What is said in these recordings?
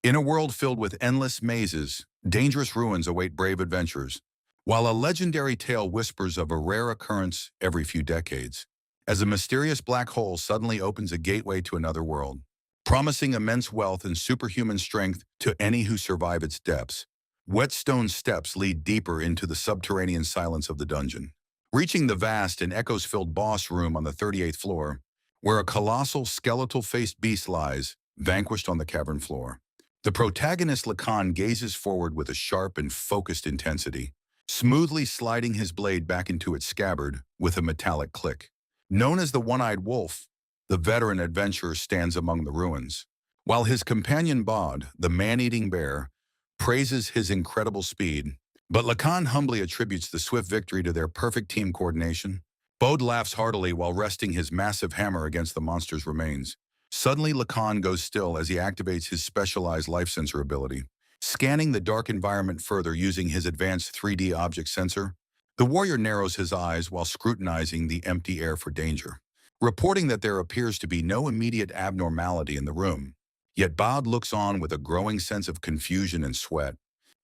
In a world filled with endless mazes, dangerous ruins await brave adventurers, while a legendary tale whispers of a rare occurrence every few decades, as a mysterious black hole suddenly opens a gateway to another world, promising immense wealth and superhuman strength to any who survive its depths. Whetstone steps lead deeper into the subterranean silence of the dungeon, reaching the vast and echoes-filled boss room on the 38th floor, where a colossal skeletal-faced beast lies, vanquished on the cavern floor. The protagonist Lacan gazes forward with a sharp and focused intensity, smoothly sliding his blade back into its scabbard with a metallic click. Known as the One-Eyed Wolf, the veteran adventurer stands among the ruins, while his companion Bod, the man-eating bear, praises his incredible speed. But Lacan humbly attributes the swift victory to their perfect team coordination. Bod laughs heartily while resting his massive hammer against the monster's remains. Suddenly, Lacan goes still as he activates his specialized life sensor ability, scanning the dark environment further using his advanced 3D object sensor. The warrior narrows his eyes while scrutinizing the empty air for danger, reporting that there appears to be no immediate abnormality in the room. Yet Bod looks on with a growing sense of confusion and sweat,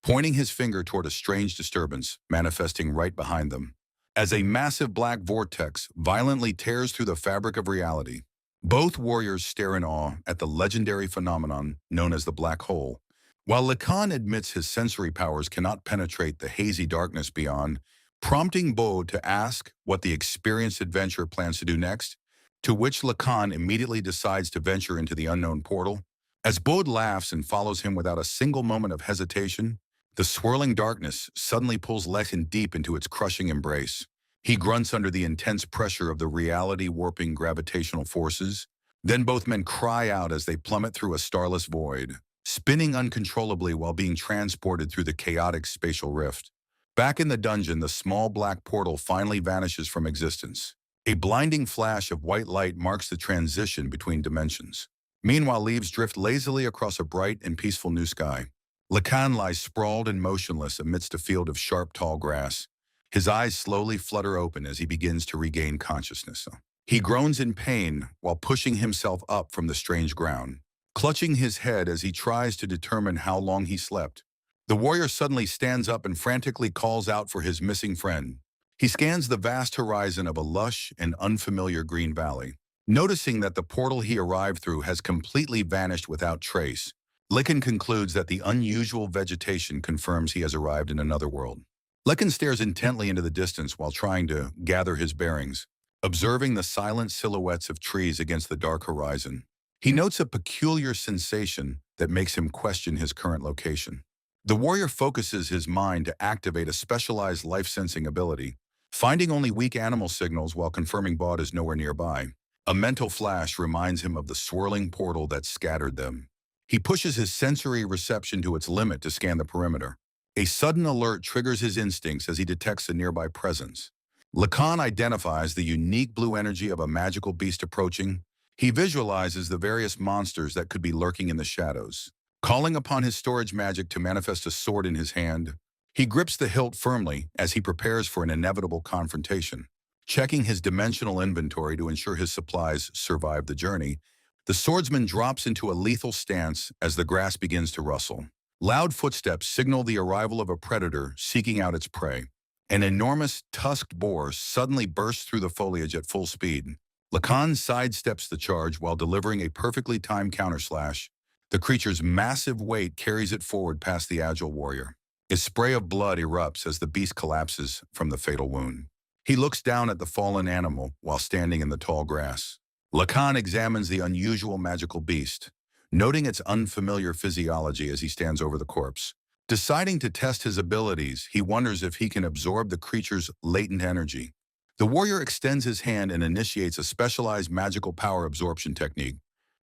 pointing his finger toward a strange disturbance manifesting right behind them. As a massive black vortex violently tears through the fabric of reality, both warriors stare in awe at the legendary phenomenon known as the black hole. While Lacan admits his sensory powers cannot penetrate the hazy darkness beyond, prompting Bod to ask what the experienced adventurer plans to do next, to which Lacan immediately decides to venture into the unknown portal. As Bod laughs and follows him without a single moment of hesitation, the swirling darkness suddenly pulls Lacan deep into its crushing embrace. He grunts under the intense pressure of the reality-warping gravitational forces. Then both men cry out as they plummet through a starless void, spinning uncontrollably while being transported through the chaotic spatial rift. Back in the dungeon, the small black portal finally vanishes from existence. A blinding flash of white light marks the transition between dimensions. Meanwhile, leaves drift lazily across a bright and peaceful new sky. Lacan lies sprawled and motionless amidst a field of sharp, tall grass. His eyes slowly flutter open as he begins to regain consciousness. He groans in pain while pushing himself up from the strange ground, clutching his head as he tries to determine how long he slept. The warrior suddenly stands up and frantically calls out for his missing friend. He scans the vast horizon of a lush and unfamiliar green valley, noticing that the portal he arrived through has completely vanished without trace. Lacan concludes that the unusual vegetation confirms he has arrived in another world. Lacan stares intently into the distance while trying to gather his bearings, observing the silent silhouettes of trees against the dark horizon. He notes a peculiar sensation that makes him question his current location. The warrior focuses his mind to activate a specialized life-sensing ability, finding only weak animal signals while confirming Bod is nowhere nearby. A mental flash reminds him of the swirling portal that scattered them. He pushes his sensory reception to its limit to scan the perimeter. A sudden alert triggers his instincts as he detects a nearby presence. Lacan identifies the unique blue energy of a magical beast approaching. He visualizes the various monsters that could be lurking in the shadows. Calling upon his storage magic to manifest a sword in his hand, he grips the hilt firmly as he prepares for an inevitable confrontation. Checking his dimensional inventory to ensure his supplies survive the journey, the swordsman drops into a lethal stance as the grass begins to rustle. Loud footsteps signal the arrival of a predator seeking out its prey. An enormous tusked boar suddenly bursts through the foliage at full speed. Lacan sidesteps the charge while delivering a perfectly timed counterslash. The creature's massive weight carries it forward past the agile warrior. A spray of blood erupts as the beast collapses from the fatal wound. He looks down at the fallen animal while standing in the tall grass. Lacan examines the unusual magical beast, noting its unfamiliar physiology as he stands over the corpse. Deciding to test his abilities, he wonders if he can absorb the creature's latent energy. The warrior extends his hand and initiates a specialized magical power absorption technique.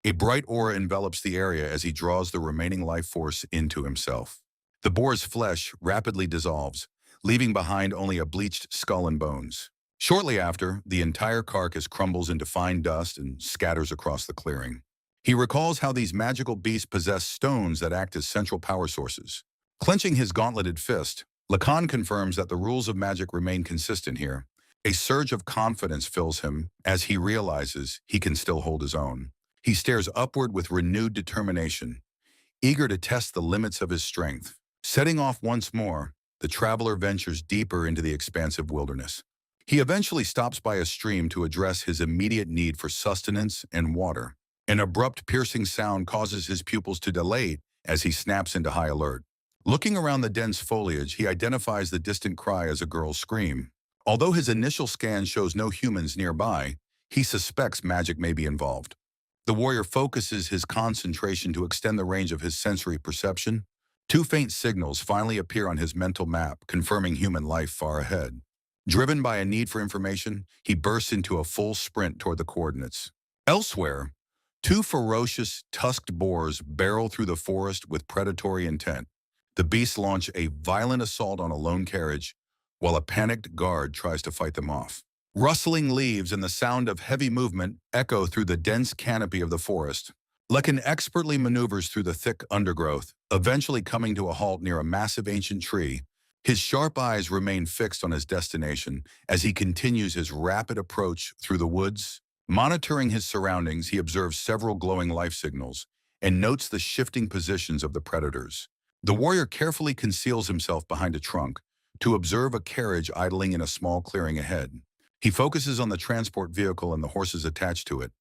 A bright aura envelops the area as he draws the remaining life force into himself. The boar's flesh rapidly dissolves, leaving behind only a bleached skull and bones. Shortly after, the entire carcass crumbles into fine dust and scatters across the clearing. He recalls how these magical beasts possess stones that act as central power sources. Clenching his gauntleted fist, Lacan confirms that the rules of magic remain consistent here. A surge of confidence fills him as he realizes he can still hold his own. He stares upward with renewed determination, eager to test the limits of his strength. Setting off once more, the traveler ventures deeper into the expansive wilderness. He eventually stops by a stream to address his immediate need for sustenance and water. An abrupt, piercing sound causes his pupils to dilate as he snaps into high alert. Looking around the dense foliage, he identifies the distant cry as a girl's scream. Although his initial scan shows no humans nearby, he suspects magic may be involved. The warrior focuses his concentration to extend the range of his sensory perception. Two faint signals finally appear on his mental map, confirming human life far ahead. Driven by a need for information, he bursts into a full sprint toward the coordinates. Elsewhere, two ferocious, tusked boars barrel through the forest with predatory intent. The beasts launch a violent assault on a lone carriage, while a panicked guard tries to fight them off. Rustling leaves and the sound of heavy movement echo through the dense canopy of the forest. Lekin expertly maneuvers through the thick undergrowth, eventually coming to a halt near a massive ancient tree. His sharp eyes remain fixed on his destination as he continues his rapid approach through the woods. Monitoring his surroundings, he observes several glowing life signals and notes the shifting positions of the predators. The warrior carefully conceals himself behind a trunk to observe a carriage idling in a small clearing ahead. He focuses on the transport vehicle and the horses attached to it,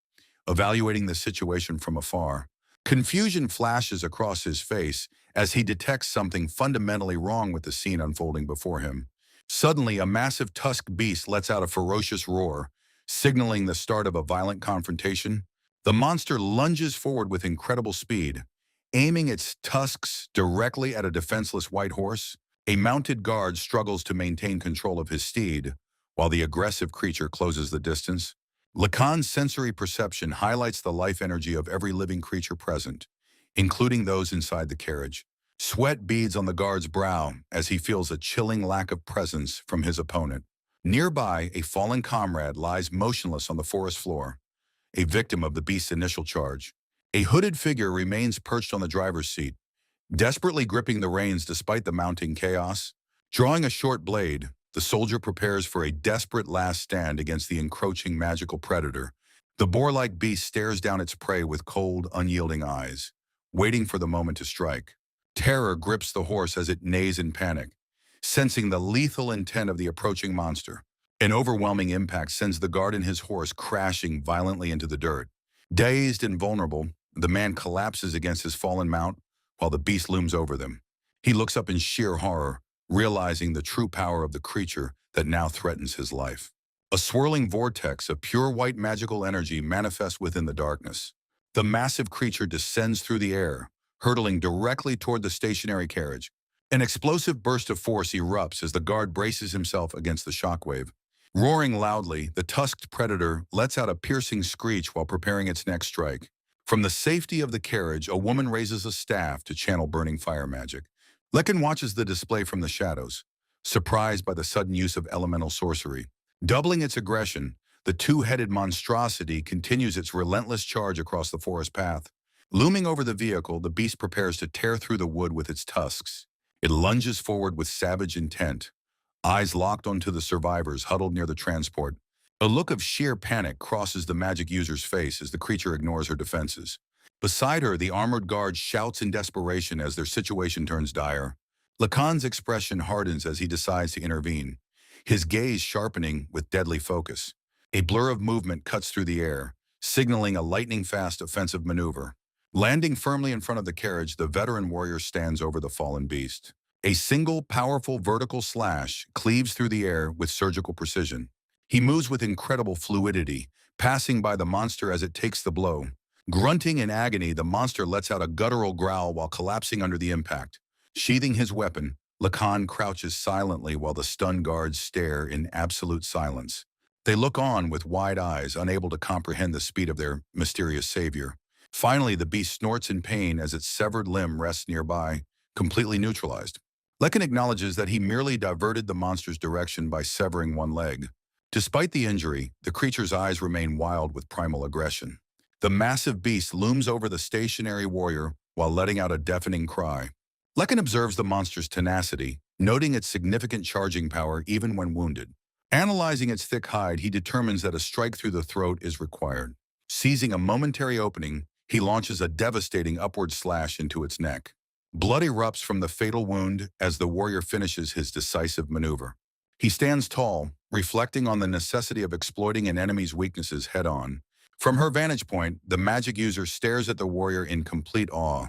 evaluating the situation from afar. Confusion flashes across his face as he detects something fundamentally wrong with the scene unfolding before him. Suddenly, a massive tusked beast lets out a ferocious roar, signaling the start of a violent confrontation. The monster lunges forward with incredible speed, aiming its tusks directly at a defenseless white horse. A mounted guard struggles to maintain control of his steed, while the aggressive creature closes the distance. Lacan's sensory perception highlights the life energy of every living creature present, including those inside the carriage. Sweat beads on the guard's brow as he feels a chilling lack of presence from his opponent. Nearby, a fallen comrade lies motionless on the forest floor, a victim of the beast's initial charge. A hooded figure remains perched on the driver's seat, desperately gripping the reins despite the mounting chaos. Drawing a short blade, the soldier prepares for a desperate last stand against the encroaching magical predator. The boar-like beast stares down its prey with cold, unyielding eyes, waiting for the moment to strike. Terror grips the horse as it neighs in panic, sensing the lethal intent of the approaching monster. An overwhelming impact sends the guard and his horse crashing violently into the dirt. Dazed and vulnerable, the man collapses against his fallen mount while the beast looms over them. He looks up in sheer horror, realizing the true power of the creature that now threatens his life. A swirling vortex of pure white magical energy manifests within the darkness. The massive creature descends through the air, hurtling directly toward the stationary carriage. An explosive burst of force erupts as the guard braces himself against the shockwave. Roaring loudly, the tusked predator lets out a piercing screech while preparing its next strike. From the safety of the carriage, a woman raises a staff to channel burning fire magic. Lekin watches the display from the shadows, surprised by the sudden use of elemental sorcery. Doubling its aggression, the two-headed monstrosity continues its relentless charge across the forest path. Looming over the vehicle, the beast prepares to tear through the wood with its tusks. It lunges forward with savage intent, eyes locked onto the survivors huddled near the transport. A look of sheer panic crosses the magic user's face as the creature ignores her defenses. Beside her, the armored guard shouts in desperation as their situation turns dire. Lacan's expression hardens as he decides to intervene, his gaze sharpening with deadly focus. A blur of movement cuts through the air, signaling a lightning-fast offensive maneuver. Landing firmly in front of the carriage, the veteran warrior stands over the fallen beast. A single, powerful vertical slash cleaves through the air with surgical precision. He moves with incredible fluidity, passing by the monster as it takes the blow. Grunting in agony, the monster lets out a guttural growl while collapsing under the impact. Sheathing his weapon, Lacan crouches silently while the stunned guards stare in absolute silence. They look on with wide eyes, unable to comprehend the speed of their mysterious savior. Finally, the beast snorts in pain as its severed limb rests nearby, completely neutralized. Lekin acknowledges that he merely diverted the monster's direction by severing one leg. Despite the injury, the creature's eyes remain wild with primal aggression. The massive beast looms over the stationary warrior while letting out a deafening cry. Lekin observes the monster's tenacity, noting its significant charging power even when wounded. Analyzing its thick hide, he determines that a strike through the throat is required. Seizing a momentary opening, he launches a devastating upward slash into its neck. Blood erupts from the fatal wound as the warrior finishes his decisive maneuver. He stands tall, reflecting on the necessity of exploiting an enemy's weaknesses head-on. From her vantage point, the magic user stares at the warrior in complete awe.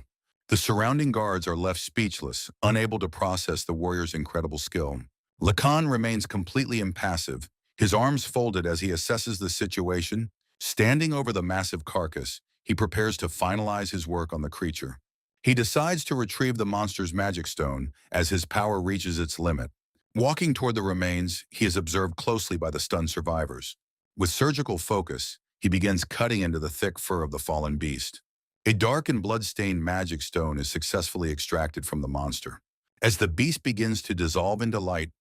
The surrounding guards are left speechless, unable to process the warrior's incredible skill. Lacan remains completely impassive, his arms folded as he assesses the situation. Standing over the massive carcass, he prepares to finalize his work on the creature. He decides to retrieve the monster's magic stone as his power reaches its limit. Walking toward the remains, he is observed closely by the stunned survivors. With surgical focus, he begins cutting into the thick fur of the fallen beast. A dark and blood-stained magic stone is successfully extracted from the monster. As the beast begins to dissolve into light,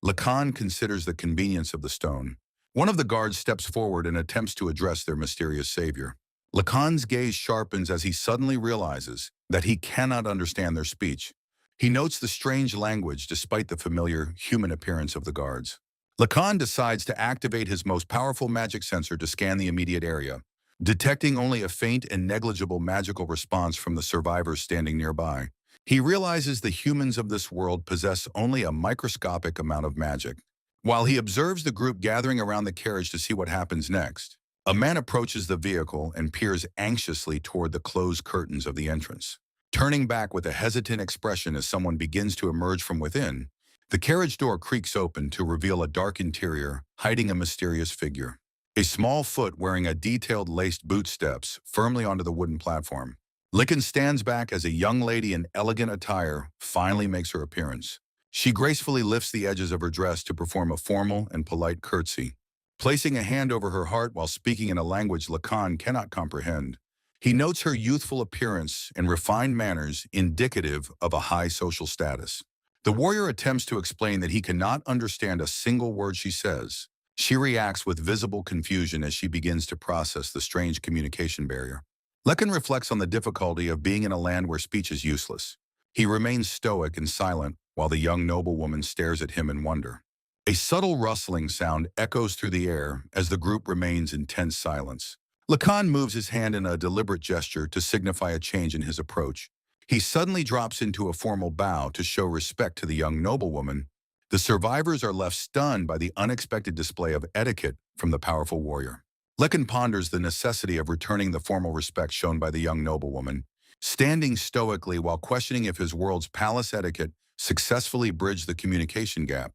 Lacan considers the convenience of the stone. One of the guards steps forward and attempts to address their mysterious savior. Lacan's gaze sharpens as he suddenly realizes that he cannot understand their speech. He notes the strange language despite the familiar human appearance of the guards. Lacan decides to activate his most powerful magic sensor to scan the immediate area, detecting only a faint and negligible magical response from the survivors standing nearby. He realizes the humans of this world possess only a microscopic amount of magic. While he observes the group gathering around the carriage to see what happens next, a man approaches the vehicle and peers anxiously toward the closed curtains of the entrance. Turning back with a hesitant expression as someone begins to emerge from within, the carriage door creaks open to reveal a dark interior, hiding a mysterious figure. A small foot wearing a detailed laced boot steps firmly onto the wooden platform. Lycan stands back as a young lady in elegant attire finally makes her appearance. She gracefully lifts the edges of her dress to perform a formal and polite curtsy, placing a hand over her heart while speaking in a language Lacan cannot comprehend. He notes her youthful appearance and refined manners indicative of a high social status. The warrior attempts to explain that he cannot understand a single word she says. She reacts with visible confusion as she begins to process the strange communication barrier. Lekin reflects on the difficulty of being in a land where speech is useless. He remains stoic and silent while the young noblewoman stares at him in wonder. A subtle rustling sound echoes through the air as the group remains in tense silence. Lacan moves his hand in a deliberate gesture to signify a change in his approach. He suddenly drops into a formal bow to show respect to the young noblewoman. The survivors are left stunned by the unexpected display of etiquette from the powerful warrior. Lekin ponders the necessity of returning the formal respect shown by the young noblewoman, standing stoically while questioning if his world's palace etiquette successfully bridged the communication gap.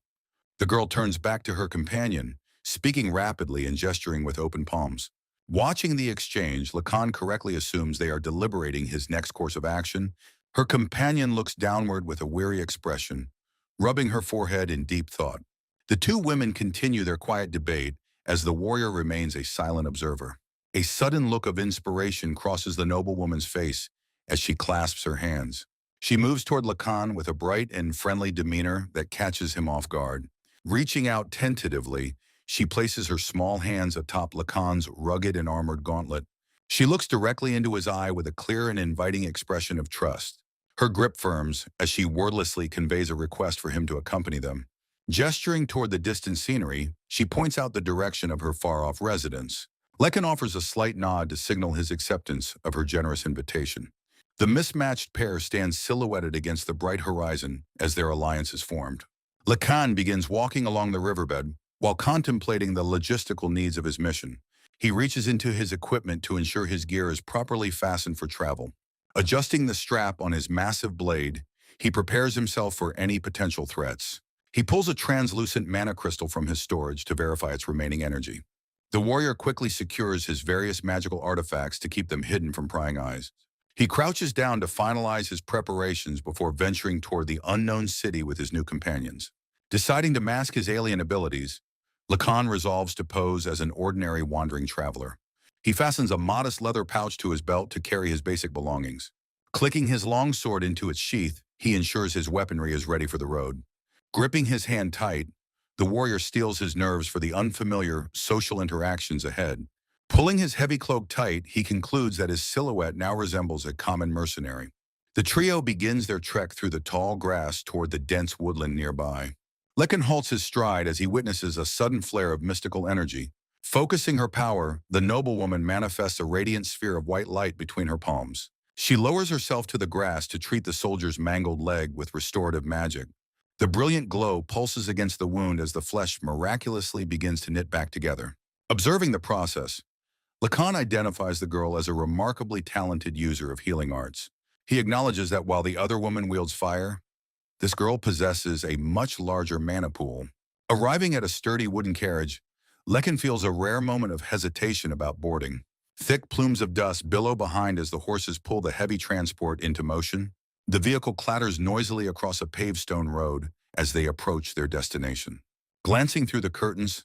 The girl turns back to her companion, speaking rapidly and gesturing with open palms. Watching the exchange, Lacan correctly assumes they are deliberating his next course of action. Her companion looks downward with a weary expression, rubbing her forehead in deep thought. The two women continue their quiet debate as the warrior remains a silent observer. A sudden look of inspiration crosses the noblewoman's face as she clasps her hands. She moves toward Lacan with a bright and friendly demeanor that catches him off guard. Reaching out tentatively, she places her small hands atop Lacan's rugged and armored gauntlet. She looks directly into his eye with a clear and inviting expression of trust. Her grip firms as she wordlessly conveys a request for him to accompany them. Gesturing toward the distant scenery, she points out the direction of her far-off residence. Lekin offers a slight nod to signal his acceptance of her generous invitation. The mismatched pair stands silhouetted against the bright horizon as their alliance is formed. Lacan begins walking along the riverbed while contemplating the logistical needs of his mission. He reaches into his equipment to ensure his gear is properly fastened for travel. Adjusting the strap on his massive blade, he prepares himself for any potential threats. He pulls a translucent mana crystal from his storage to verify its remaining energy. The warrior quickly secures his various magical artifacts to keep them hidden from prying eyes. He crouches down to finalize his preparations before venturing toward the unknown city with his new companions. Deciding to mask his alien abilities, Lacan resolves to pose as an ordinary wandering traveler. He fastens a modest leather pouch to his belt to carry his basic belongings. Clicking his long sword into its sheath, he ensures his weaponry is ready for the road. Gripping his hand tight, the warrior steels his nerves for the unfamiliar social interactions ahead. Pulling his heavy cloak tight, he concludes that his silhouette now resembles a common mercenary. The trio begins their trek through the tall grass toward the dense woodland nearby. Lekin halts his stride as he witnesses a sudden flare of mystical energy. Focusing her power, the noblewoman manifests a radiant sphere of white light between her palms. She lowers herself to the grass to treat the soldier's mangled leg with restorative magic. The brilliant glow pulses against the wound as the flesh miraculously begins to knit back together. Observing the process, Lacan identifies the girl as a remarkably talented user of healing arts. He acknowledges that while the other woman wields fire, this girl possesses a much larger mana pool. Arriving at a sturdy wooden carriage, Lekin feels a rare moment of hesitation about boarding. Thick plumes of dust billow behind as the horses pull the heavy transport into motion. The vehicle clatters noisily across a paved stone road as they approach their destination. Glancing through the curtains,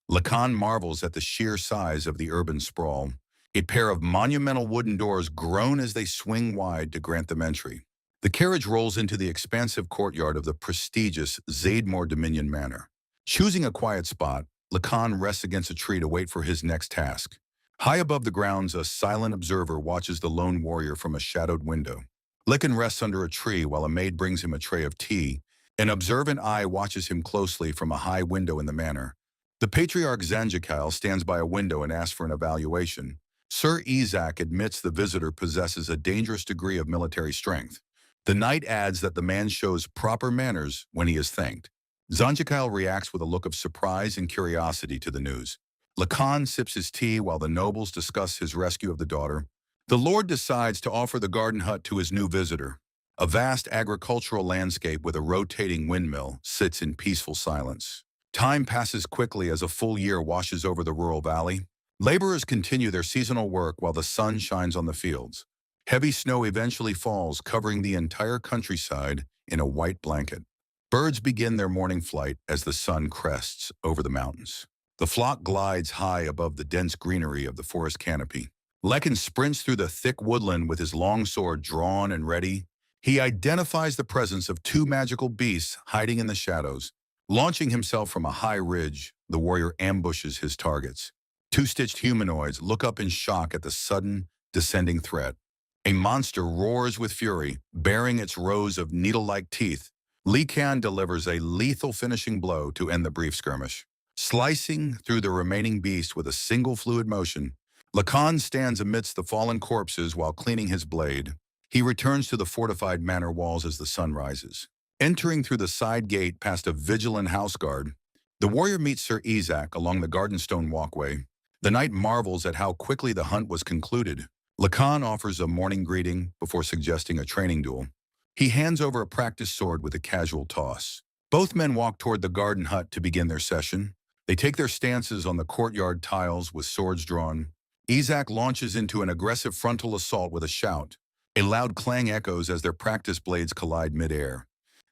Lacan marvels at the sheer size of the urban sprawl. A pair of monumental wooden doors groan as they swing wide to grant them entry. The carriage rolls into the expansive courtyard of the prestigious Zademore Dominion Manor. Choosing a quiet spot, Lacan rests against a tree to wait for his next task. High above the grounds, a silent observer watches the lone warrior from a shadowed window. Lacan rests under a tree while a maid brings him a tray of tea. An observant eye watches him closely from a high window in the manor. The patriarch Zanjikal stands by a window and asks for an evaluation. Sir Isaac admits the visitor possesses a dangerous degree of military strength. The knight adds that the man shows proper manners when he is thanked. Zanjikal reacts with a look of surprise and curiosity to the news. Lacan sips his tea while the nobles discuss his rescue of the daughter. The lord decides to offer the garden hut to his new visitor. A vast agricultural landscape with a rotating windmill sits in peaceful silence. Time passes quickly as a full year washes over the rural valley. Laborers continue their seasonal work while the sun shines on the fields. Heavy snow eventually falls, covering the entire countryside in a white blanket. Birds begin their morning flight as the sun crests over the mountains. The flock glides high above the dense greenery of the forest canopy. Lekin sprints through the thick woodland with his long sword drawn and ready. He identifies the presence of two magical beasts hiding in the shadows. Launching himself from a high ridge, the warrior ambushes his targets. Two-stitched humanoids look up in shock at the sudden, descending threat. A monster roars with fury, baring its rows of needle-like teeth. Li Kan delivers a lethal finishing blow to end the brief skirmish. Slicing through the remaining beast with a single fluid motion, Lacan stands amidst the fallen corpses while cleaning his blade. He returns to the fortified manor walls as the sun rises. Entering through the side gate past a vigilant house guard, the warrior meets Sir Isaac along the garden stone walkway. The knight marvels at how quickly the hunt was concluded. Lacan offers a morning greeting before suggesting a training duel. He hands over a practice sword with a casual toss. Both men walk toward the garden hut to begin their session. They take their stances on the courtyard tiles with swords drawn. Isaac launches into an aggressive frontal assault with a shout. A loud clang echoes as their practice blades collide midair.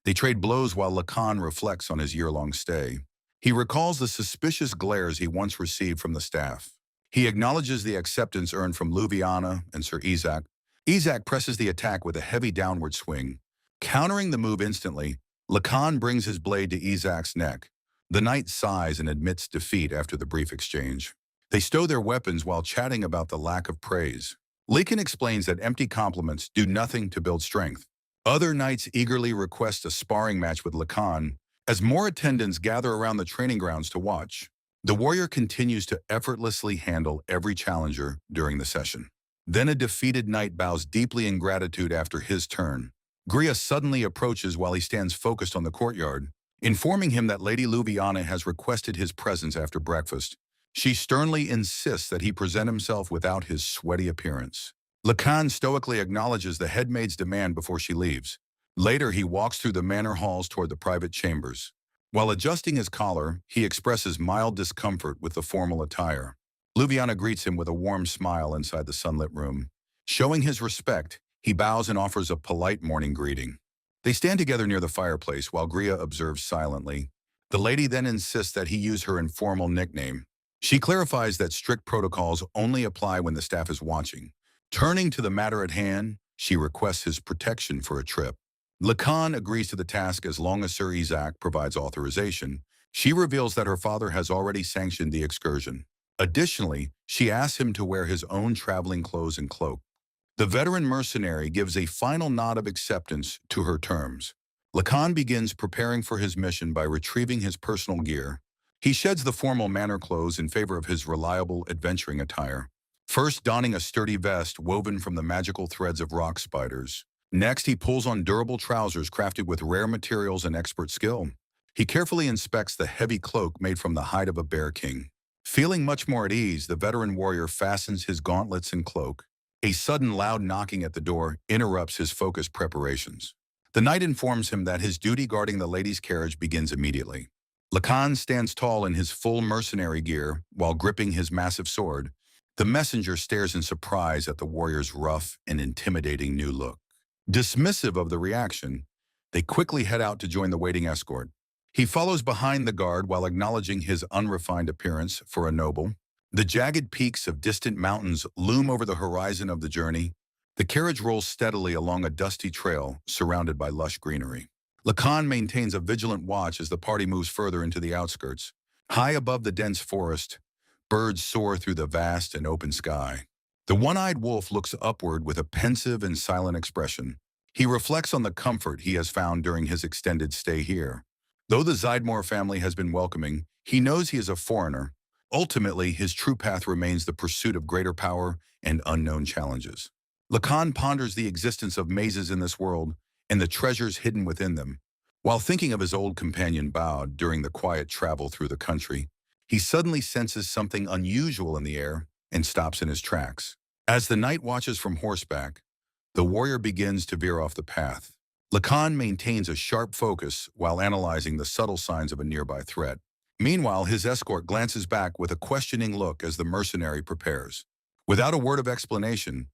They trade blows while Lacan reflects on his year-long stay. He recalls the suspicious glares he once received from the staff. He acknowledges the acceptance earned from Luviana and Sir Isaac. Isaac presses the attack with a heavy downward swing. Countering the move instantly, Lacan brings his blade to Isaac's neck. The knight sighs and admits defeat after the brief exchange. They stow their weapons while chatting about the lack of praise. Lacan explains that empty compliments do nothing to build strength. Other knights eagerly request a sparring match with Lacan as more attendants gather around the training grounds to watch. The warrior continues to effortlessly handle every challenger during the session. Then a defeated knight bows deeply in gratitude after his turn. Gria suddenly approaches while he stands focused on the courtyard, informing him that Lady Luviana has requested his presence after breakfast. She sternly insists that he present himself without his sweaty appearance. Lacan stoically acknowledges the headmaid's demand before she leaves. Later, he walks through the manor halls toward the private chambers. While adjusting his collar, he expresses mild discomfort with the formal attire. Luviana greets him with a warm smile inside the sunlit room. Showing his respect, he bows and offers a polite morning greeting. They stand together near the fireplace while Gria observes silently. The lady then insists that he use her informal nickname. She clarifies that strict protocols only apply when the staff is watching. Turning to the matter at hand, she requests his protection for a trip. Lacan agrees to the task as long as Sir Isaac provides authorization. She reveals that her father has already sanctioned the excursion. Additionally, she asks him to wear his own traveling clothes and cloak. The veteran mercenary gives a final nod of acceptance to her terms. Lacan begins preparing for his mission by retrieving his personal gear. He sheds the formal manor clothes in favor of his reliable adventuring attire. First donning a sturdy vest woven from the magical threads of rock spiders. Next, he pulls on durable trousers crafted with rare materials and expert skill. He carefully inspects the heavy cloak made from the hide of a bear king. Feeling much more at ease, the veteran warrior fastens his gauntlets and cloak. A sudden loud knocking at the door interrupts his focused preparations. The knight informs him that his duty guarding the lady's carriage begins immediately. Lacan stands tall in his full mercenary gear while gripping his massive sword. The messenger stares in surprise at the warrior's rough and intimidating new look. Dismissive of the reaction, they quickly head out to join the waiting escort. He follows behind the guard while acknowledging his unrefined appearance for a noble. The jagged peaks of distant mountains loom over the horizon of the journey. The carriage rolls steadily along a dusty trail surrounded by lush greenery. Lacan maintains a vigilant watch as the party moves further into the outskirts. High above the dense forest, birds soar through the vast and open sky. The one-eyed wolf looks upward with a pensive and silent expression. He reflects on the comfort he has found during his extended stay here. Though the Zydmore family has been welcoming, he knows he is a foreigner. Ultimately, his true path remains the pursuit of greater power and unknown challenges. Lacan ponders the existence of mazes in this world and the treasures hidden within them. While thinking of his old companion Baud during the quiet travel through the country, he suddenly senses something unusual in the air and stops in his tracks. As the knight watches from horseback, the warrior begins to veer off the path. Lacan maintains a sharp focus while analyzing the subtle signs of a nearby threat. Meanwhile, his escort glances back with a questioning look as the mercenary prepares. Without a word of explanation,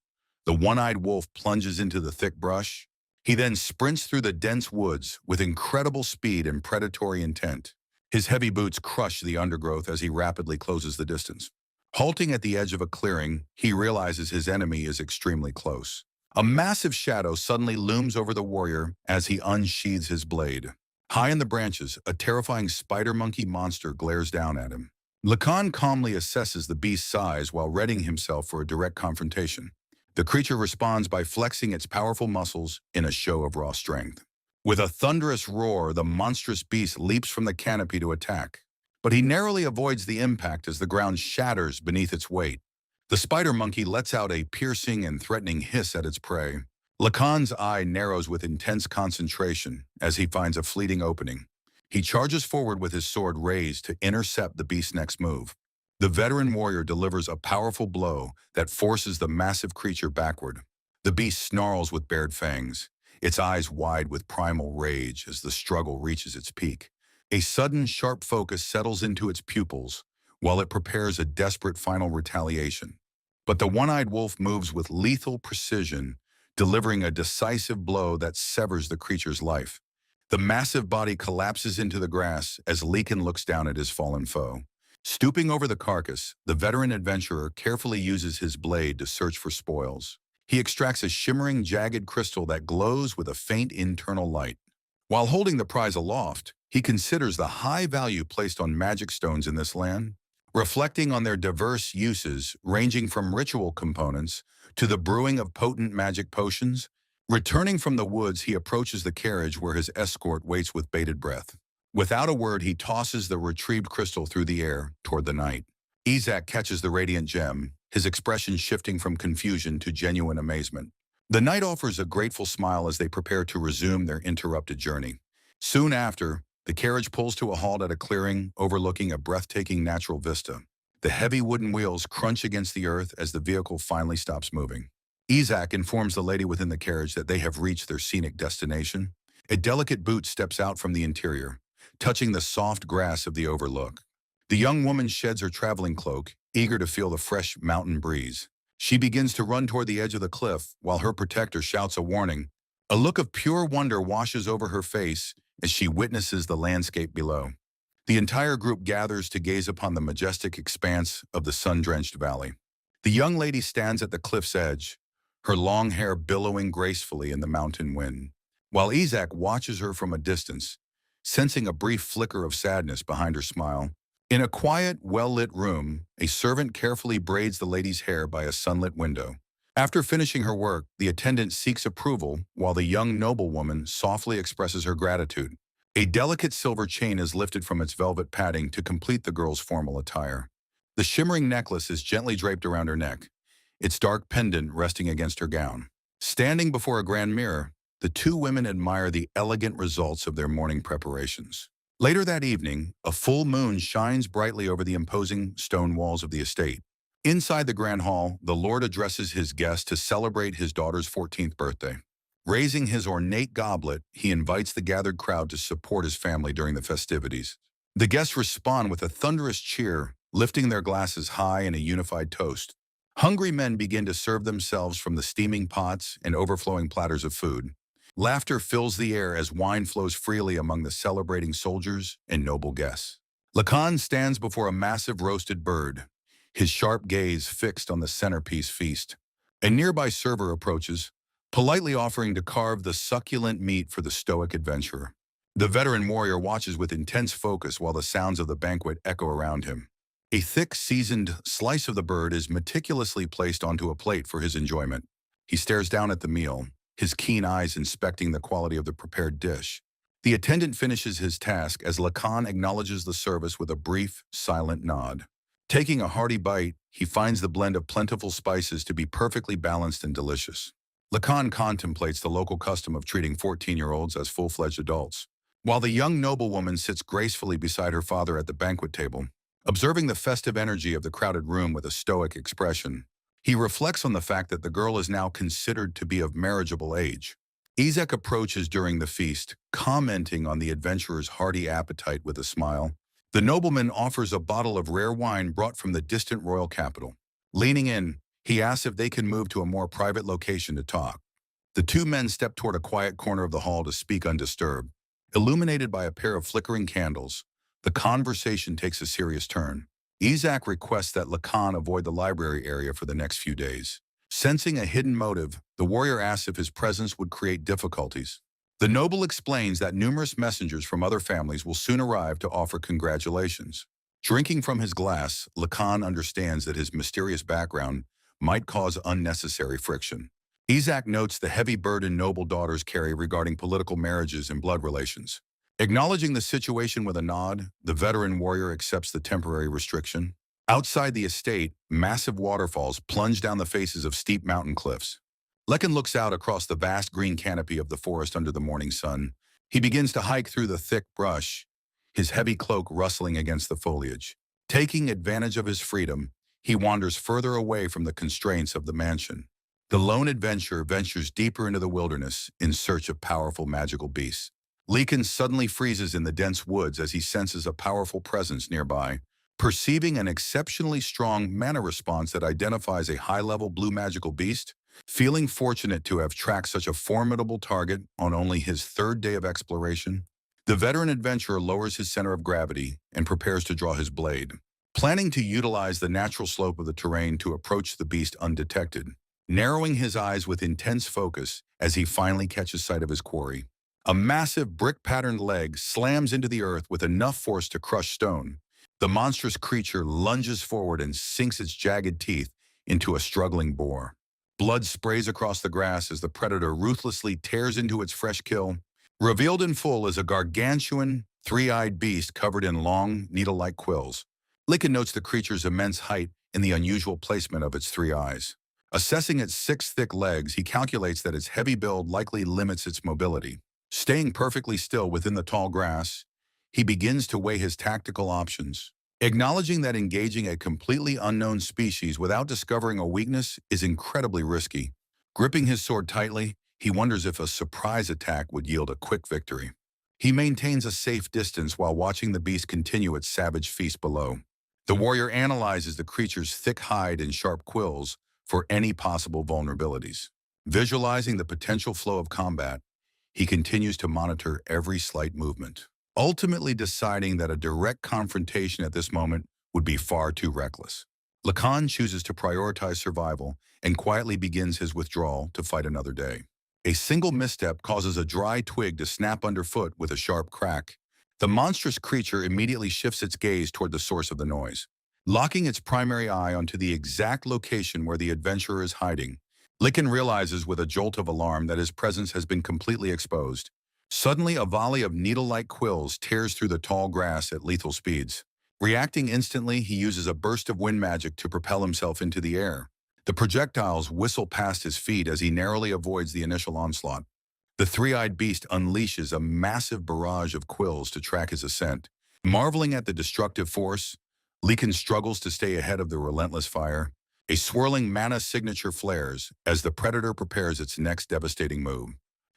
the one-eyed wolf plunges into the thick brush. He then sprints through the dense woods with incredible speed and predatory intent. His heavy boots crush the undergrowth as he rapidly closes the distance. Halting at the edge of a clearing, he realizes his enemy is extremely close. A massive shadow suddenly looms over the warrior as he unsheathes his blade. High in the branches, a terrifying spider-monkey monster glares down at him. Lacan calmly assesses the beast's size while readying himself for a direct confrontation. The creature responds by flexing its powerful muscles in a show of raw strength. With a thunderous roar, the monstrous beast leaps from the canopy to attack. But he narrowly avoids the impact as the ground shatters beneath its weight. The spider monkey lets out a piercing and threatening hiss at its prey. Lacan's eye narrows with intense concentration as he finds a fleeting opening. He charges forward with his sword raised to intercept the beast's next move. The veteran warrior delivers a powerful blow that forces the massive creature backward. The beast snarls with bared fangs, its eyes wide with primal rage as the struggle reaches its peak. A sudden, sharp focus settles into its pupils while it prepares a desperate final retaliation. But the one-eyed wolf moves with lethal precision, delivering a decisive blow that severs the creature's life. The massive body collapses into the grass as Leakin looks down at his fallen foe. Stooping over the carcass, the veteran adventurer carefully uses his blade to search for spoils. He extracts a shimmering, jagged crystal that glows with a faint internal light. While holding the prize aloft, he considers the high value placed on magic stones in this land. Reflecting on their diverse uses, ranging from ritual components to the brewing of potent magic potions, returning from the woods, he approaches the carriage where his escort waits with bated breath. Without a word, he tosses the retrieved crystal through the air toward the knight. Isaac catches the radiant gem, his expression shifting from confusion to genuine amazement. The knight offers a grateful smile as they prepare to resume their interrupted journey. Soon after, the carriage pulls to a halt at a clearing overlooking a breathtaking natural vista. The heavy wooden wheels crunch against the earth as the vehicle finally stops moving. Isaac informs the lady within the carriage that they have reached their scenic destination. A delicate boot steps out from the interior, touching the soft grass of the overlook. The young woman sheds her traveling cloak, eager to feel the fresh mountain breeze. She begins to run toward the edge of the cliff while her protector shouts a warning. A look of pure wonder washes over her face as she witnesses the landscape below. The entire group gathers to gaze upon the majestic expanse of the sun-drenched valley. The young lady stands at the cliff's edge, her long hair billowing gracefully in the mountain wind, while Isaac watches her from a distance, sensing a brief flicker of sadness behind her smile. In a quiet, well-lit room, a servant carefully braids the lady's hair by a sunlit window. After finishing her work, the attendant seeks approval while the young noblewoman softly expresses her gratitude. A delicate silver chain is lifted from its velvet padding to complete the girl's formal attire. The shimmering necklace is gently draped around her neck, its dark pendant resting against her gown. Standing before a grand mirror, the two women admire the elegant results of their morning preparations. Later that evening, a full moon shines brightly over the imposing stone walls of the estate. Inside the grand hall, the lord addresses his guests to celebrate his daughter's 14th birthday. Raising his ornate goblet, he invites the gathered crowd to support his family during the festivities. The guests respond with a thunderous cheer, lifting their glasses high in a unified toast. Hungry men begin to serve themselves from the steaming pots and overflowing platters of food. Laughter fills the air as wine flows freely among the celebrating soldiers and noble guests. Lacan stands before a massive roasted bird, his sharp gaze fixed on the centerpiece feast. A nearby server approaches, politely offering to carve the succulent meat for the stoic adventurer. The veteran warrior watches with intense focus while the sounds of the banquet echo around him. A thick, seasoned slice of the bird is meticulously placed onto a plate for his enjoyment. He stares down at the meal, his keen eyes inspecting the quality of the prepared dish. The attendant finishes his task as Lacan acknowledges the service with a brief, silent nod. Taking a hearty bite, he finds the blend of plentiful spices to be perfectly balanced and delicious. Lacan contemplates the local custom of treating 14-year-olds as full-fledged adults. While the young noblewoman sits gracefully beside her father at the banquet table, observing the festive energy of the crowded room with a stoic expression, he reflects on the fact that the girl is now considered to be of marriageable age. Isaac approaches during the feast, commenting on the adventurer's hearty appetite with a smile. The nobleman offers a bottle of rare wine brought from the distant royal capital. Leaning in, he asks if they can move to a more private location to talk. The two men step toward a quiet corner of the hall to speak undisturbed. Illuminated by a pair of flickering candles, the conversation takes a serious turn. Isaac requests that Lacan avoid the library area for the next few days. Sensing a hidden motive, the warrior asks if his presence would create difficulties. The noble explains that numerous messengers from other families will soon arrive to offer congratulations. Drinking from his glass, Lacan understands that his mysterious background might cause unnecessary friction. Isaac notes the heavy burden noble daughters carry regarding political marriages and blood relations. Acknowledging the situation with a nod, the veteran warrior accepts the temporary restriction. Outside the estate, massive waterfalls plunge down the faces of steep mountain cliffs. Lekin looks out across the vast green canopy of the forest under the morning sun. He begins to hike through the thick brush, his heavy cloak rustling against the foliage. Taking advantage of his freedom, he wanders further away from the constraints of the mansion. The lone adventurer ventures deeper into the wilderness in search of powerful magical beasts. Lekin suddenly freezes in the dense woods as he senses a powerful presence nearby. Perceiving an exceptionally strong mana response that identifies a high-level blue magical beast, feeling fortunate to have tracked such a formidable target on only his third day of exploration, the veteran adventurer lowers his center of gravity and prepares to draw his blade, planning to utilize the natural slope of the terrain to approach the beast undetected, narrowing his eyes with intense focus as he finally catches sight of his quarry. A massive brick-patterned leg slams into the earth with enough force to crush stone. The monstrous creature lunges forward and sinks its jagged teeth into a struggling boar. Blood sprays across the grass as the predator ruthlessly tears into its fresh kill. Revealed in full is a gargantuan, three-eyed beast covered in long, needle-like quills. Lekin notes the creature's immense height and the unusual placement of its three eyes. Assessing its six thick legs, he calculates that its heavy build likely limits its mobility. Staying perfectly still within the tall grass, he begins to weigh his tactical options. Acknowledging that engaging a completely unknown species without discovering a weakness is incredibly risky. Gripping his sword tightly, he wonders if a surprise attack would yield a quick victory. He maintains a safe distance while watching the beast continue its savage feast below. The warrior analyzes the creature's thick hide and sharp quills for any possible vulnerabilities. Visualizing the potential flow of combat, he continues to monitor every slight movement, ultimately deciding that a direct confrontation at this moment would be far too reckless. Lacan chooses to prioritize survival and quietly begins his withdrawal to fight another day. A single misstep causes a dry twig to snap underfoot with a sharp crack. The monstrous creature immediately shifts its gaze toward the source of the noise, locking its primary eye onto the exact location where the adventurer is hiding. Lekin realizes with a jolt of alarm that his presence has been completely exposed. Suddenly, a volley of needle-like quills tears through the tall grass at lethal speeds. Reacting instantly, he uses a burst of wind magic to propel himself into the air. The projectiles whistle past his feet as he narrowly avoids the initial onslaught. The three-eyed beast unleashes a massive barrage of quills to track his ascent. Marveling at the destructive force, Lycan struggles to stay ahead of the relentless fire. A swirling mana signature flares as the predator prepares its next devastating move.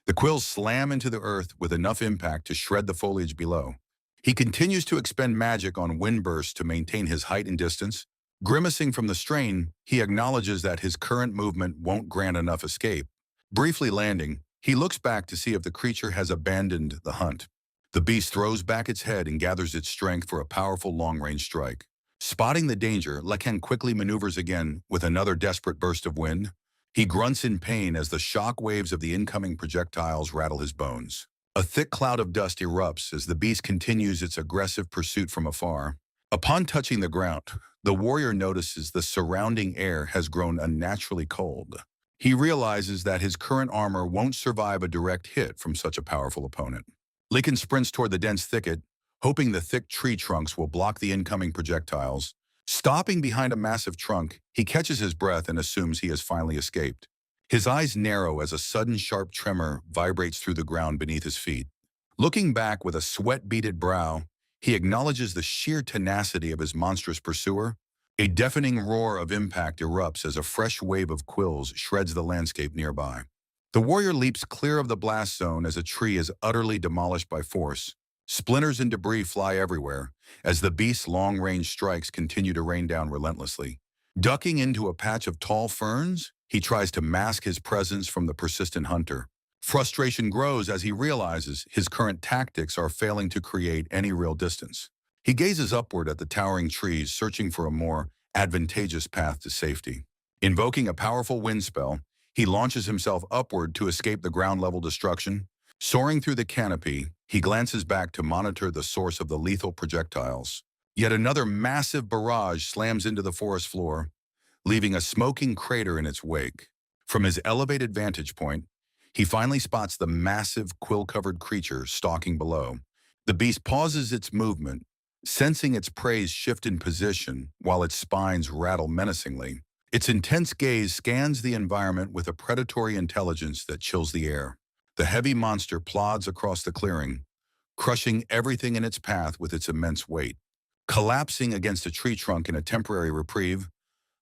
The quills slam into the earth with enough impact to shred the foliage below. He continues to expend magic on wind bursts to maintain his height and distance. Grimacing from the strain, he acknowledges that his current movement won't grant enough escape. Briefly landing, he looks back to see if the creature has abandoned the hunt. The beast throws back its head and gathers its strength for a powerful long-range strike. Spotting the danger, Lycan quickly maneuvers again with another desperate burst of wind. He grunts in pain as the shock waves of the incoming projectiles rattle his bones. A thick cloud of dust erupts as the beast continues its aggressive pursuit from afar. Upon touching the ground, the warrior notices the surrounding air has grown unnaturally cold. He realizes that his current armor won't survive a direct hit from such a powerful opponent. Lycan sprints toward the dense thicket, hoping the thick tree trunks will block the incoming projectiles. Stopping behind a massive trunk, he catches his breath and assumes he has finally escaped. His eyes narrow as a sudden sharp tremor vibrates through the ground beneath his feet. Looking back with a sweat-beaded brow, he acknowledges the sheer tenacity of his monstrous pursuer. A deafening roar of impact erupts as a fresh wave of quills shreds the landscape nearby. The warrior leaps clear of the blast zone as a tree is utterly demolished by force. Splinters and debris fly everywhere as the beast's long-range strikes continue to rain down relentlessly. Ducking into a patch of tall ferns, he tries to mask his presence from the persistent hunter. Frustration grows as he realizes his current tactics are failing to create any real distance. He gazes upward at the towering trees, searching for a more advantageous path to safety. Invoking a powerful wind spell, he launches himself upward to escape the ground-level destruction. Soaring through the canopy, he glances back to monitor the source of the lethal projectiles. Yet another massive barrage slams into the forest floor, leaving a smoking crater in its wake. From his elevated vantage point, he finally spots the massive, quill-covered creature stalking below. The beast pauses its movement, sensing its prey's shift in position while its spines rattle menacingly. Its intense gaze scans the environment with a predatory intelligence that chills the air. The heavy monster plods across the clearing, crushing everything in its path with its immense weight. Collapsing against a tree trunk in a temporary reprieve,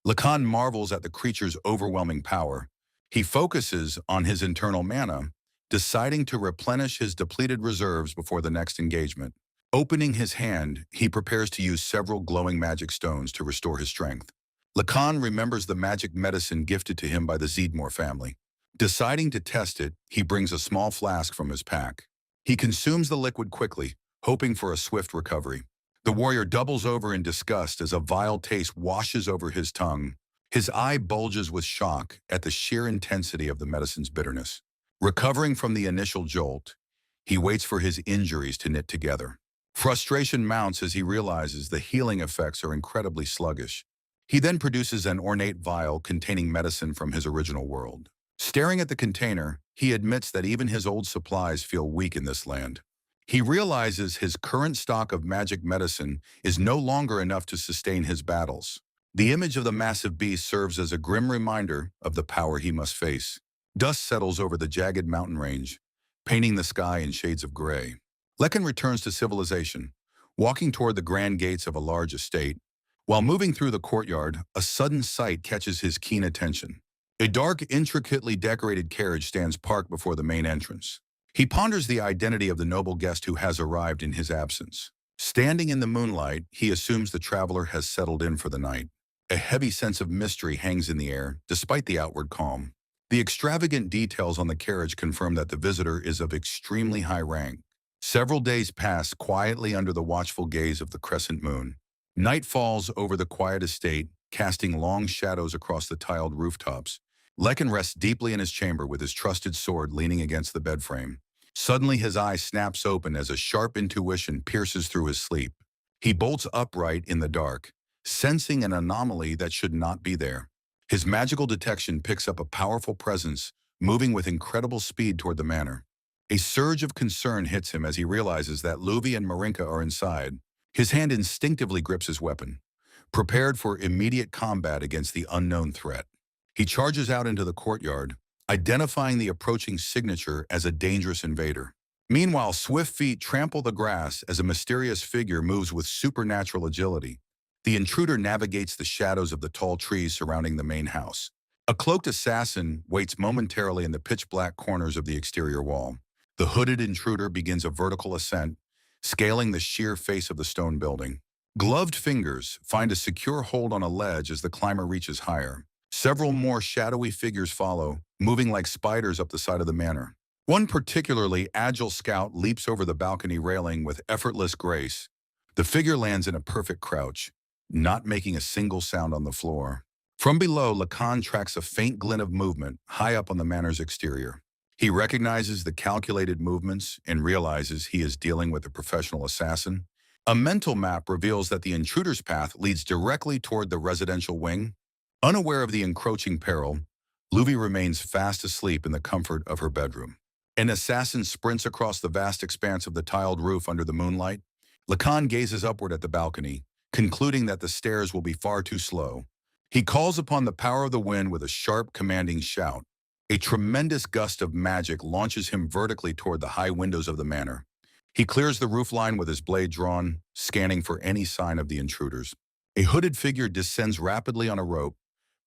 Lacan marvels at the creature's overwhelming power. He focuses on his internal mana, deciding to replenish his depleted reserves before the next engagement. Opening his hand, he prepares to use several glowing magic stones to restore his strength. Lacan remembers the magic medicine gifted to him by the Zeedmore family. Deciding to test it, he brings a small flask from his pack. He consumes the liquid quickly, hoping for a swift recovery. The warrior doubles over in disgust as a vile taste washes over his tongue. His eye bulges with shock at the sheer intensity of the medicine's bitterness. Recovering from the initial jolt, he waits for his injuries to knit together. Frustration mounts as he realizes the healing effects are incredibly sluggish. He then produces an ornate vial containing medicine from his original world. Staring at the container, he admits that even his old supplies feel weak in this land. He realizes his current stock of magic medicine is no longer enough to sustain his battles. The image of the massive beast serves as a grim reminder of the power he must face. Dust settles over the jagged mountain range, painting the sky in shades of gray. Lycan returns to civilization, walking toward the grand gates of a large estate. While moving through the courtyard, a sudden sight catches his keen attention. A dark, intricately decorated carriage stands parked before the main entrance. He ponders the identity of the noble guest who has arrived in his absence. Standing in the moonlight, he assumes the traveler has settled in for the night. A heavy sense of mystery hangs in the air, despite the outward calm. The extravagant details on the carriage confirm that the visitor is of extremely high rank. Several days pass quietly under the watchful gaze of the crescent moon. Night falls over the quiet estate, casting long shadows across the tiled rooftops. Lycan rests deeply in his chamber with his trusted sword leaning against the bed frame. Suddenly his eye snaps open as a sharp intuition pierces through his sleep. He bolts upright in the dark, sensing an anomaly that should not be there. His magical detection picks up a powerful presence, moving with incredible speed toward the manor. A surge of concern hits him as he realizes that Luvi and Marinka are inside. His hand instinctively grips his weapon, prepared for immediate combat against the unknown threat. He charges out into the courtyard, identifying the approaching signature as a dangerous invader. Meanwhile, swift feet trample the grass as a mysterious figure moves with supernatural agility. The intruder navigates the shadows of the tall trees surrounding the main house. A cloaked assassin waits momentarily in the pitch-black corners of the exterior wall. The hooded intruder begins a vertical ascent, scaling the sheer face of the stone building. Gloved fingers find a secure hold on a ledge as the climber reaches higher. Several more shadowy figures follow, moving like spiders up the side of the manor. One particularly agile scout leaps over the balcony railing with effortless grace. The figure lands in a perfect crouch, not making a single sound on the floor. From below, Lacan tracks a faint glint of movement high up on the manor's exterior. He recognizes the calculated movements and realizes he is dealing with a professional assassin. A mental map reveals that the intruder's path leads directly toward the residential wing. Unaware of the encroaching peril, Luvi remains fast asleep in the comfort of her bedroom. An assassin sprints across the vast expanse of the tiled roof under the moonlight. Lacan gazes upward at the balcony, concluding that the stairs will be far too slow. He calls upon the power of the wind with a sharp, commanding shout. A tremendous gust of magic launches him vertically toward the high windows of the manor. He clears the roofline with his blade drawn, scanning for any sign of the intruders. A hooded figure descends rapidly on a rope,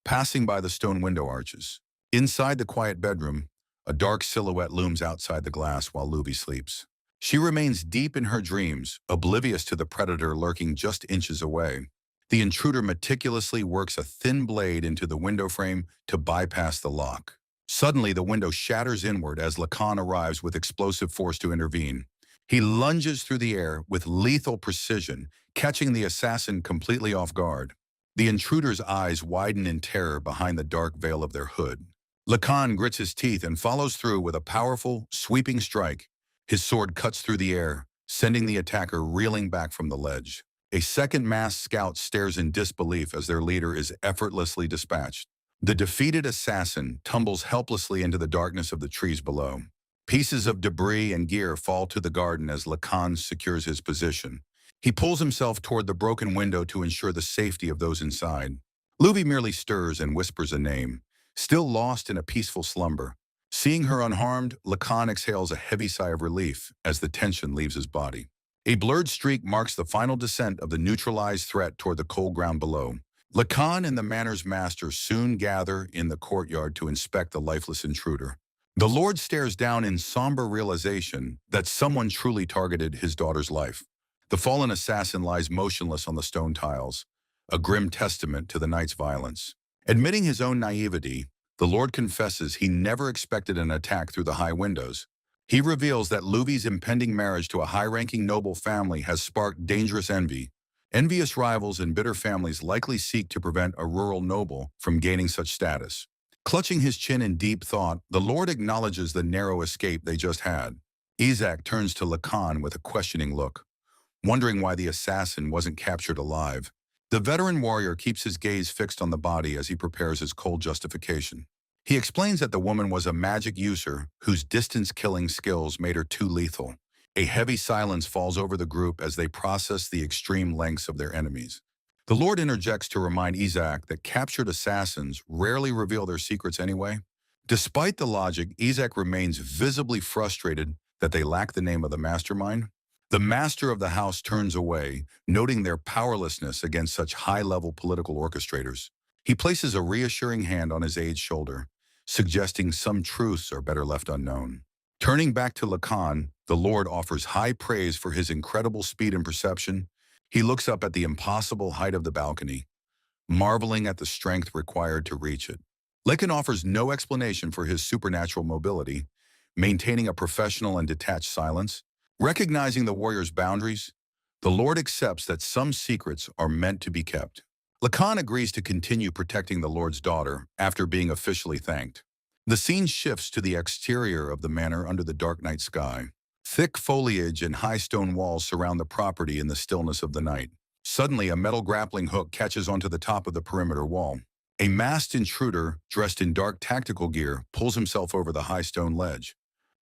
passing by the stone window arches. Inside the quiet bedroom, a dark silhouette looms outside the glass while Luvi sleeps. She remains deep in her dreams, oblivious to the predator lurking just inches away. The intruder meticulously works a thin blade into the window frame to bypass the lock. Suddenly, the window shatters inward as Lacan arrives with explosive force to intervene. He lunges through the air with lethal precision, catching the assassin completely off guard. The intruder's eyes widen in terror behind the dark veil of their hood. Lacan grits his teeth and follows through with a powerful, sweeping strike. His sword cuts through the air, sending the attacker reeling back from the ledge. A second masked scout stares in disbelief as their leader is effortlessly dispatched. The defeated assassin tumbles helplessly into the darkness of the trees below. Pieces of debris and gear fall to the garden as Lacan secures his position. He pulls himself toward the broken window to ensure the safety of those inside. Luvi merely stirs and whispers a name, still lost in a peaceful slumber. Seeing her unharmed, Lacan exhales a heavy sigh of relief as the tension leaves his body. A blurred streak marks the final descent of the neutralized threat toward the cold ground below. Lacan and the manor's master soon gather in the courtyard to inspect the lifeless intruder. The Lord stares down in somber realization that someone truly targeted his daughter's life. The fallen assassin lies motionless on the stone tiles, a grim testament to the night's violence. Admitting his own naivety, the Lord confesses he never expected an attack through the high windows. He reveals that Luvi's impending marriage to a high-ranking noble family has sparked dangerous envy. Envious rivals and bitter families likely seek to prevent a rural noble from gaining such status. Clutching his chin in deep thought, the Lord acknowledges the narrow escape they just had. Isaac turns to Lacan with a questioning look, wondering why the assassin wasn't captured alive. The veteran warrior keeps his gaze fixed on the body as he prepares his cold justification. He explains that the woman was a magic user whose distance-killing skills made her too lethal. A heavy silence falls over the group as they process the extreme lengths of their enemies. The Lord interjects to remind Isaac that captured assassins rarely reveal their secrets anyway. Despite the logic, Isaac remains visibly frustrated that they lack the name of the mastermind. The master of the house turns away, noting their powerlessness against such high-level political orchestrators. He places a reassuring hand on his aide's shoulder, suggesting some truths are better left unknown. Turning back to Lacan, the Lord offers high praise for his incredible speed and perception. He looks up at the impossible height of the balcony, marveling at the strength required to reach it. Lacan offers no explanation for his supernatural mobility, maintaining a professional and detached silence. Recognizing the warrior's boundaries, the Lord accepts that some secrets are meant to be kept. Lacan agrees to continue protecting the Lord's daughter after being officially thanked. The scene shifts to the exterior of the manor under the dark night sky. Thick foliage and high stone walls surround the property in the stillness of the night. Suddenly, a metal grappling hook catches onto the top of the perimeter wall. A masked intruder, dressed in dark tactical gear, pulls himself over the high stone ledge.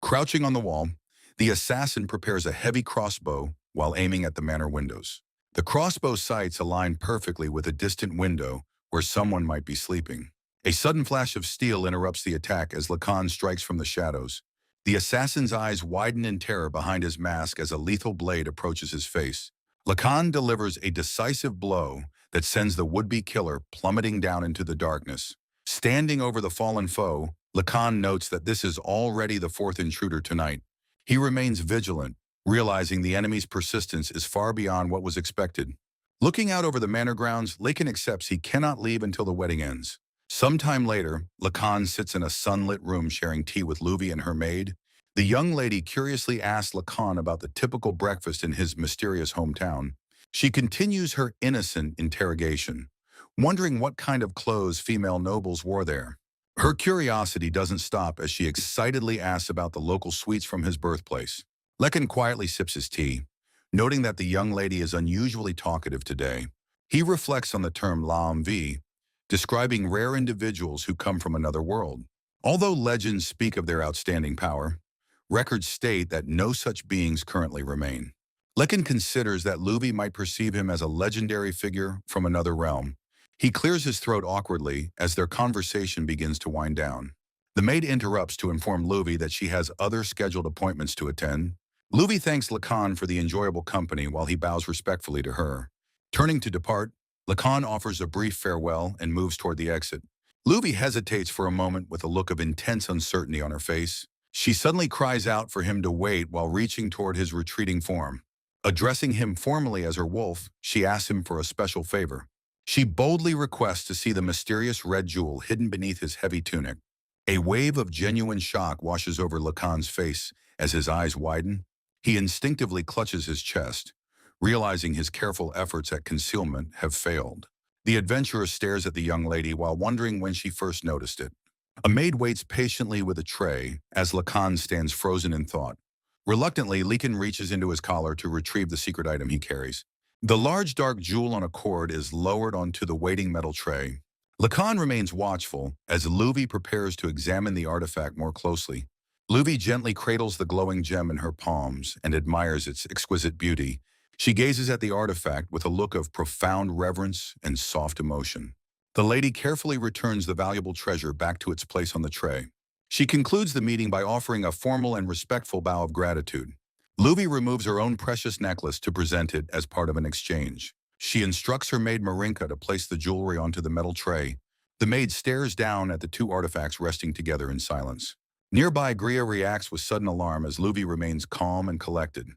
Crouching on the wall, the assassin prepares a heavy crossbow while aiming at the manor windows. The crossbow sights align perfectly with a distant window where someone might be sleeping. A sudden flash of steel interrupts the attack as Lacan strikes from the shadows. The assassin's eyes widen in terror behind his mask as a lethal blade approaches his face. Lacan delivers a decisive blow that sends the would-be killer plummeting down into the darkness. Standing over the fallen foe, Lacan notes that this is already the fourth intruder tonight. He remains vigilant, realizing the enemy's persistence is far beyond what was expected. Looking out over the manor grounds, Lacan accepts he cannot leave until the wedding ends. Sometime later, Lacan sits in a sunlit room sharing tea with Louvi and her maid. The young lady curiously asks Lacan about the typical breakfast in his mysterious hometown. She continues her innocent interrogation, wondering what kind of clothes female nobles wore there. Her curiosity doesn't stop as she excitedly asks about the local sweets from his birthplace. Lacan quietly sips his tea, noting that the young lady is unusually talkative today. He reflects on the term l'envie, describing rare individuals who come from another world. Although legends speak of their outstanding power, records state that no such beings currently remain. Lacan considers that Louvi might perceive him as a legendary figure from another realm. He clears his throat awkwardly as their conversation begins to wind down. The maid interrupts to inform Louvi that she has other scheduled appointments to attend. Louvi thanks Lacan for the enjoyable company while he bows respectfully to her. Turning to depart, Lacan offers a brief farewell and moves toward the exit. Louvi hesitates for a moment with a look of intense uncertainty on her face. She suddenly cries out for him to wait while reaching toward his retreating form. Addressing him formally as her wolf, she asks him for a special favor. She boldly requests to see the mysterious red jewel hidden beneath his heavy tunic. A wave of genuine shock washes over Lacan's face as his eyes widen. He instinctively clutches his chest, realizing his careful efforts at concealment have failed. The adventurer stares at the young lady while wondering when she first noticed it. A maid waits patiently with a tray as Lacan stands frozen in thought. Reluctantly, Lacan reaches into his collar to retrieve the secret item he carries. The large dark jewel on a cord is lowered onto the waiting metal tray. Lacan remains watchful as Louvi prepares to examine the artifact more closely. Louvi gently cradles the glowing gem in her palms and admires its exquisite beauty. She gazes at the artifact with a look of profound reverence and soft emotion. The lady carefully returns the valuable treasure back to its place on the tray. She concludes the meeting by offering a formal and respectful bow of gratitude. Louvi removes her own precious necklace to present it as part of an exchange. She instructs her maid Marinka to place the jewelry onto the metal tray. The maid stares down at the two artifacts resting together in silence. Nearby, Gria reacts with sudden alarm as Louvi remains calm and collected.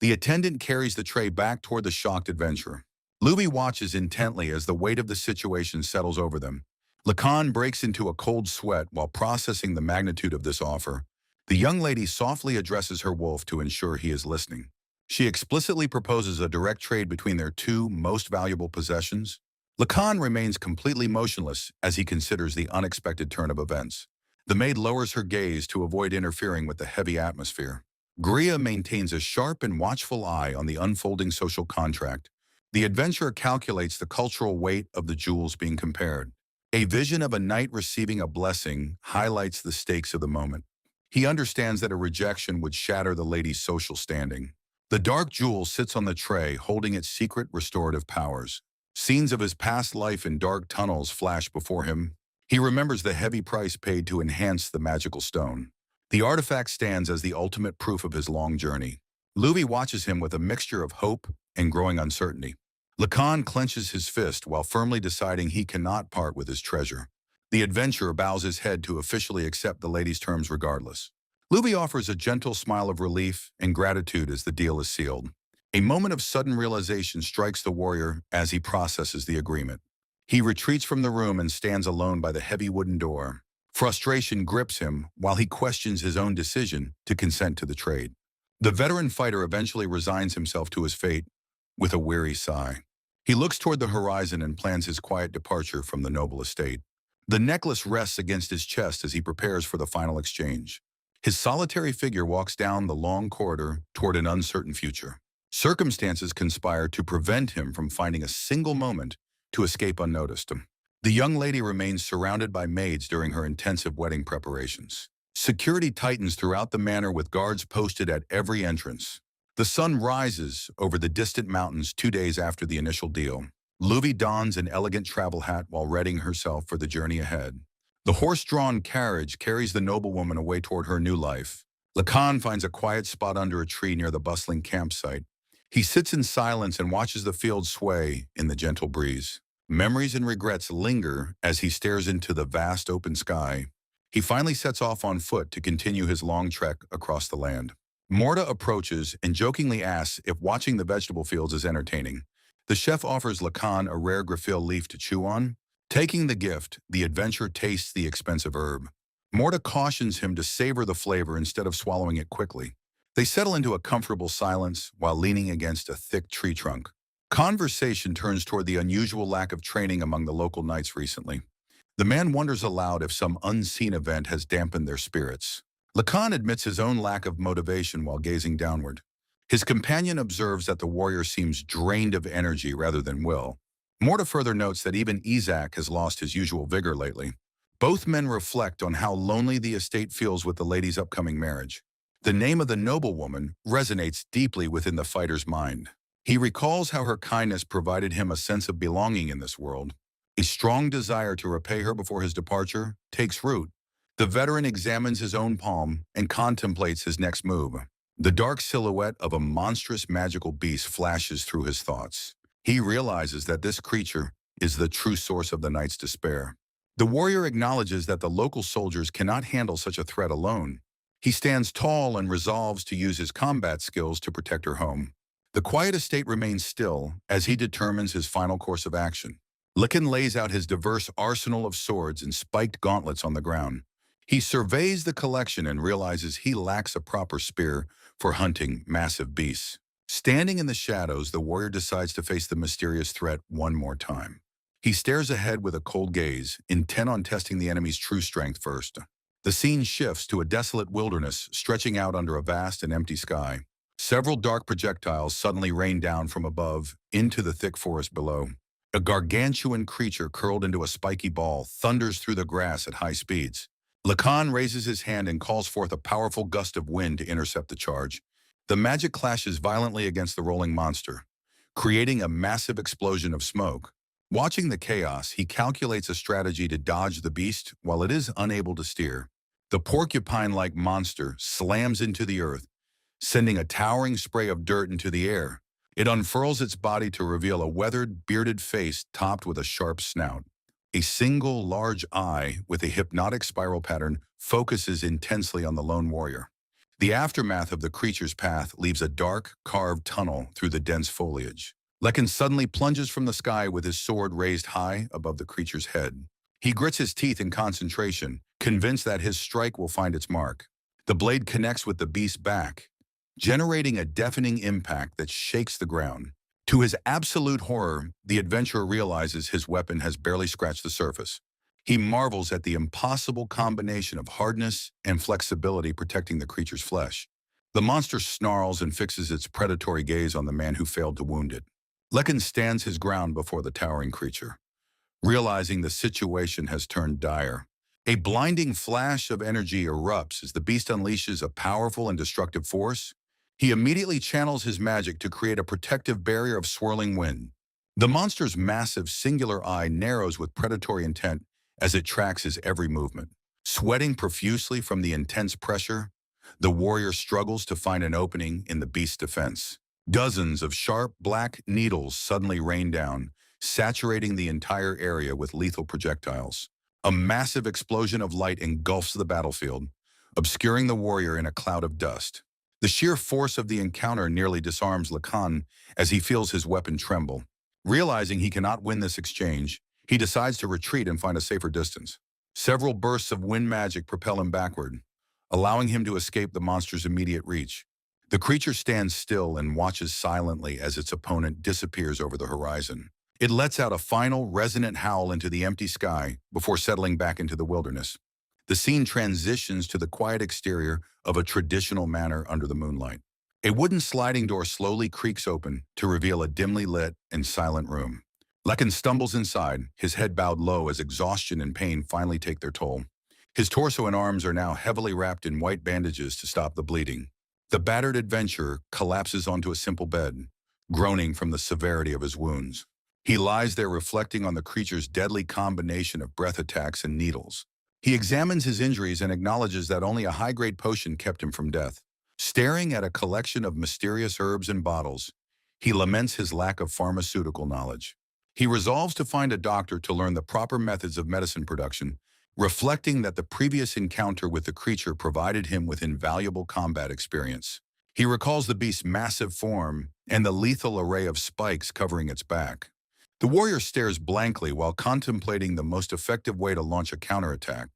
The attendant carries the tray back toward the shocked adventurer. Louvi watches intently as the weight of the situation settles over them. Lacan breaks into a cold sweat while processing the magnitude of this offer. The young lady softly addresses her wolf to ensure he is listening. She explicitly proposes a direct trade between their two most valuable possessions. Lacan remains completely motionless as he considers the unexpected turn of events. The maid lowers her gaze to avoid interfering with the heavy atmosphere. Gria maintains a sharp and watchful eye on the unfolding social contract. The adventurer calculates the cultural weight of the jewels being compared. A vision of a knight receiving a blessing highlights the stakes of the moment. He understands that a rejection would shatter the lady's social standing. The dark jewel sits on the tray, holding its secret restorative powers. Scenes of his past life in dark tunnels flash before him. He remembers the heavy price paid to enhance the magical stone. The artifact stands as the ultimate proof of his long journey. Louvi watches him with a mixture of hope and growing uncertainty. Lacan clenches his fist while firmly deciding he cannot part with his treasure. The adventurer bows his head to officially accept the lady's terms regardless. Louvi offers a gentle smile of relief and gratitude as the deal is sealed. A moment of sudden realization strikes the warrior as he processes the agreement. He retreats from the room and stands alone by the heavy wooden door. Frustration grips him while he questions his own decision to consent to the trade. The veteran fighter eventually resigns himself to his fate with a weary sigh. He looks toward the horizon and plans his quiet departure from the noble estate. The necklace rests against his chest as he prepares for the final exchange. His solitary figure walks down the long corridor toward an uncertain future. Circumstances conspire to prevent him from finding a single moment to escape unnoticed. The young lady remains surrounded by maids during her intensive wedding preparations. Security tightens throughout the manor with guards posted at every entrance. The sun rises over the distant mountains 2 days after the initial deal. Luvi dons an elegant travel hat while readying herself for the journey ahead. The horse-drawn carriage carries the noblewoman away toward her new life. Lacan finds a quiet spot under a tree near the bustling campsite. He sits in silence and watches the field sway in the gentle breeze. Memories and regrets linger as he stares into the vast open sky. He finally sets off on foot to continue his long trek across the land. Morta approaches and jokingly asks if watching the vegetable fields is entertaining. The chef offers Lacan a rare griffel leaf to chew on. Taking the gift, the adventurer tastes the expensive herb. Morta cautions him to savor the flavor instead of swallowing it quickly. They settle into a comfortable silence while leaning against a thick tree trunk. Conversation turns toward the unusual lack of training among the local knights recently. The man wonders aloud if some unseen event has dampened their spirits. Lacan admits his own lack of motivation while gazing downward. His companion observes that the warrior seems drained of energy rather than will. Morta further notes that even Isaac has lost his usual vigor lately. Both men reflect on how lonely the estate feels with the lady's upcoming marriage. The name of the noblewoman resonates deeply within the fighter's mind. He recalls how her kindness provided him a sense of belonging in this world. A strong desire to repay her before his departure takes root. The veteran examines his own palm and contemplates his next move. The dark silhouette of a monstrous magical beast flashes through his thoughts. He realizes that this creature is the true source of the knight's despair. The warrior acknowledges that the local soldiers cannot handle such a threat alone. He stands tall and resolves to use his combat skills to protect her home. The quiet estate remains still as he determines his final course of action. Lycan lays out his diverse arsenal of swords and spiked gauntlets on the ground. He surveys the collection and realizes he lacks a proper spear for hunting massive beasts. Standing in the shadows, the warrior decides to face the mysterious threat one more time. He stares ahead with a cold gaze, intent on testing the enemy's true strength first. The scene shifts to a desolate wilderness stretching out under a vast and empty sky. Several dark projectiles suddenly rain down from above into the thick forest below. A gargantuan creature curled into a spiky ball thunders through the grass at high speeds. Lacan raises his hand and calls forth a powerful gust of wind to intercept the charge. The magic clashes violently against the rolling monster, creating a massive explosion of smoke. Watching the chaos, he calculates a strategy to dodge the beast while it is unable to steer. The porcupine-like monster slams into the earth, sending a towering spray of dirt into the air. It unfurls its body to reveal a weathered, bearded face topped with a sharp snout. A single large eye with a hypnotic spiral pattern focuses intensely on the lone warrior. The aftermath of the creature's path leaves a dark, carved tunnel through the dense foliage. Lycan suddenly plunges from the sky with his sword raised high above the creature's head. He grits his teeth in concentration, convinced that his strike will find its mark. The blade connects with the beast's back, generating a deafening impact that shakes the ground. To his absolute horror, the adventurer realizes his weapon has barely scratched the surface. He marvels at the impossible combination of hardness and flexibility protecting the creature's flesh. The monster snarls and fixes its predatory gaze on the man who failed to wound it. Lycan stands his ground before the towering creature, realizing the situation has turned dire. A blinding flash of energy erupts as the beast unleashes a powerful and destructive force. He immediately channels his magic to create a protective barrier of swirling wind. The monster's massive, singular eye narrows with predatory intent as it tracks his every movement. Sweating profusely from the intense pressure, the warrior struggles to find an opening in the beast's defense. Dozens of sharp, black needles suddenly rain down, saturating the entire area with lethal projectiles. A massive explosion of light engulfs the battlefield, obscuring the warrior in a cloud of dust. The sheer force of the encounter nearly disarms Lacan as he feels his weapon tremble. Realizing he cannot win this exchange, he decides to retreat and find a safer distance. Several bursts of wind magic propel him backward, allowing him to escape the monster's immediate reach. The creature stands still and watches silently as its opponent disappears over the horizon. It lets out a final, resonant howl into the empty sky before settling back into the wilderness. The scene transitions to the quiet exterior of a traditional manor under the moonlight. A wooden sliding door slowly creaks open to reveal a dimly lit and silent room. Lycan stumbles inside, his head bowed low as exhaustion and pain finally take their toll. His torso and arms are now heavily wrapped in white bandages to stop the bleeding. The battered adventurer collapses onto a simple bed, groaning from the severity of his wounds. He lies there reflecting on the creature's deadly combination of breath attacks and needles. He examines his injuries and acknowledges that only a high-grade potion kept him from death. Staring at a collection of mysterious herbs and bottles, he laments his lack of pharmaceutical knowledge. He resolves to find a doctor to learn the proper methods of medicine production, reflecting that the previous encounter with the creature provided him with invaluable combat experience. He recalls the beast's massive form and the lethal array of spikes covering its back. The warrior stares blankly while contemplating the most effective way to launch a counterattack.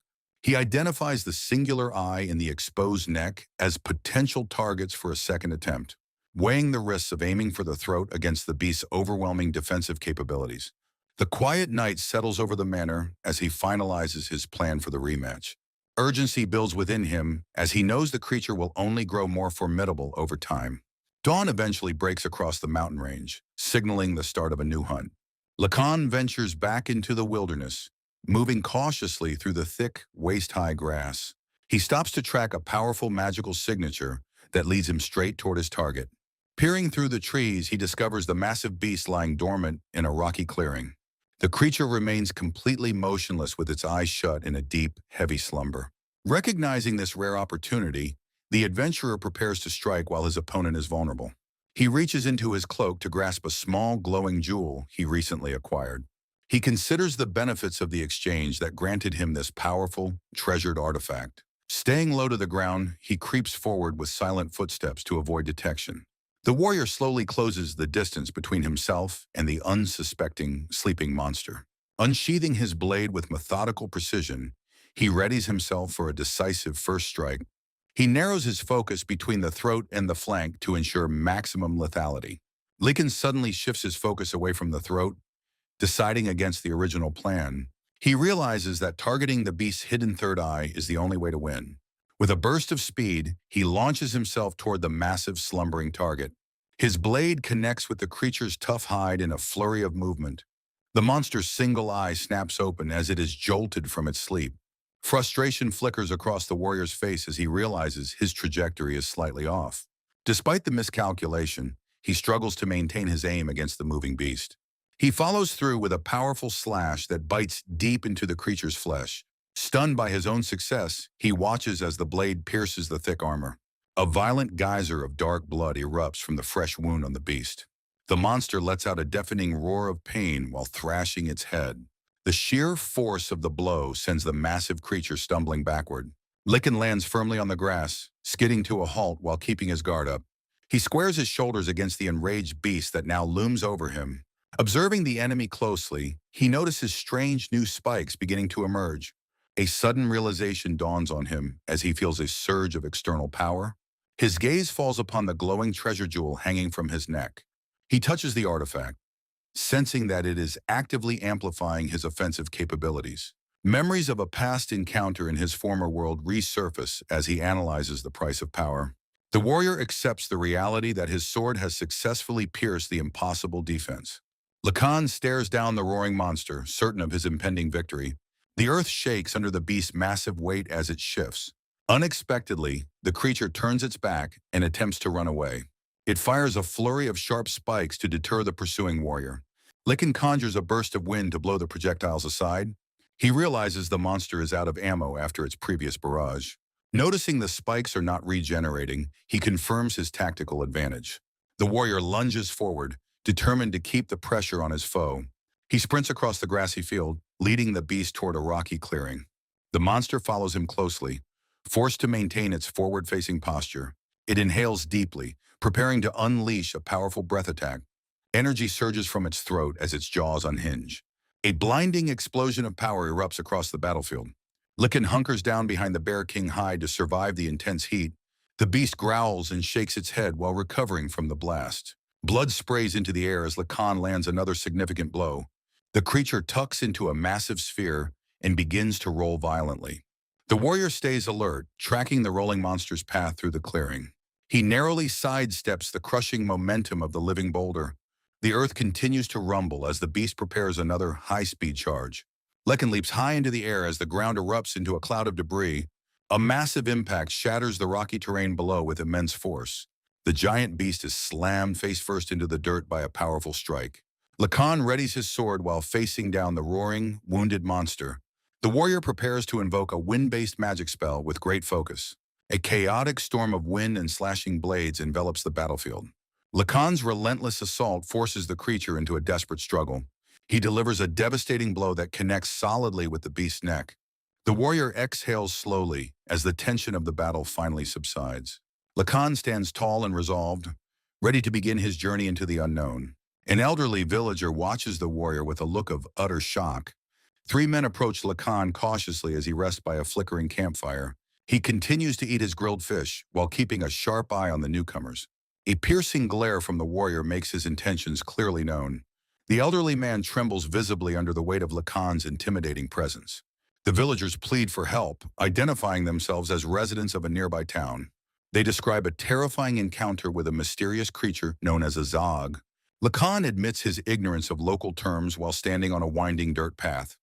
He identifies the singular eye and the exposed neck as potential targets for a second attempt, weighing the risks of aiming for the throat against the beast's overwhelming defensive capabilities. The quiet night settles over the manor as he finalizes his plan for the rematch. Urgency builds within him as he knows the creature will only grow more formidable over time. Dawn eventually breaks across the mountain range, signaling the start of a new hunt. Lacan ventures back into the wilderness, moving cautiously through the thick, waist-high grass. He stops to track a powerful magical signature that leads him straight toward his target. Peering through the trees, he discovers the massive beast lying dormant in a rocky clearing. The creature remains completely motionless with its eyes shut in a deep, heavy slumber. Recognizing this rare opportunity, the adventurer prepares to strike while his opponent is vulnerable. He reaches into his cloak to grasp a small, glowing jewel he recently acquired. He considers the benefits of the exchange that granted him this powerful, treasured artifact. Staying low to the ground, he creeps forward with silent footsteps to avoid detection. The warrior slowly closes the distance between himself and the unsuspecting, sleeping monster. Unsheathing his blade with methodical precision, he readies himself for a decisive first strike. He narrows his focus between the throat and the flank to ensure maximum lethality. Lycan suddenly shifts his focus away from the throat, deciding against the original plan. He realizes that targeting the beast's hidden third eye is the only way to win. With a burst of speed, he launches himself toward the massive slumbering target. His blade connects with the creature's tough hide in a flurry of movement. The monster's single eye snaps open as it is jolted from its sleep. Frustration flickers across the warrior's face as he realizes his trajectory is slightly off. Despite the miscalculation, he struggles to maintain his aim against the moving beast. He follows through with a powerful slash that bites deep into the creature's flesh. Stunned by his own success, he watches as the blade pierces the thick armor. A violent geyser of dark blood erupts from the fresh wound on the beast. The monster lets out a deafening roar of pain while thrashing its head. The sheer force of the blow sends the massive creature stumbling backward. Lycan lands firmly on the grass, skidding to a halt while keeping his guard up. He squares his shoulders against the enraged beast that now looms over him. Observing the enemy closely, he notices strange new spikes beginning to emerge. A sudden realization dawns on him as he feels a surge of external power. His gaze falls upon the glowing treasure jewel hanging from his neck. He touches the artifact, sensing that it is actively amplifying his offensive capabilities. Memories of a past encounter in his former world resurface as he analyzes the price of power. The warrior accepts the reality that his sword has successfully pierced the impossible defense. Lacan stares down the roaring monster, certain of his impending victory. The earth shakes under the beast's massive weight as it shifts. Unexpectedly, the creature turns its back and attempts to run away. It fires a flurry of sharp spikes to deter the pursuing warrior. Lycan conjures a burst of wind to blow the projectiles aside. He realizes the monster is out of ammo after its previous barrage. Noticing the spikes are not regenerating, he confirms his tactical advantage. The warrior lunges forward, determined to keep the pressure on his foe. He sprints across the grassy field, leading the beast toward a rocky clearing. The monster follows him closely, forced to maintain its forward-facing posture. It inhales deeply, preparing to unleash a powerful breath attack. Energy surges from its throat as its jaws unhinge. A blinding explosion of power erupts across the battlefield. Lycan hunkers down behind the Bear King hide to survive the intense heat. The beast growls and shakes its head while recovering from the blast. Blood sprays into the air as Lacan lands another significant blow. The creature tucks into a massive sphere and begins to roll violently. The warrior stays alert, tracking the rolling monster's path through the clearing. He narrowly sidesteps the crushing momentum of the living boulder. The earth continues to rumble as the beast prepares another high-speed charge. Lekin leaps high into the air as the ground erupts into a cloud of debris. A massive impact shatters the rocky terrain below with immense force. The giant beast is slammed face first into the dirt by a powerful strike. Lacan readies his sword while facing down the roaring, wounded monster. The warrior prepares to invoke a wind-based magic spell with great focus. A chaotic storm of wind and slashing blades envelops the battlefield. Lacan's relentless assault forces the creature into a desperate struggle. He delivers a devastating blow that connects solidly with the beast's neck. The warrior exhales slowly as the tension of the battle finally subsides. Lacan stands tall and resolved, ready to begin his journey into the unknown. An elderly villager watches the warrior with a look of utter shock. Three men approach Lacan cautiously as he rests by a flickering campfire. He continues to eat his grilled fish while keeping a sharp eye on the newcomers. A piercing glare from the warrior makes his intentions clearly known. The elderly man trembles visibly under the weight of Lacan's intimidating presence. The villagers plead for help, identifying themselves as residents of a nearby town. They describe a terrifying encounter with a mysterious creature known as a Zog. Lacan admits his ignorance of local terms while standing on a winding dirt path.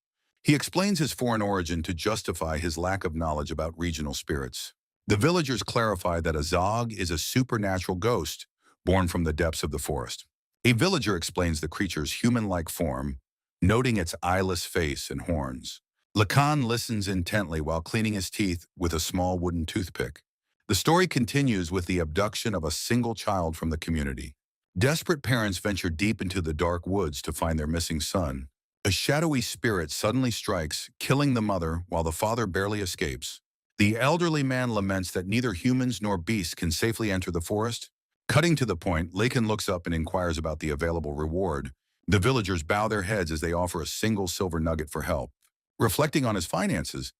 He explains his foreign origin to justify his lack of knowledge about regional spirits. The villagers clarify that a Zog is a supernatural ghost born from the depths of the forest. A villager explains the creature's human-like form, noting its eyeless face and horns. Lacan listens intently while cleaning his teeth with a small wooden toothpick. The story continues with the abduction of a single child from the community. Desperate parents venture deep into the dark woods to find their missing son. A shadowy spirit suddenly strikes, killing the mother while the father barely escapes. The elderly man laments that neither humans nor beasts can safely enter the forest. Cutting to the point, Lacan looks up and inquires about the available reward. The villagers bow their heads as they offer a single silver nugget for help. Reflecting on his finances,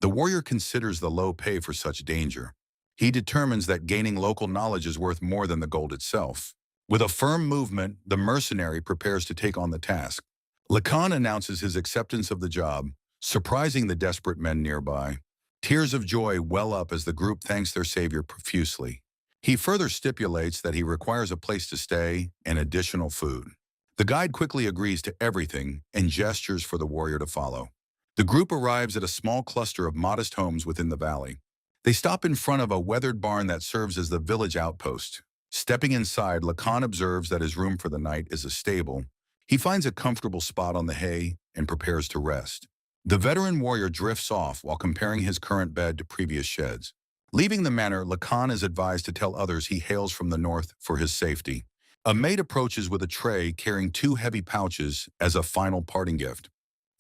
the warrior considers the low pay for such danger. He determines that gaining local knowledge is worth more than the gold itself. With a firm movement, the mercenary prepares to take on the task. Lacan announces his acceptance of the job, surprising the desperate men nearby. Tears of joy well up as the group thanks their savior profusely. He further stipulates that he requires a place to stay and additional food. The guide quickly agrees to everything and gestures for the warrior to follow. The group arrives at a small cluster of modest homes within the valley. They stop in front of a weathered barn that serves as the village outpost. Stepping inside, Lacan observes that his room for the night is a stable. He finds a comfortable spot on the hay and prepares to rest. The veteran warrior drifts off while comparing his current bed to previous sheds. Leaving the manor, Lacan is advised to tell others he hails from the north for his safety. A maid approaches with a tray carrying two heavy pouches as a final parting gift.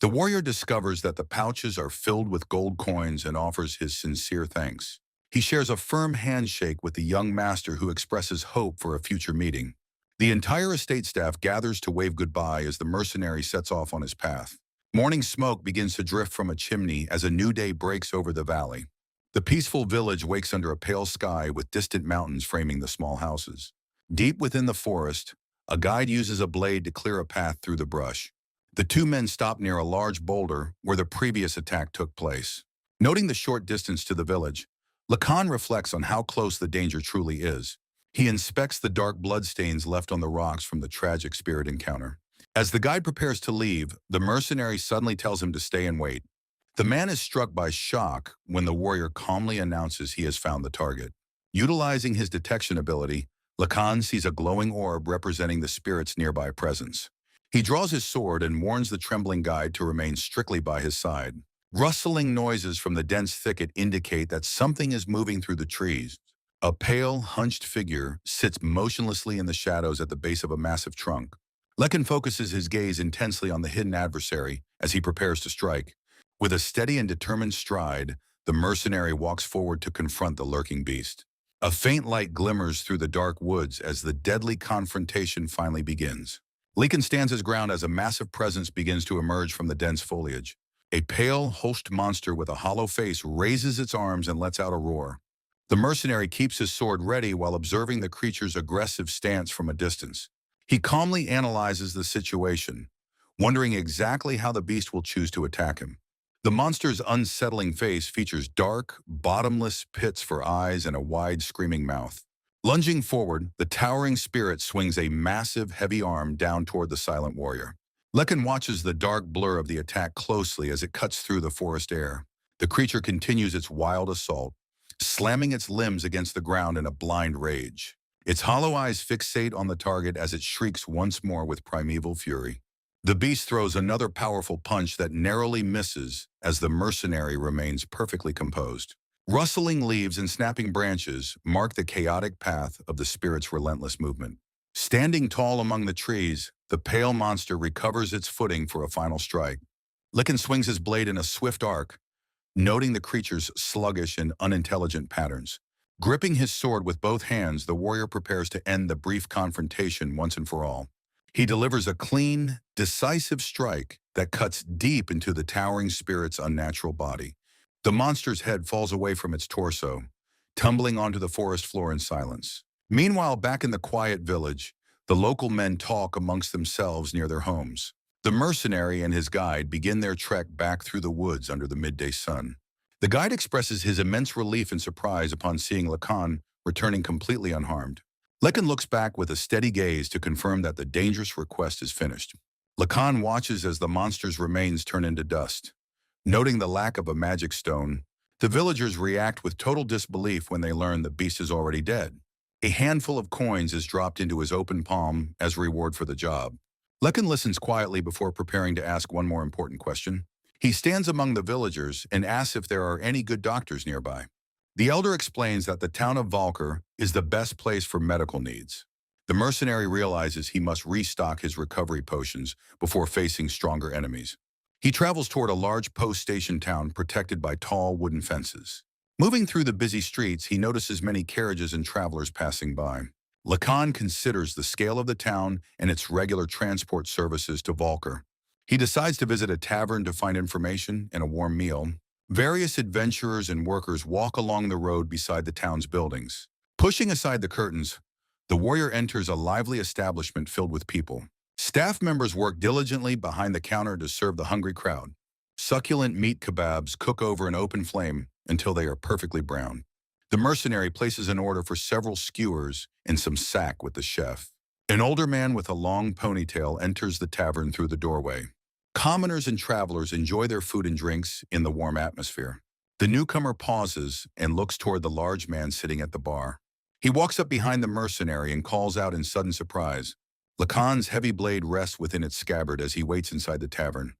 The warrior discovers that the pouches are filled with gold coins and offers his sincere thanks. He shares a firm handshake with the young master who expresses hope for a future meeting. The entire estate staff gathers to wave goodbye as the mercenary sets off on his path. Morning smoke begins to drift from a chimney as a new day breaks over the valley. The peaceful village wakes under a pale sky with distant mountains framing the small houses. Deep within the forest, a guide uses a blade to clear a path through the brush. The two men stop near a large boulder where the previous attack took place. Noting the short distance to the village, Lacan reflects on how close the danger truly is. He inspects the dark bloodstains left on the rocks from the tragic spirit encounter. As the guide prepares to leave, the mercenary suddenly tells him to stay and wait. The man is struck by shock when the warrior calmly announces he has found the target. Utilizing his detection ability, Lacan sees a glowing orb representing the spirit's nearby presence. He draws his sword and warns the trembling guide to remain strictly by his side. Rustling noises from the dense thicket indicate that something is moving through the trees. A pale, hunched figure sits motionlessly in the shadows at the base of a massive trunk. Lacan focuses his gaze intensely on the hidden adversary as he prepares to strike. With a steady and determined stride, the mercenary walks forward to confront the lurking beast. A faint light glimmers through the dark woods as the deadly confrontation finally begins. Lacan stands his ground as a massive presence begins to emerge from the dense foliage. A pale, hulked monster with a hollow face raises its arms and lets out a roar. The mercenary keeps his sword ready while observing the creature's aggressive stance from a distance. He calmly analyzes the situation, wondering exactly how the beast will choose to attack him. The monster's unsettling face features dark, bottomless pits for eyes and a wide, screaming mouth. Lunging forward, the towering spirit swings a massive, heavy arm down toward the silent warrior. Lekin watches the dark blur of the attack closely as it cuts through the forest air. The creature continues its wild assault, slamming its limbs against the ground in a blind rage. Its hollow eyes fixate on the target as it shrieks once more with primeval fury. The beast throws another powerful punch that narrowly misses as the mercenary remains perfectly composed. Rustling leaves and snapping branches mark the chaotic path of the spirit's relentless movement. Standing tall among the trees, the pale monster recovers its footing for a final strike. Lycan swings his blade in a swift arc, noting the creature's sluggish and unintelligent patterns. Gripping his sword with both hands, the warrior prepares to end the brief confrontation once and for all. He delivers a clean, decisive strike that cuts deep into the towering spirit's unnatural body. The monster's head falls away from its torso, tumbling onto the forest floor in silence. Meanwhile, back in the quiet village, the local men talk amongst themselves near their homes. The mercenary and his guide begin their trek back through the woods under the midday sun. The guide expresses his immense relief and surprise upon seeing Lacan returning completely unharmed. Lekin looks back with a steady gaze to confirm that the dangerous request is finished. Lacan watches as the monster's remains turn into dust. Noting the lack of a magic stone, the villagers react with total disbelief when they learn the beast is already dead. A handful of coins is dropped into his open palm as a reward for the job. Lekin listens quietly before preparing to ask one more important question. He stands among the villagers and asks if there are any good doctors nearby. The elder explains that the town of Valker is the best place for medical needs. The mercenary realizes he must restock his recovery potions before facing stronger enemies. He travels toward a large post-station town protected by tall wooden fences. Moving through the busy streets, he notices many carriages and travelers passing by. Lacan considers the scale of the town and its regular transport services to Valker. He decides to visit a tavern to find information and a warm meal. Various adventurers and workers walk along the road beside the town's buildings. Pushing aside the curtains, the warrior enters a lively establishment filled with people. Staff members work diligently behind the counter to serve the hungry crowd. Succulent meat kebabs cook over an open flame until they are perfectly brown. The mercenary places an order for several skewers and some sack with the chef. An older man with a long ponytail enters the tavern through the doorway. Commoners and travelers enjoy their food and drinks in the warm atmosphere. The newcomer pauses and looks toward the large man sitting at the bar. He walks up behind the mercenary and calls out in sudden surprise. Lacan's heavy blade rests within its scabbard as he waits inside the tavern.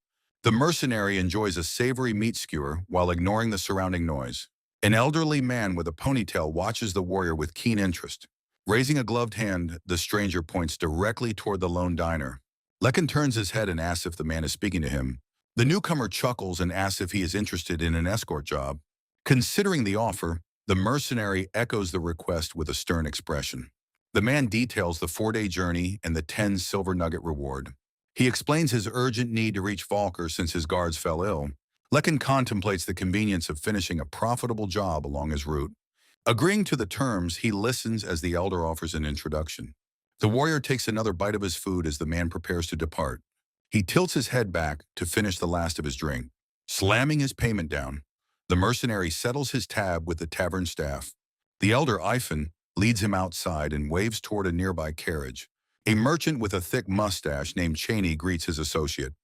The mercenary enjoys a savory meat skewer while ignoring the surrounding noise. An elderly man with a ponytail watches the warrior with keen interest. Raising a gloved hand, the stranger points directly toward the lone diner. Lekin turns his head and asks if the man is speaking to him. The newcomer chuckles and asks if he is interested in an escort job. Considering the offer, the mercenary echoes the request with a stern expression. The man details the 4-day journey and the 10 silver nugget reward. He explains his urgent need to reach Valker since his guards fell ill. Lekin contemplates the convenience of finishing a profitable job along his route. Agreeing to the terms, he listens as the elder offers an introduction. The warrior takes another bite of his food as the man prepares to depart. He tilts his head back to finish the last of his drink. Slamming his payment down, the mercenary settles his tab with the tavern staff. The elder Iphon leads him outside and waves toward a nearby carriage. A merchant with a thick mustache named Cheney greets his associate.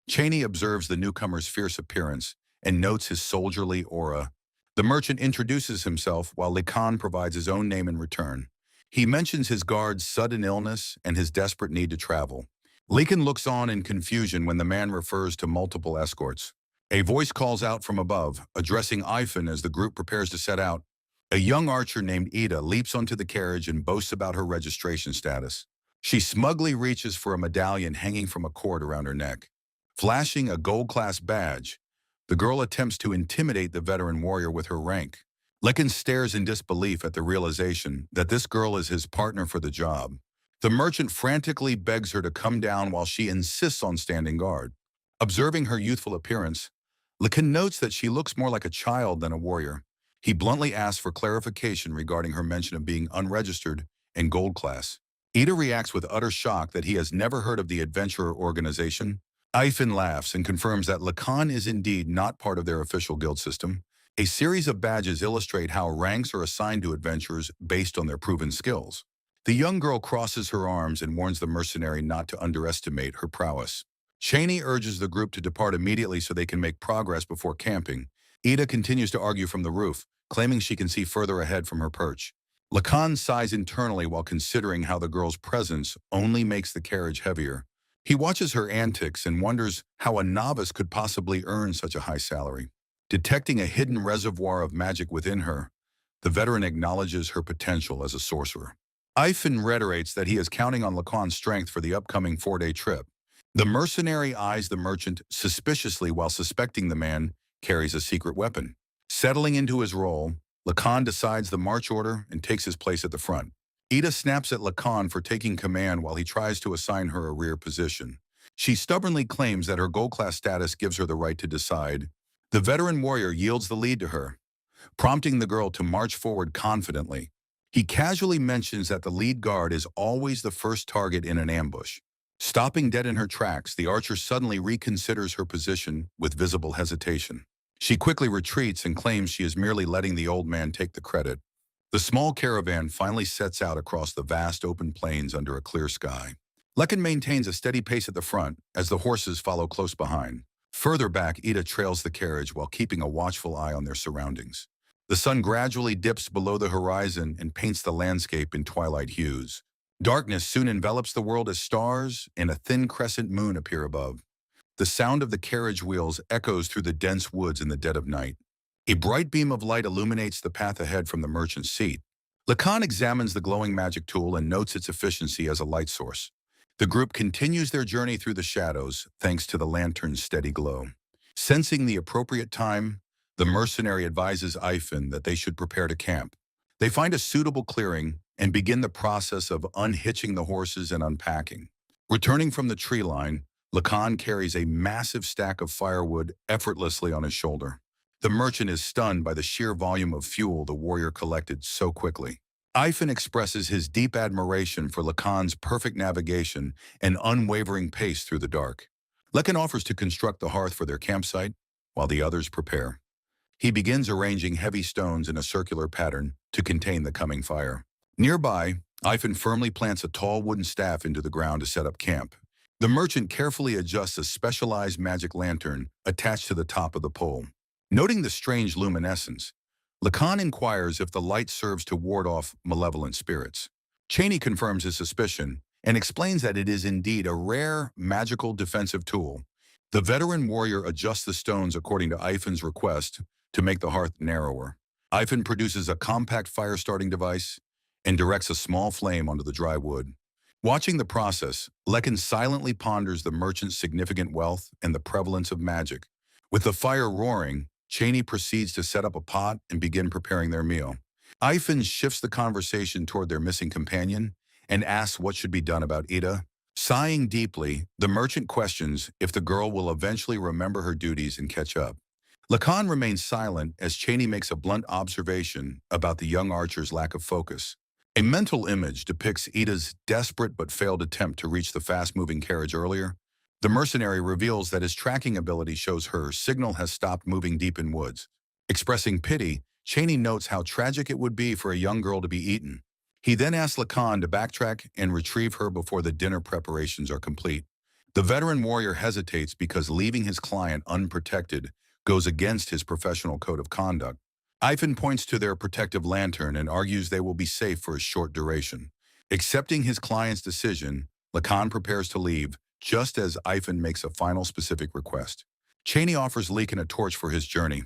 Cheney observes the newcomer's fierce appearance and notes his soldierly aura. The merchant introduces himself while Lacan provides his own name in return. He mentions his guard's sudden illness and his desperate need to travel. Lacan looks on in confusion when the man refers to multiple escorts. A voice calls out from above, addressing Iphon as the group prepares to set out. A young archer named Ida leaps onto the carriage and boasts about her registration status. She smugly reaches for a medallion hanging from a cord around her neck. Flashing a gold-class badge, the girl attempts to intimidate the veteran warrior with her rank. Lekin stares in disbelief at the realization that this girl is his partner for the job. The merchant frantically begs her to come down while she insists on standing guard. Observing her youthful appearance, Lekin notes that she looks more like a child than a warrior. He bluntly asks for clarification regarding her mention of being unregistered and gold class. Ida reacts with utter shock that he has never heard of the adventurer organization. Iphon laughs and confirms that Lacan is indeed not part of their official guild system. A series of badges illustrate how ranks are assigned to adventurers based on their proven skills. The young girl crosses her arms and warns the mercenary not to underestimate her prowess. Cheney urges the group to depart immediately so they can make progress before camping. Ida continues to argue from the roof, claiming she can see further ahead from her perch. Lacan sighs internally while considering how the girl's presence only makes the carriage heavier. He watches her antics and wonders how a novice could possibly earn such a high salary. Detecting a hidden reservoir of magic within her, the veteran acknowledges her potential as a sorcerer. Ivan reiterates that he is counting on Lacan's strength for the upcoming 4-day trip. The mercenary eyes the merchant suspiciously while suspecting the man carries a secret weapon. Settling into his role, Lacan decides the march order and takes his place at the front. Ida snaps at Lacan for taking command while he tries to assign her a rear position. She stubbornly claims that her gold-class status gives her the right to decide. The veteran warrior yields the lead to her, prompting the girl to march forward confidently. He casually mentions that the lead guard is always the first target in an ambush. Stopping dead in her tracks, the archer suddenly reconsiders her position with visible hesitation. She quickly retreats and claims she is merely letting the old man take the credit. The small caravan finally sets out across the vast open plains under a clear sky. Lekin maintains a steady pace at the front as the horses follow close behind. Further back, Ida trails the carriage while keeping a watchful eye on their surroundings. The sun gradually dips below the horizon and paints the landscape in twilight hues. Darkness soon envelops the world as stars and a thin crescent moon appear above. The sound of the carriage wheels echoes through the dense woods in the dead of night. A bright beam of light illuminates the path ahead from the merchant's seat. Lacan examines the glowing magic tool and notes its efficiency as a light source. The group continues their journey through the shadows, thanks to the lantern's steady glow. Sensing the appropriate time, the mercenary advises Ivan that they should prepare to camp. They find a suitable clearing and begin the process of unhitching the horses and unpacking. Returning from the tree line, Lacan carries a massive stack of firewood effortlessly on his shoulder. The merchant is stunned by the sheer volume of fuel the warrior collected so quickly. Ivan expresses his deep admiration for Lacan's perfect navigation and unwavering pace through the dark. Lacan offers to construct the hearth for their campsite, while the others prepare. He begins arranging heavy stones in a circular pattern to contain the coming fire. Nearby, Ivan firmly plants a tall wooden staff into the ground to set up camp. The merchant carefully adjusts a specialized magic lantern attached to the top of the pole. Noting the strange luminescence, Lacan inquires if the light serves to ward off malevolent spirits. Cheney confirms his suspicion and explains that it is indeed a rare magical defensive tool. The veteran warrior adjusts the stones according to Ivan's request to make the hearth narrower. Ivan produces a compact fire-starting device and directs a small flame onto the dry wood. Watching the process, Lekin silently ponders the merchant's significant wealth and the prevalence of magic. With the fire roaring, Cheney proceeds to set up a pot and begin preparing their meal. Ivan shifts the conversation toward their missing companion and asks what should be done about Ida. Sighing deeply, the merchant questions if the girl will eventually remember her duties and catch up. Lacan remains silent as Cheney makes a blunt observation about the young archer's lack of focus. A mental image depicts Ida's desperate but failed attempt to reach the fast-moving carriage earlier. The mercenary reveals that his tracking ability shows her signal has stopped moving deep in woods. Expressing pity, Cheney notes how tragic it would be for a young girl to be eaten. He then asks Lacan to backtrack and retrieve her before the dinner preparations are complete. The veteran warrior hesitates because leaving his client unprotected goes against his professional code of conduct. Ivan points to their protective lantern and argues they will be safe for a short duration. Accepting his client's decision, Lacan prepares to leave, just as Ivan makes a final specific request. Cheney offers Lacan a torch for his journey,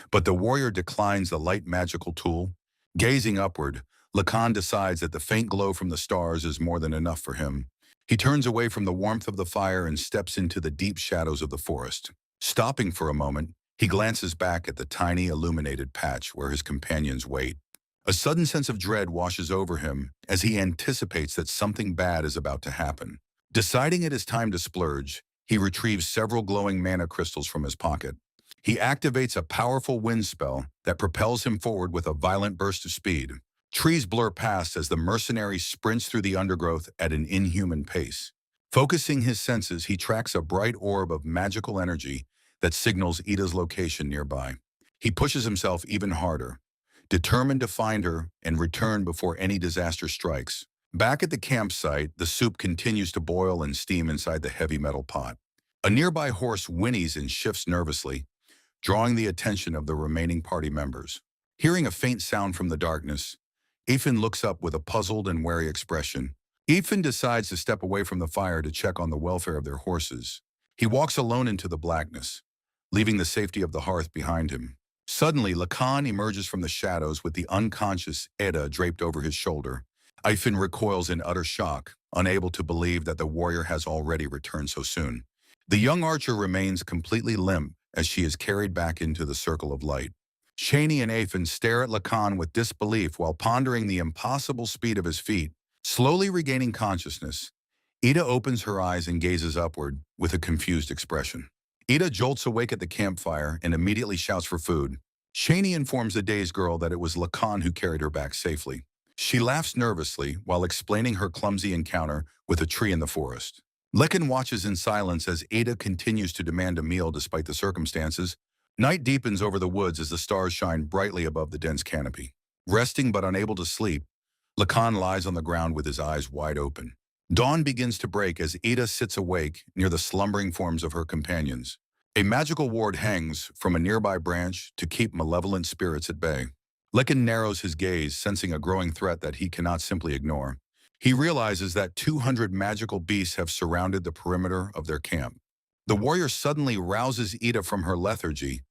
but the warrior declines the light magical tool. Gazing upward, Lacan decides that the faint glow from the stars is more than enough for him. He turns away from the warmth of the fire and steps into the deep shadows of the forest. Stopping for a moment, he glances back at the tiny illuminated patch where his companions wait. A sudden sense of dread washes over him as he anticipates that something bad is about to happen. Deciding it is time to splurge, he retrieves several glowing mana crystals from his pocket. He activates a powerful wind spell that propels him forward with a violent burst of speed. Trees blur past as the mercenary sprints through the undergrowth at an inhuman pace. Focusing his senses, he tracks a bright orb of magical energy that signals Ida's location nearby. He pushes himself even harder, determined to find her and return before any disaster strikes. Back at the campsite, the soup continues to boil and steam inside the heavy metal pot. A nearby horse whinnies and shifts nervously, drawing the attention of the remaining party members. Hearing a faint sound from the darkness, Ethan looks up with a puzzled and wary expression. Ethan decides to step away from the fire to check on the welfare of their horses. He walks alone into the blackness, leaving the safety of the hearth behind him. Suddenly, Lacan emerges from the shadows with the unconscious Eda draped over his shoulder. Ethan recoils in utter shock, unable to believe that the warrior has already returned so soon. The young archer remains completely limp as she is carried back into the circle of light. Cheney and Ethan stare at Lacan with disbelief while pondering the impossible speed of his feat. Slowly regaining consciousness, Ida opens her eyes and gazes upward with a confused expression. Ida jolts awake at the campfire and immediately shouts for food. Cheney informs the dazed girl that it was Lacan who carried her back safely. She laughs nervously while explaining her clumsy encounter with a tree in the forest. Lekin watches in silence as Ada continues to demand a meal despite the circumstances. Night deepens over the woods as the stars shine brightly above the dense canopy. Resting but unable to sleep, Lacan lies on the ground with his eyes wide open. Dawn begins to break as Ida sits awake near the slumbering forms of her companions. A magical ward hangs from a nearby branch to keep malevolent spirits at bay. Lekin narrows his gaze, sensing a growing threat that he cannot simply ignore. He realizes that 200 magical beasts have surrounded the perimeter of their camp. The warrior suddenly rouses Ida from her lethargy,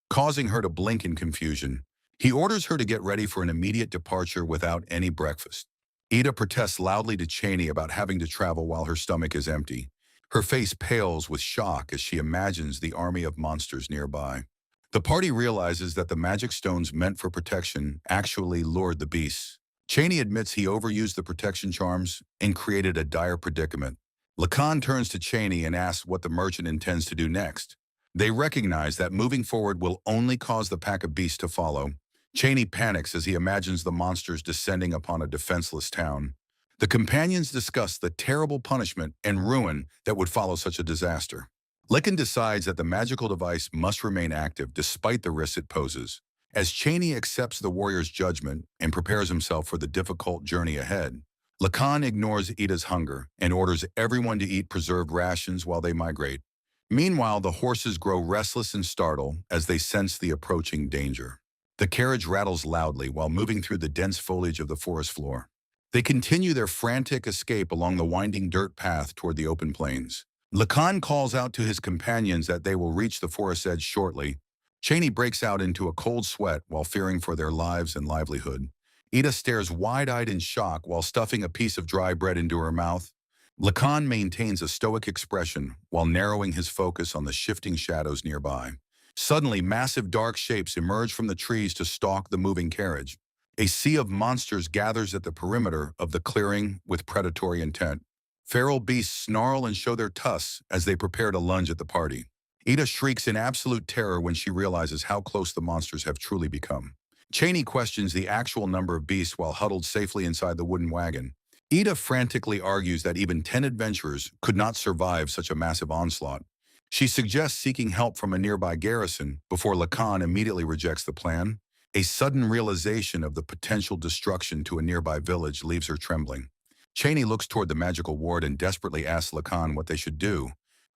causing her to blink in confusion. He orders her to get ready for an immediate departure without any breakfast. Ida protests loudly to Cheney about having to travel while her stomach is empty. Her face pales with shock as she imagines the army of monsters nearby. The party realizes that the magic stones meant for protection actually lured the beasts. Cheney admits he overused the protection charms and created a dire predicament. Lacan turns to Cheney and asks what the merchant intends to do next. They recognize that moving forward will only cause the pack of beasts to follow. Cheney panics as he imagines the monsters descending upon a defenseless town. The companions discuss the terrible punishment and ruin that would follow such a disaster. Lekin decides that the magical device must remain active despite the risks it poses. As Cheney accepts the warrior's judgment and prepares himself for the difficult journey ahead, Lacan ignores Ida's hunger and orders everyone to eat preserved rations while they migrate. Meanwhile, the horses grow restless and startled as they sense the approaching danger. The carriage rattles loudly while moving through the dense foliage of the forest floor. They continue their frantic escape along the winding dirt path toward the open plains. Lacan calls out to his companions that they will reach the forest's edge shortly. Cheney breaks out into a cold sweat while fearing for their lives and livelihood. Ida stares wide-eyed in shock while stuffing a piece of dry bread into her mouth. Lacan maintains a stoic expression while narrowing his focus on the shifting shadows nearby. Suddenly, massive dark shapes emerge from the trees to stalk the moving carriage. A sea of monsters gathers at the perimeter of the clearing with predatory intent. Feral beasts snarl and show their tusks as they prepare to lunge at the party. Ida shrieks in absolute terror when she realizes how close the monsters have truly become. Cheney questions the actual number of beasts while huddled safely inside the wooden wagon. Ida frantically argues that even 10 adventurers could not survive such a massive onslaught. She suggests seeking help from a nearby garrison before Lacan immediately rejects the plan. A sudden realization of the potential destruction to a nearby village leaves her trembling. Cheney looks toward the magical ward and desperately asks Lacan what they should do.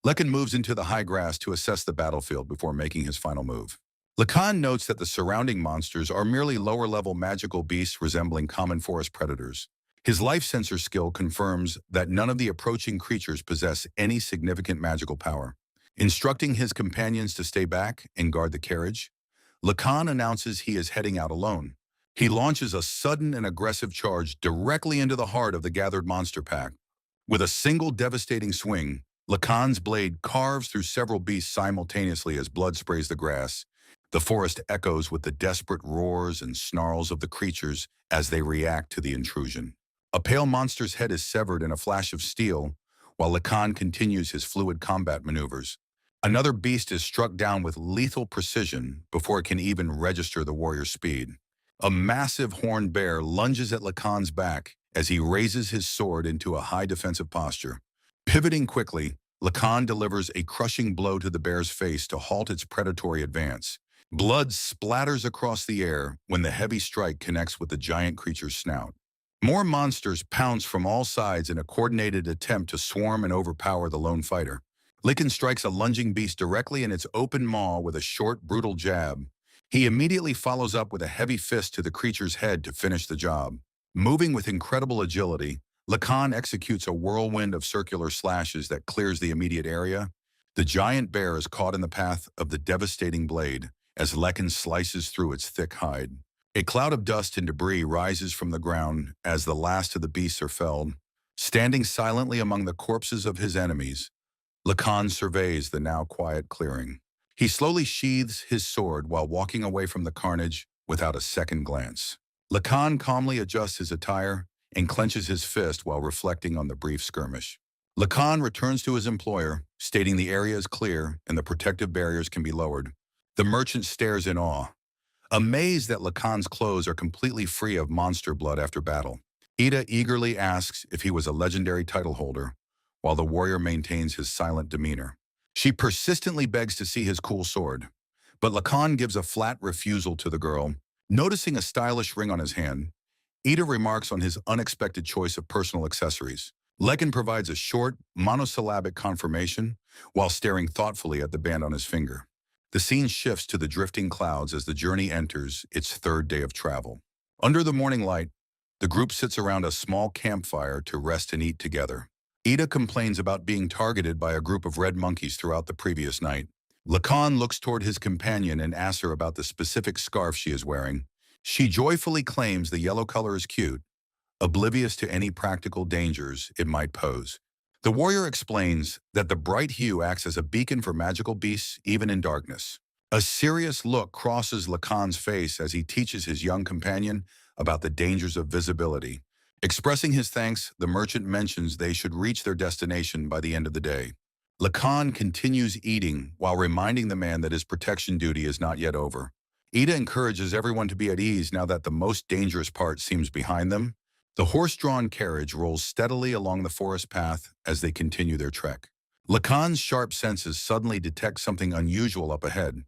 Lekin moves into the high grass to assess the battlefield before making his final move. Lacan notes that the surrounding monsters are merely lower-level magical beasts resembling common forest predators. His life sensor skill confirms that none of the approaching creatures possess any significant magical power. Instructing his companions to stay back and guard the carriage, Lacan announces he is heading out alone. He launches a sudden and aggressive charge directly into the heart of the gathered monster pack. With a single devastating swing, Lacan's blade carves through several beasts simultaneously as blood sprays the grass. The forest echoes with the desperate roars and snarls of the creatures as they react to the intrusion. A pale monster's head is severed in a flash of steel, while Lacan continues his fluid combat maneuvers. Another beast is struck down with lethal precision before it can even register the warrior's speed. A massive horned bear lunges at Lacan's back as he raises his sword into a high defensive posture. Pivoting quickly, Lacan delivers a crushing blow to the bear's face to halt its predatory advance. Blood splatters across the air when the heavy strike connects with the giant creature's snout. More monsters pounce from all sides in a coordinated attempt to swarm and overpower the lone fighter. Lakan strikes a lunging beast directly in its open maw with a short, brutal jab. He immediately follows up with a heavy fist to the creature's head to finish the job. Moving with incredible agility, Lakan executes a whirlwind of circular slashes that clears the immediate area. The giant bear is caught in the path of the devastating blade as Lakan slices through its thick hide. A cloud of dust and debris rises from the ground as the last of the beasts are felled. Standing silently among the corpses of his enemies, Lacan surveys the now quiet clearing. He slowly sheathes his sword while walking away from the carnage without a second glance. Lacan calmly adjusts his attire and clenches his fist while reflecting on the brief skirmish. Lacan returns to his employer, stating the area is clear and the protective barriers can be lowered. The merchant stares in awe, amazed that Lacan's clothes are completely free of monster blood after battle. Ida eagerly asks if he was a legendary title holder, while the warrior maintains his silent demeanor. She persistently begs to see his cool sword, but Lacan gives a flat refusal to the girl. Noticing a stylish ring on his hand, Ida remarks on his unexpected choice of personal accessories. Lacan provides a short, monosyllabic confirmation while staring thoughtfully at the band on his finger. The scene shifts to the drifting clouds as the journey enters its third day of travel. Under the morning light, the group sits around a small campfire to rest and eat together. Ida complains about being targeted by a group of red monkeys throughout the previous night. Lacan looks toward his companion and asks her about the specific scarf she is wearing. She joyfully claims the yellow color is cute, oblivious to any practical dangers it might pose. The warrior explains that the bright hue acts as a beacon for magical beasts even in darkness. A serious look crosses Lacan's face as he teaches his young companion about the dangers of visibility. Expressing his thanks, the merchant mentions they should reach their destination by the end of the day. Lacan continues eating while reminding the man that his protection duty is not yet over. Ida encourages everyone to be at ease now that the most dangerous part seems behind them. The horse-drawn carriage rolls steadily along the forest path as they continue their trek. Lacan's sharp senses suddenly detect something unusual up ahead,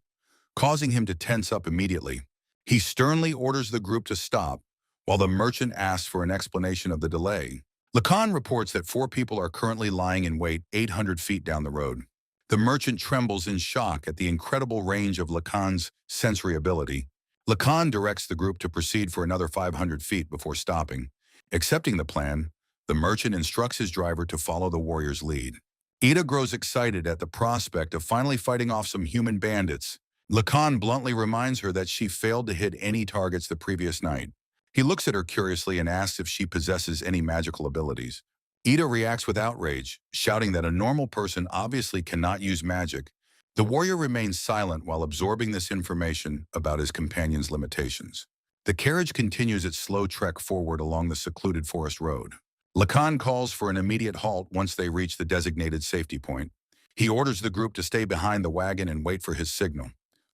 causing him to tense up immediately. He sternly orders the group to stop, while the merchant asks for an explanation of the delay. Lacan reports that 4 people are currently lying in wait 800 feet down the road. The merchant trembles in shock at the incredible range of Lacan's sensory ability. Lacan directs the group to proceed for another 500 feet before stopping. Accepting the plan, the merchant instructs his driver to follow the warrior's lead. Ida grows excited at the prospect of finally fighting off some human bandits. Lacan bluntly reminds her that she failed to hit any targets the previous night. He looks at her curiously and asks if she possesses any magical abilities. Ida reacts with outrage, shouting that a normal person obviously cannot use magic. The warrior remains silent while absorbing this information about his companion's limitations. The carriage continues its slow trek forward along the secluded forest road. Lacan calls for an immediate halt once they reach the designated safety point. He orders the group to stay behind the wagon and wait for his signal.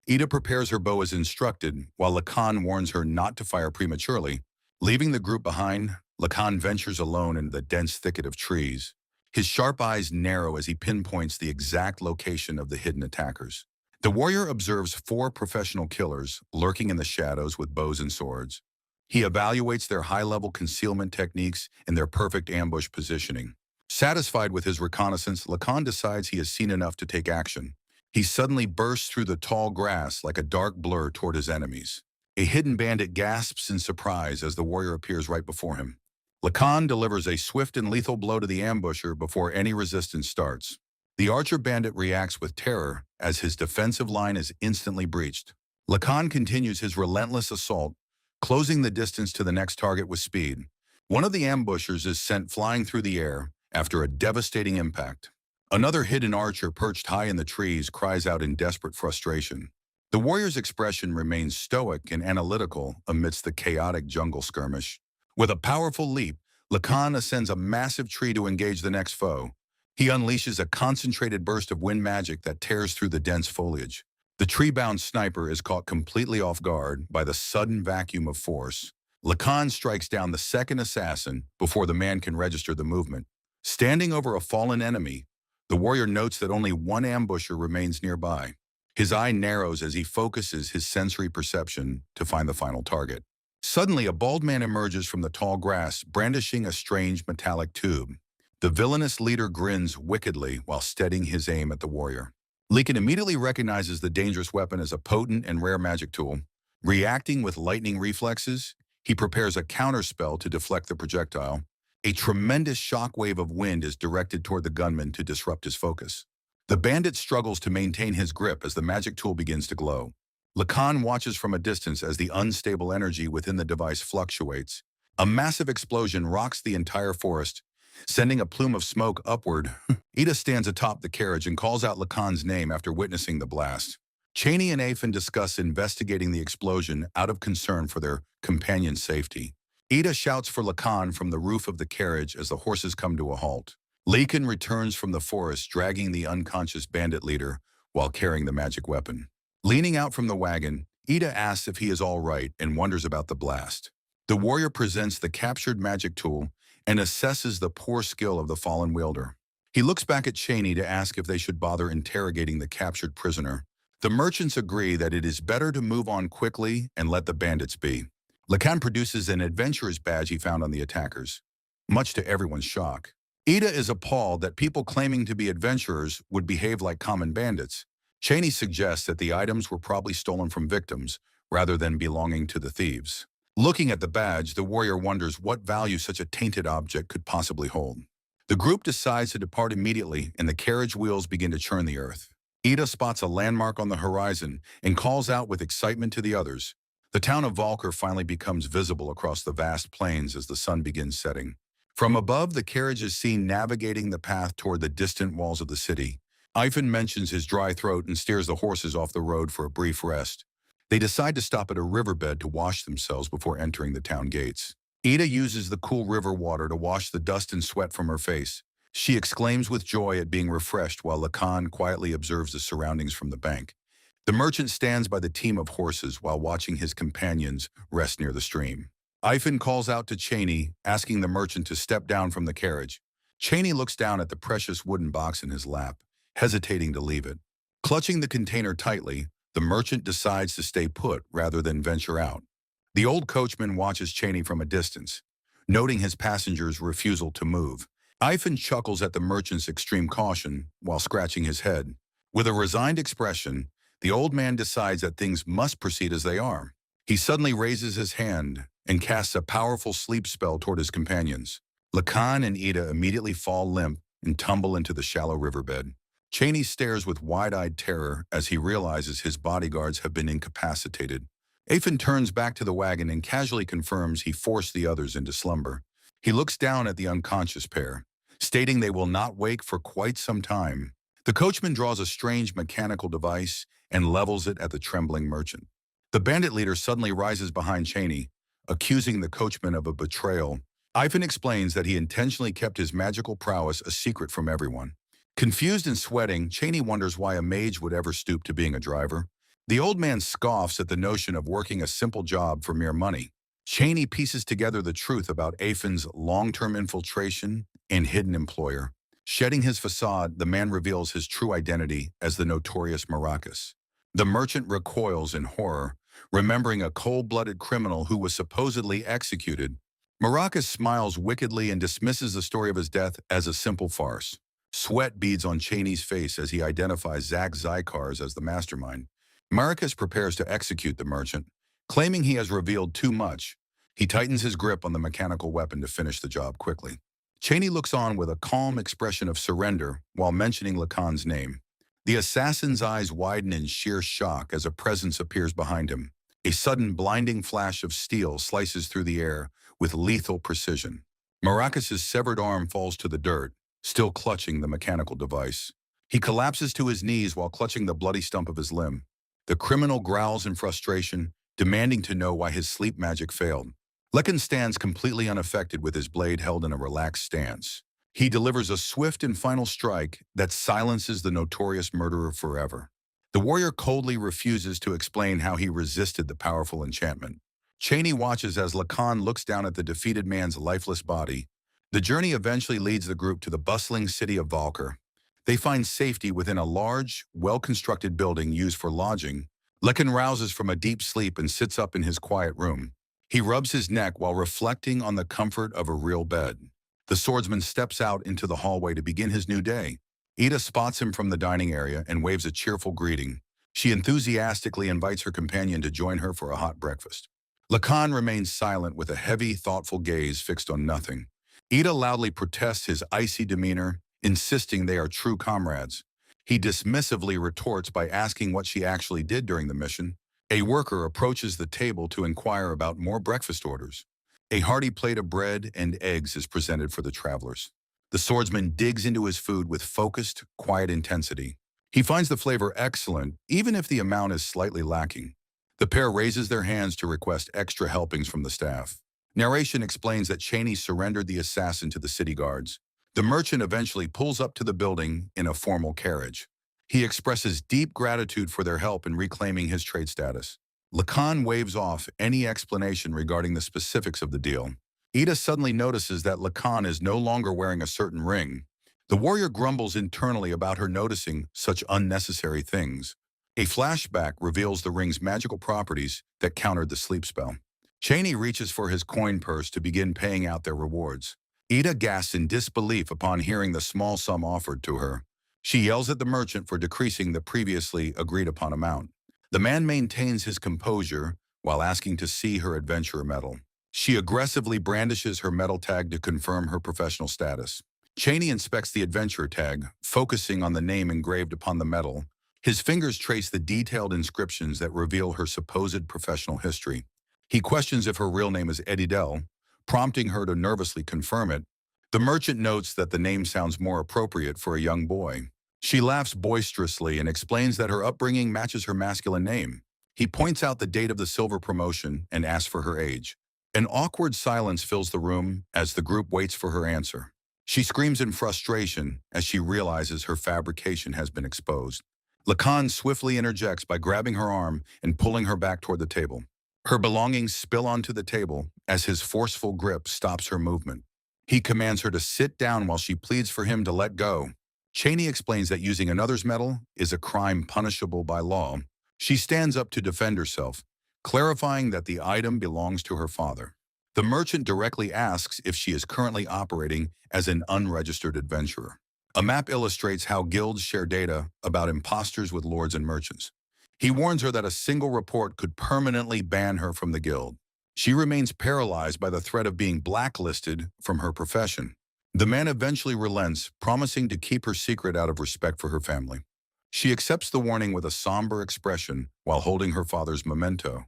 Ida prepares her bow as instructed, while Lacan warns her not to fire prematurely. Leaving the group behind, Lacan ventures alone into the dense thicket of trees. His sharp eyes narrow as he pinpoints the exact location of the hidden attackers. The warrior observes 4 professional killers lurking in the shadows with bows and swords. He evaluates their high-level concealment techniques and their perfect ambush positioning. Satisfied with his reconnaissance, Lacan decides he has seen enough to take action. He suddenly bursts through the tall grass like a dark blur toward his enemies. A hidden bandit gasps in surprise as the warrior appears right before him. Lacan delivers a swift and lethal blow to the ambusher before any resistance starts. The archer bandit reacts with terror as his defensive line is instantly breached. Lacan continues his relentless assault, closing the distance to the next target with speed. One of the ambushers is sent flying through the air after a devastating impact. Another hidden archer perched high in the trees cries out in desperate frustration. The warrior's expression remains stoic and analytical amidst the chaotic jungle skirmish. With a powerful leap, Lacan ascends a massive tree to engage the next foe. He unleashes a concentrated burst of wind magic that tears through the dense foliage. The tree-bound sniper is caught completely off guard by the sudden vacuum of force. Lacan strikes down the second assassin before the man can register the movement. Standing over a fallen enemy, the warrior notes that only one ambusher remains nearby. His eye narrows as he focuses his sensory perception to find the final target. Suddenly, a bald man emerges from the tall grass, brandishing a strange metallic tube. The villainous leader grins wickedly while steadying his aim at the warrior. Lekan immediately recognizes the dangerous weapon as a potent and rare magic tool. Reacting with lightning reflexes, he prepares a counterspell to deflect the projectile. A tremendous shockwave of wind is directed toward the gunman to disrupt his focus. The bandit struggles to maintain his grip as the magic tool begins to glow. Lacan watches from a distance as the unstable energy within the device fluctuates. A massive explosion rocks the entire forest, sending a plume of smoke upward. Ida stands atop the carriage and calls out Lacan's name after witnessing the blast. Cheney and Afin discuss investigating the explosion out of concern for their companion's safety. Ida shouts for Lacan from the roof of the carriage as the horses come to a halt. Lacan returns from the forest dragging the unconscious bandit leader while carrying the magic weapon. Leaning out from the wagon, Ida asks if he is all right and wonders about the blast. The warrior presents the captured magic tool and assesses the poor skill of the fallen wielder. He looks back at Cheney to ask if they should bother interrogating the captured prisoner. The merchants agree that it is better to move on quickly and let the bandits be. Lacan produces an adventurer's badge he found on the attackers, much to everyone's shock. Ida is appalled that people claiming to be adventurers would behave like common bandits. Cheney suggests that the items were probably stolen from victims rather than belonging to the thieves. Looking at the badge, the warrior wonders what value such a tainted object could possibly hold. The group decides to depart immediately, and the carriage wheels begin to churn the earth. Ida spots a landmark on the horizon and calls out with excitement to the others. The town of Valker finally becomes visible across the vast plains as the sun begins setting. From above, the carriage is seen navigating the path toward the distant walls of the city. Ivan mentions his dry throat and steers the horses off the road for a brief rest. They decide to stop at a riverbed to wash themselves before entering the town gates. Ida uses the cool river water to wash the dust and sweat from her face. She exclaims with joy at being refreshed while Lacan quietly observes the surroundings from the bank. The merchant stands by the team of horses while watching his companions rest near the stream. Ivan calls out to Cheney, asking the merchant to step down from the carriage. Cheney looks down at the precious wooden box in his lap, hesitating to leave it. Clutching the container tightly, the merchant decides to stay put rather than venture out. The old coachman watches Cheney from a distance, noting his passenger's refusal to move. Ivan chuckles at the merchant's extreme caution while scratching his head. With a resigned expression, the old man decides that things must proceed as they are. He suddenly raises his hand and casts a powerful sleep spell toward his companions. Lacan and Ida immediately fall limp and tumble into the shallow riverbed. Cheney stares with wide-eyed terror as he realizes his bodyguards have been incapacitated. Afin turns back to the wagon and casually confirms he forced the others into slumber. He looks down at the unconscious pair, stating they will not wake for quite some time. The coachman draws a strange mechanical device and levels it at the trembling merchant. The bandit leader suddenly rises behind Cheney, accusing the coachman of a betrayal. Ivan explains that he intentionally kept his magical prowess a secret from everyone. Confused and sweating, Cheney wonders why a mage would ever stoop to being a driver. The old man scoffs at the notion of working a simple job for mere money. Cheney pieces together the truth about Afin's long-term infiltration and hidden employer. Shedding his facade, the man reveals his true identity as the notorious Maracas. The merchant recoils in horror, remembering a cold-blooded criminal who was supposedly executed. Maracas smiles wickedly and dismisses the story of his death as a simple farce. Sweat beads on Cheney's face as he identifies Zach Zykars as the mastermind. Maracas prepares to execute the merchant. Claiming he has revealed too much, he tightens his grip on the mechanical weapon to finish the job quickly. Cheney looks on with a calm expression of surrender while mentioning Lacan's name. The assassin's eyes widen in sheer shock as a presence appears behind him. A sudden blinding flash of steel slices through the air with lethal precision. Maracas's severed arm falls to the dirt, still clutching the mechanical device. He collapses to his knees while clutching the bloody stump of his limb. The criminal growls in frustration, demanding to know why his sleep magic failed. Lekin stands completely unaffected with his blade held in a relaxed stance. He delivers a swift and final strike that silences the notorious murderer forever. The warrior coldly refuses to explain how he resisted the powerful enchantment. Cheney watches as Lacan looks down at the defeated man's lifeless body. The journey eventually leads the group to the bustling city of Valker. They find safety within a large, well-constructed building used for lodging. Lekin rouses from a deep sleep and sits up in his quiet room. He rubs his neck while reflecting on the comfort of a real bed. The swordsman steps out into the hallway to begin his new day. Ida spots him from the dining area and waves a cheerful greeting. She enthusiastically invites her companion to join her for a hot breakfast. Lacan remains silent with a heavy, thoughtful gaze fixed on nothing. Ida loudly protests his icy demeanor, insisting they are true comrades. He dismissively retorts by asking what she actually did during the mission. A worker approaches the table to inquire about more breakfast orders. A hearty plate of bread and eggs is presented for the travelers. The swordsman digs into his food with focused, quiet intensity. He finds the flavor excellent, even if the amount is slightly lacking. The pair raises their hands to request extra helpings from the staff. Narration explains that Cheney surrendered the assassin to the city guards. The merchant eventually pulls up to the building in a formal carriage. He expresses deep gratitude for their help in reclaiming his trade status. Lacan waves off any explanation regarding the specifics of the deal. Ida suddenly notices that Lacan is no longer wearing a certain ring. The warrior grumbles internally about her noticing such unnecessary things. A flashback reveals the ring's magical properties that countered the sleep spell. Cheney reaches for his coin purse to begin paying out their rewards. Ida gasps in disbelief upon hearing the small sum offered to her. She yells at the merchant for decreasing the previously agreed-upon amount. The man maintains his composure while asking to see her adventurer medal. She aggressively brandishes her medal tag to confirm her professional status. Cheney inspects the adventurer tag, focusing on the name engraved upon the medal. His fingers trace the detailed inscriptions that reveal her supposed professional history. He questions if her real name is Edidel, prompting her to nervously confirm it. The merchant notes that the name sounds more appropriate for a young boy. She laughs boisterously and explains that her upbringing matches her masculine name. He points out the date of the silver promotion and asks for her age. An awkward silence fills the room as the group waits for her answer. She screams in frustration as she realizes her fabrication has been exposed. Lacan swiftly interjects by grabbing her arm and pulling her back toward the table. Her belongings spill onto the table as his forceful grip stops her movement. He commands her to sit down while she pleads for him to let go. Cheney explains that using another's medal is a crime punishable by law. She stands up to defend herself, clarifying that the item belongs to her father. The merchant directly asks if she is currently operating as an unregistered adventurer. A map illustrates how guilds share data about imposters with lords and merchants. He warns her that a single report could permanently ban her from the guild. She remains paralyzed by the threat of being blacklisted from her profession. The man eventually relents, promising to keep her secret out of respect for her family. She accepts the warning with a somber expression while holding her father's memento.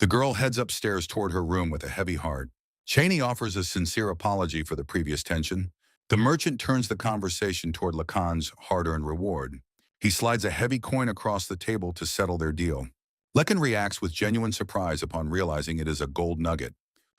The girl heads upstairs toward her room with a heavy heart. Cheney offers a sincere apology for the previous tension. The merchant turns the conversation toward Lacan's hard-earned reward. He slides a heavy coin across the table to settle their deal. Lacan reacts with genuine surprise upon realizing it is a gold nugget.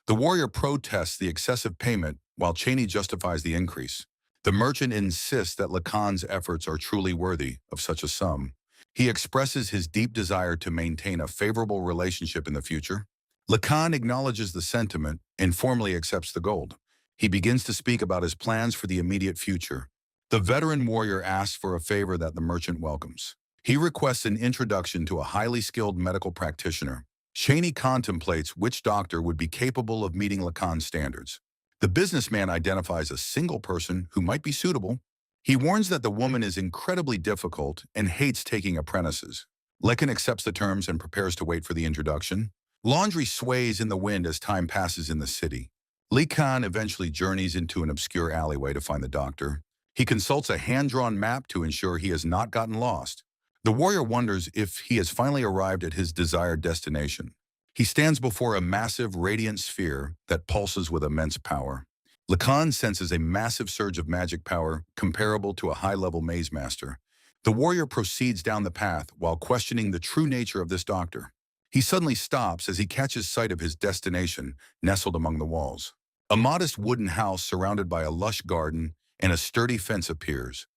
The warrior protests the excessive payment while Cheney justifies the increase. The merchant insists that Lacan's efforts are truly worthy of such a sum. He expresses his deep desire to maintain a favorable relationship in the future. Lacan acknowledges the sentiment and formally accepts the gold. He begins to speak about his plans for the immediate future. The veteran warrior asks for a favor that the merchant welcomes. He requests an introduction to a highly skilled medical practitioner. Cheney contemplates which doctor would be capable of meeting Lacan's standards. The businessman identifies a single person who might be suitable. He warns that the woman is incredibly difficult and hates taking apprentices. Lacan accepts the terms and prepares to wait for the introduction. Laundry sways in the wind as time passes in the city. Lacan eventually journeys into an obscure alleyway to find the doctor. He consults a hand-drawn map to ensure he has not gotten lost. The warrior wonders if he has finally arrived at his desired destination. He stands before a massive, radiant sphere that pulses with immense power. Lacan senses a massive surge of magic power comparable to a high-level maze master. The warrior proceeds down the path while questioning the true nature of this doctor. He suddenly stops as he catches sight of his destination, nestled among the walls. A modest wooden house surrounded by a lush garden and a sturdy fence appears.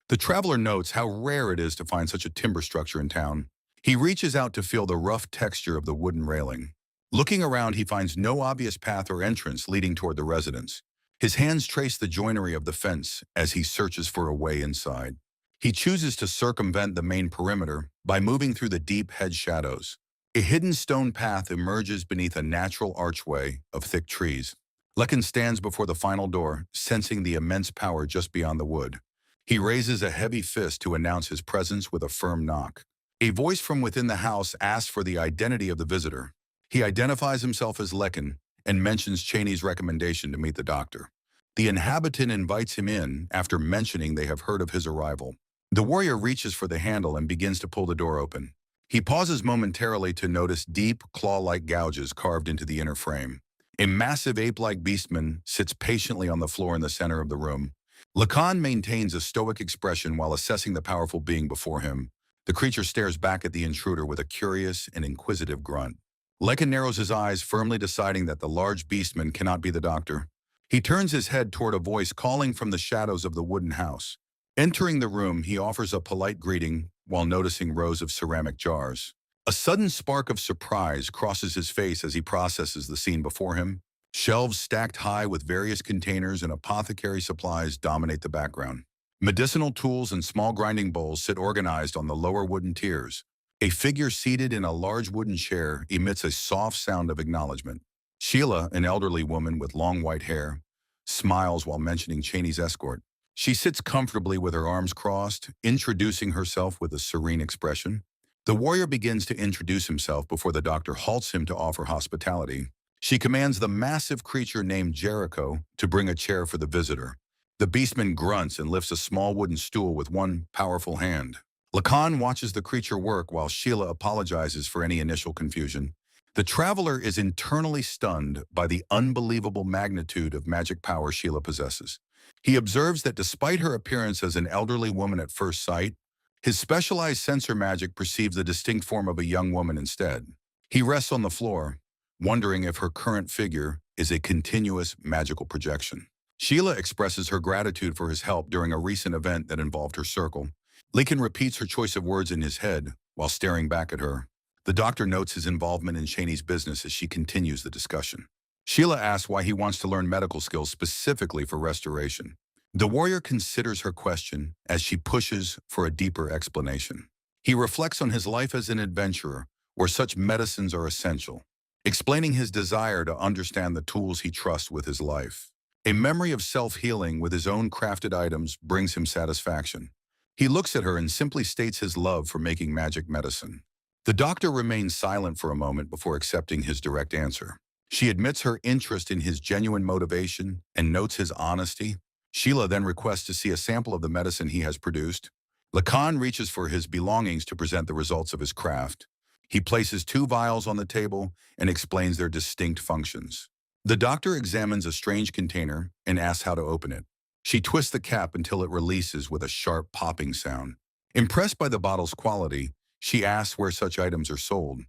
The traveler notes how rare it is to find such a timber structure in town. He reaches out to feel the rough texture of the wooden railing. Looking around, he finds no obvious path or entrance leading toward the residence. His hands trace the joinery of the fence as he searches for a way inside. He chooses to circumvent the main perimeter by moving through the deep hedge shadows. A hidden stone path emerges beneath a natural archway of thick trees. Lekin stands before the final door, sensing the immense power just beyond the wood. He raises a heavy fist to announce his presence with a firm knock. A voice from within the house asks for the identity of the visitor. He identifies himself as Lekin and mentions Cheney's recommendation to meet the doctor. The inhabitant invites him in after mentioning they have heard of his arrival. The warrior reaches for the handle and begins to pull the door open. He pauses momentarily to notice deep, claw-like gouges carved into the inner frame. A massive ape-like beastman sits patiently on the floor in the center of the room. Lacan maintains a stoic expression while assessing the powerful being before him. The creature stares back at the intruder with a curious and inquisitive grunt. Lekin narrows his eyes, firmly deciding that the large beastman cannot be the doctor. He turns his head toward a voice calling from the shadows of the wooden house. Entering the room, he offers a polite greeting while noticing rows of ceramic jars. A sudden spark of surprise crosses his face as he processes the scene before him. Shelves stacked high with various containers and apothecary supplies dominate the background. Medicinal tools and small grinding bowls sit organized on the lower wooden tiers. A figure seated in a large wooden chair emits a soft sound of acknowledgement. Sheila, an elderly woman with long white hair, smiles while mentioning Cheney's escort. She sits comfortably with her arms crossed, introducing herself with a serene expression. The warrior begins to introduce himself before the doctor halts him to offer hospitality. She commands the massive creature named Jericho to bring a chair for the visitor. The beastman grunts and lifts a small wooden stool with one powerful hand. Lacan watches the creature work while Sheila apologizes for any initial confusion. The traveler is internally stunned by the unbelievable magnitude of magic power Sheila possesses. He observes that despite her appearance as an elderly woman at first sight, his specialized sensor magic perceives the distinct form of a young woman instead. He rests on the floor, wondering if her current figure is a continuous magical projection. Sheila expresses her gratitude for his help during a recent event that involved her circle. Lekin repeats her choice of words in his head while staring back at her. The doctor notes his involvement in Cheney's business as she continues the discussion. Sheila asks why he wants to learn medical skills specifically for restoration. The warrior considers her question as she pushes for a deeper explanation. He reflects on his life as an adventurer, where such medicines are essential, explaining his desire to understand the tools he trusts with his life. A memory of self-healing with his own crafted items brings him satisfaction. He looks at her and simply states his love for making magic medicine. The doctor remains silent for a moment before accepting his direct answer. She admits her interest in his genuine motivation and notes his honesty. Sheila then requests to see a sample of the medicine he has produced. Lacan reaches for his belongings to present the results of his craft. He places 2 vials on the table and explains their distinct functions. The doctor examines a strange container and asks how to open it. She twists the cap until it releases with a sharp popping sound. Impressed by the bottle's quality, she asks where such items are sold.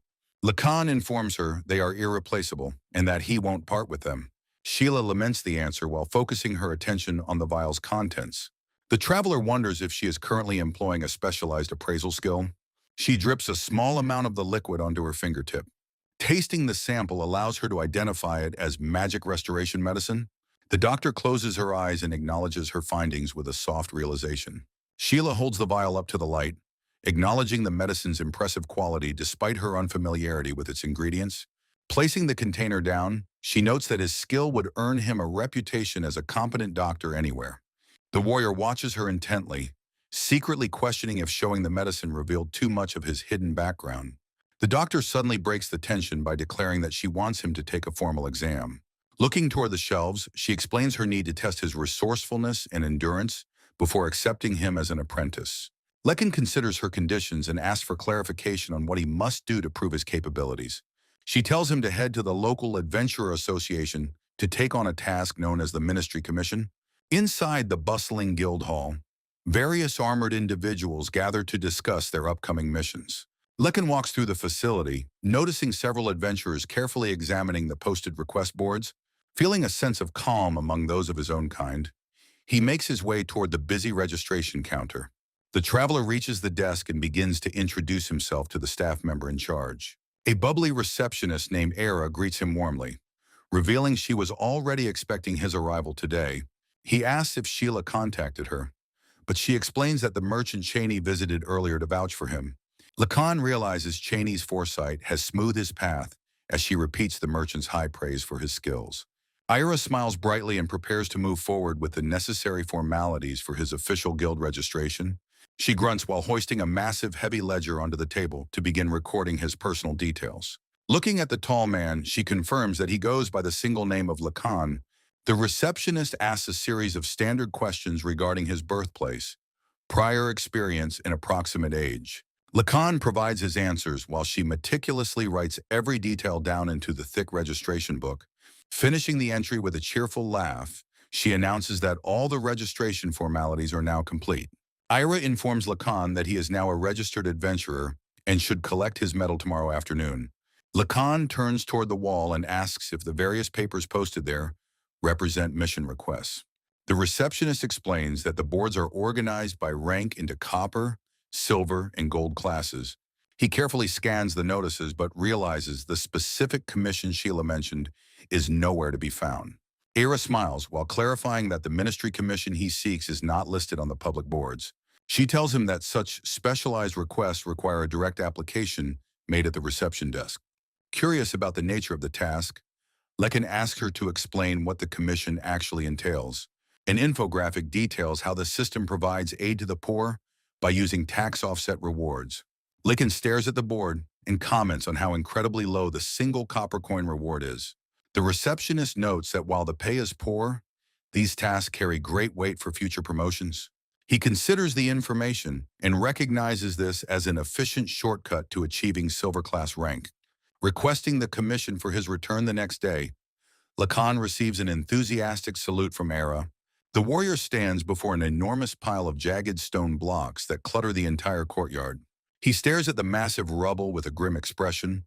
Lacan informs her they are irreplaceable and that he won't part with them. Sheila laments the answer while focusing her attention on the vial's contents. The traveler wonders if she is currently employing a specialized appraisal skill. She drips a small amount of the liquid onto her fingertip. Tasting the sample allows her to identify it as magic restoration medicine. The doctor closes her eyes and acknowledges her findings with a soft realization. Sheila holds the vial up to the light, acknowledging the medicine's impressive quality despite her unfamiliarity with its ingredients. Placing the container down, she notes that his skill would earn him a reputation as a competent doctor anywhere. The warrior watches her intently, secretly questioning if showing the medicine revealed too much of his hidden background. The doctor suddenly breaks the tension by declaring that she wants him to take a formal exam. Looking toward the shelves, she explains her need to test his resourcefulness and endurance before accepting him as an apprentice. Lekin considers her conditions and asks for clarification on what he must do to prove his capabilities. She tells him to head to the local Adventurer Association to take on a task known as the Ministry Commission. Inside the bustling guild hall, various armored individuals gather to discuss their upcoming missions. Lekin walks through the facility, noticing several adventurers carefully examining the posted request boards. Feeling a sense of calm among those of his own kind, he makes his way toward the busy registration counter. The traveler reaches the desk and begins to introduce himself to the staff member in charge. A bubbly receptionist named Era greets him warmly, revealing she was already expecting his arrival today. He asks if Sheila contacted her, but she explains that the merchant Cheney visited earlier to vouch for him. Lacan realizes Cheney's foresight has smoothed his path as she repeats the merchant's high praise for his skills. Ira smiles brightly and prepares to move forward with the necessary formalities for his official guild registration. She grunts while hoisting a massive, heavy ledger onto the table to begin recording his personal details. Looking at the tall man, she confirms that he goes by the single name of Lacan. The receptionist asks a series of standard questions regarding his birthplace, prior experience, and approximate age. Lacan provides his answers while she meticulously writes every detail down into the thick registration book. Finishing the entry with a cheerful laugh, she announces that all the registration formalities are now complete. Ira informs Lacan that he is now a registered adventurer and should collect his medal tomorrow afternoon. Lacan turns toward the wall and asks if the various papers posted there represent mission requests. The receptionist explains that the boards are organized by rank into copper, silver, and gold classes. He carefully scans the notices but realizes the specific commission Sheila mentioned is nowhere to be found. Ira smiles while clarifying that the ministry commission he seeks is not listed on the public boards. She tells him that such specialized requests require a direct application made at the reception desk. Curious about the nature of the task, Lekin asks her to explain what the commission actually entails. An infographic details how the system provides aid to the poor by using tax offset rewards. Lekin stares at the board and comments on how incredibly low the single copper coin reward is. The receptionist notes that while the pay is poor, these tasks carry great weight for future promotions. He considers the information and recognizes this as an efficient shortcut to achieving silver class rank. Requesting the commission for his return the next day, Lacan receives an enthusiastic salute from Era. The warrior stands before an enormous pile of jagged stone blocks that clutter the entire courtyard. He stares at the massive rubble with a grim expression,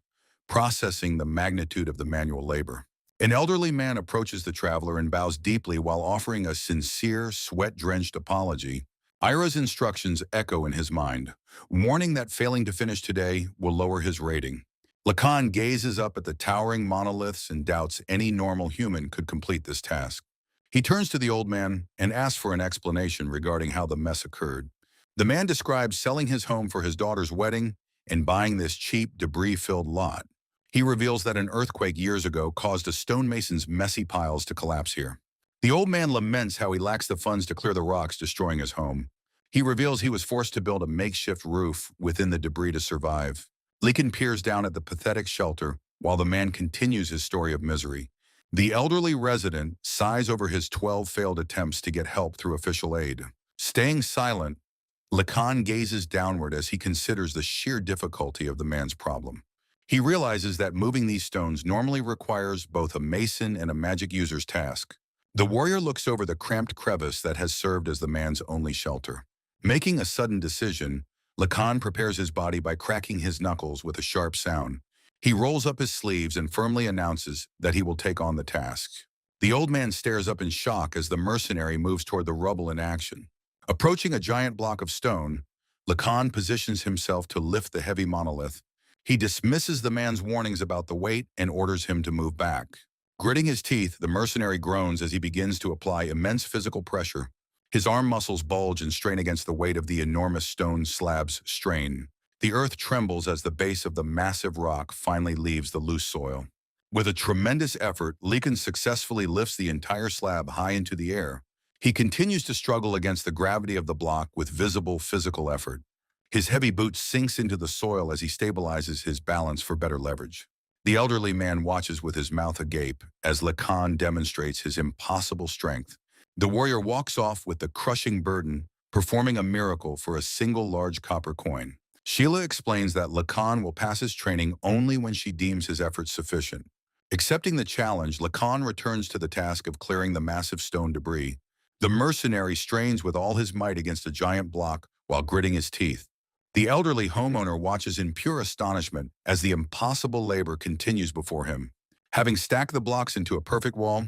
processing the magnitude of the manual labor. An elderly man approaches the traveler and bows deeply while offering a sincere, sweat-drenched apology. Ira's instructions echo in his mind, warning that failing to finish today will lower his rating. Lacan gazes up at the towering monoliths and doubts any normal human could complete this task. He turns to the old man and asks for an explanation regarding how the mess occurred. The man describes selling his home for his daughter's wedding and buying this cheap, debris-filled lot. He reveals that an earthquake years ago caused a stonemason's messy piles to collapse here. The old man laments how he lacks the funds to clear the rocks destroying his home. He reveals he was forced to build a makeshift roof within the debris to survive. Lincoln peers down at the pathetic shelter while the man continues his story of misery. The elderly resident sighs over his 12 failed attempts to get help through official aid. Staying silent, Lacan gazes downward as he considers the sheer difficulty of the man's problem. He realizes that moving these stones normally requires both a mason and a magic user's task. The warrior looks over the cramped crevice that has served as the man's only shelter. Making a sudden decision, Lacan prepares his body by cracking his knuckles with a sharp sound. He rolls up his sleeves and firmly announces that he will take on the task. The old man stares up in shock as the mercenary moves toward the rubble in action. Approaching a giant block of stone, Lacan positions himself to lift the heavy monolith. He dismisses the man's warnings about the weight and orders him to move back. Gritting his teeth, the mercenary groans as he begins to apply immense physical pressure. His arm muscles bulge and strain against the weight of the enormous stone slab's strain. The earth trembles as the base of the massive rock finally leaves the loose soil. With a tremendous effort, Lekin successfully lifts the entire slab high into the air. He continues to struggle against the gravity of the block with visible physical effort. His heavy boot sinks into the soil as he stabilizes his balance for better leverage. The elderly man watches with his mouth agape as Lacan demonstrates his impossible strength. The warrior walks off with the crushing burden, performing a miracle for a single large copper coin. Sheila explains that Lacan will pass his training only when she deems his efforts sufficient. Accepting the challenge, Lacan returns to the task of clearing the massive stone debris. The mercenary strains with all his might against a giant block while gritting his teeth. The elderly homeowner watches in pure astonishment as the impossible labor continues before him. Having stacked the blocks into a perfect wall,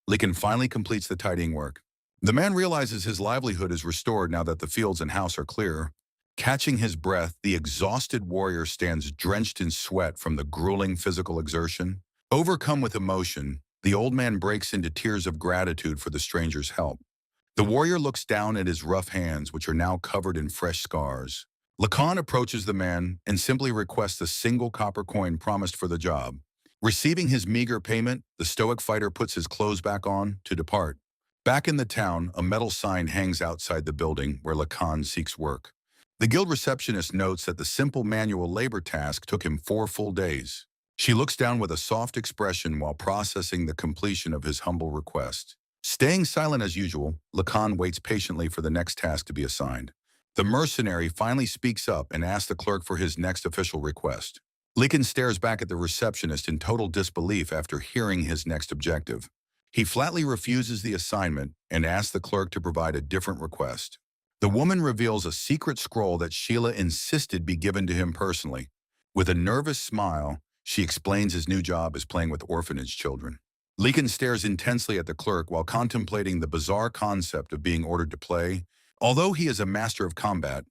Lincoln finally completes the tidying work. The man realizes his livelihood is restored now that the fields and house are clear. Catching his breath, the exhausted warrior stands drenched in sweat from the grueling physical exertion. Overcome with emotion, the old man breaks into tears of gratitude for the stranger's help. The warrior looks down at his rough hands, which are now covered in fresh scars. Lacan approaches the man and simply requests a single copper coin promised for the job. Receiving his meager payment, the stoic fighter puts his clothes back on to depart. Back in the town, a metal sign hangs outside the building where Lacan seeks work. The guild receptionist notes that the simple manual labor task took him 4 full days. She looks down with a soft expression while processing the completion of his humble request. Staying silent as usual, Lacan waits patiently for the next task to be assigned. The mercenary finally speaks up and asks the clerk for his next official request. Lacan stares back at the receptionist in total disbelief after hearing his next objective. He flatly refuses the assignment and asks the clerk to provide a different request. The woman reveals a secret scroll that Sheila insisted be given to him personally. With a nervous smile, she explains his new job is playing with orphanage children. Lacan stares intensely at the clerk while contemplating the bizarre concept of being ordered to play. Although he is a master of combat,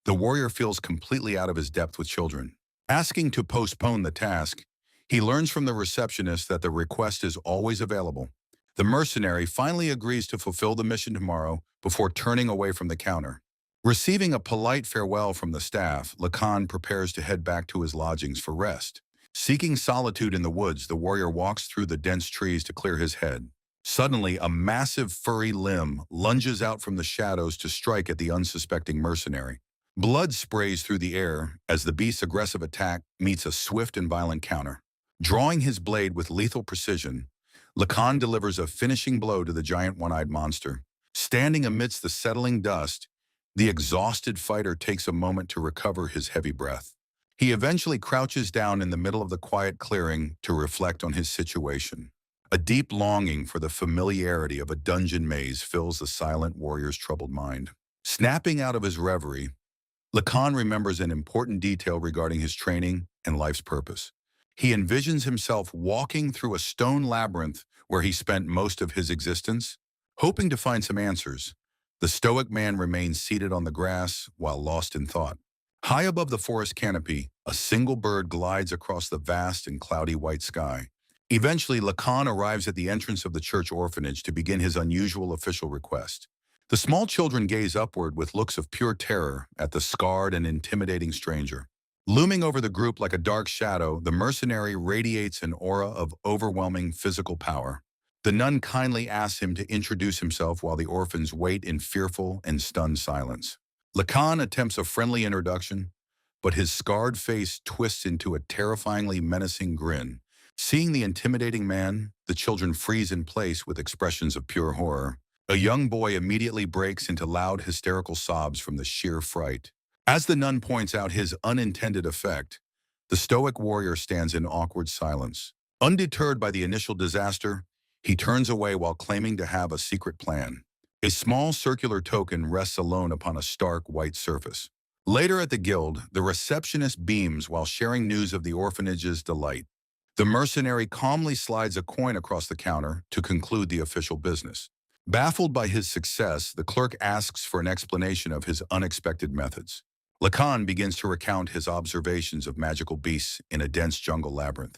the warrior feels completely out of his depth with children. Asking to postpone the task, he learns from the receptionist that the request is always available. The mercenary finally agrees to fulfill the mission tomorrow before turning away from the counter. Receiving a polite farewell from the staff, Lacan prepares to head back to his lodgings for rest. Seeking solitude in the woods, the warrior walks through the dense trees to clear his head. Suddenly, a massive furry limb lunges out from the shadows to strike at the unsuspecting mercenary. Blood sprays through the air as the beast's aggressive attack meets a swift and violent counter. Drawing his blade with lethal precision, Lacan delivers a finishing blow to the giant one-eyed monster. Standing amidst the settling dust, the exhausted fighter takes a moment to recover his heavy breath. He eventually crouches down in the middle of the quiet clearing to reflect on his situation. A deep longing for the familiarity of a dungeon maze fills the silent warrior's troubled mind. Snapping out of his reverie, Lacan remembers an important detail regarding his training and life's purpose. He envisions himself walking through a stone labyrinth where he spent most of his existence. Hoping to find some answers, the stoic man remains seated on the grass while lost in thought. High above the forest canopy, a single bird glides across the vast and cloudy white sky. Eventually, Lacan arrives at the entrance of the church orphanage to begin his unusual official request. The small children gaze upward with looks of pure terror at the scarred and intimidating stranger. Looming over the group like a dark shadow, the mercenary radiates an aura of overwhelming physical power. The nun kindly asks him to introduce himself while the orphans wait in fearful and stunned silence. Lacan attempts a friendly introduction, but his scarred face twists into a terrifyingly menacing grin. Seeing the intimidating man, the children freeze in place with expressions of pure horror. A young boy immediately breaks into loud hysterical sobs from the sheer fright. As the nun points out his unintended effect, the stoic warrior stands in awkward silence. Undeterred by the initial disaster, he turns away while claiming to have a secret plan. A small circular token rests alone upon a stark white surface. Later at the guild, the receptionist beams while sharing news of the orphanage's delight. The mercenary calmly slides a coin across the counter to conclude the official business. Baffled by his success, the clerk asks for an explanation of his unexpected methods. Lacan begins to recount his observations of magical beasts in a dense jungle labyrinth.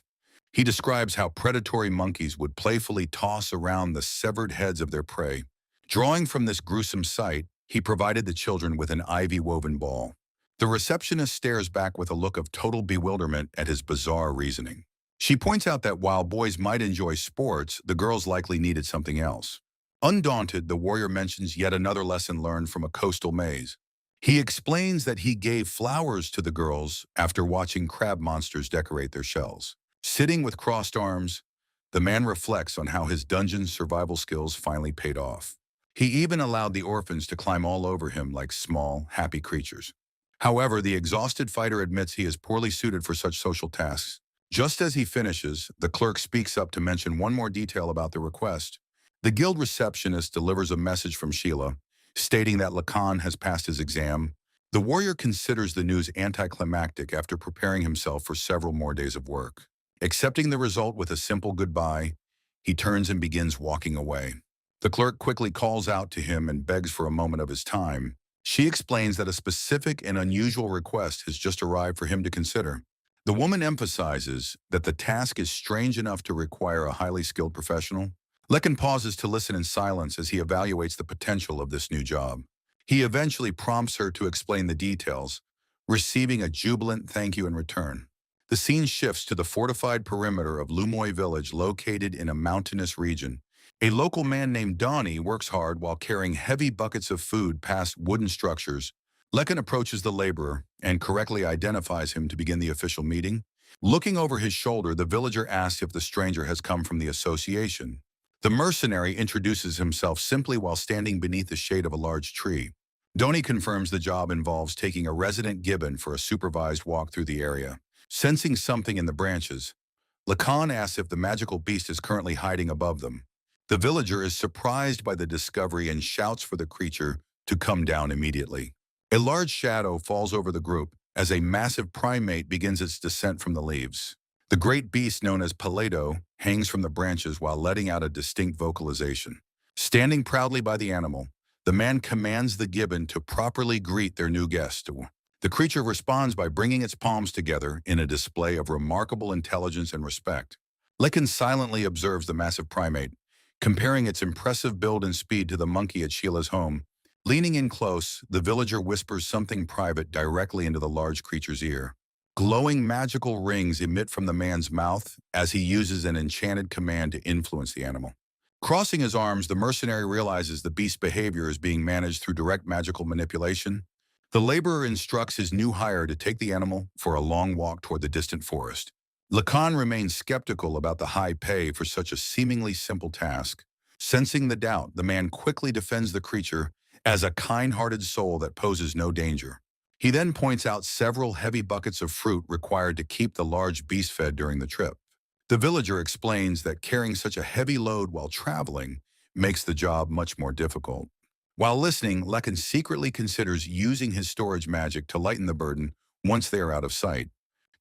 He describes how predatory monkeys would playfully toss around the severed heads of their prey. Drawing from this gruesome sight, he provided the children with an ivy-woven ball. The receptionist stares back with a look of total bewilderment at his bizarre reasoning. She points out that while boys might enjoy sports, the girls likely needed something else. Undaunted, the warrior mentions yet another lesson learned from a coastal maze. He explains that he gave flowers to the girls after watching crab monsters decorate their shells. Sitting with crossed arms, the man reflects on how his dungeon survival skills finally paid off. He even allowed the orphans to climb all over him like small, happy creatures. However, the exhausted fighter admits he is poorly suited for such social tasks. Just as he finishes, the clerk speaks up to mention one more detail about the request. The guild receptionist delivers a message from Sheila, stating that Lacan has passed his exam. The warrior considers the news anticlimactic after preparing himself for several more days of work. Accepting the result with a simple goodbye, he turns and begins walking away. The clerk quickly calls out to him and begs for a moment of his time. She explains that a specific and unusual request has just arrived for him to consider. The woman emphasizes that the task is strange enough to require a highly skilled professional. Lacan pauses to listen in silence as he evaluates the potential of this new job. He eventually prompts her to explain the details, receiving a jubilant thank you in return. The scene shifts to the fortified perimeter of Lumoy village located in a mountainous region. A local man named Donnie works hard while carrying heavy buckets of food past wooden structures. Lekin approaches the laborer and correctly identifies him to begin the official meeting. Looking over his shoulder, the villager asks if the stranger has come from the association. The mercenary introduces himself simply while standing beneath the shade of a large tree. Donnie confirms the job involves taking a resident gibbon for a supervised walk through the area. Sensing something in the branches, Lacan asks if the magical beast is currently hiding above them. The villager is surprised by the discovery and shouts for the creature to come down immediately. A large shadow falls over the group as a massive primate begins its descent from the leaves. The great beast known as Paleto hangs from the branches while letting out a distinct vocalization. Standing proudly by the animal, the man commands the gibbon to properly greet their new guest. The creature responds by bringing its palms together in a display of remarkable intelligence and respect. Lycan silently observes the massive primate, comparing its impressive build and speed to the monkey at Sheila's home. Leaning in close, the villager whispers something private directly into the large creature's ear. Glowing magical rings emit from the man's mouth as he uses an enchanted command to influence the animal. Crossing his arms, the mercenary realizes the beast's behavior is being managed through direct magical manipulation. The laborer instructs his new hire to take the animal for a long walk toward the distant forest. Lacan remains skeptical about the high pay for such a seemingly simple task. Sensing the doubt, the man quickly defends the creature as a kind-hearted soul that poses no danger. He then points out several heavy buckets of fruit required to keep the large beast fed during the trip. The villager explains that carrying such a heavy load while traveling makes the job much more difficult. While listening, Lekin secretly considers using his storage magic to lighten the burden once they are out of sight.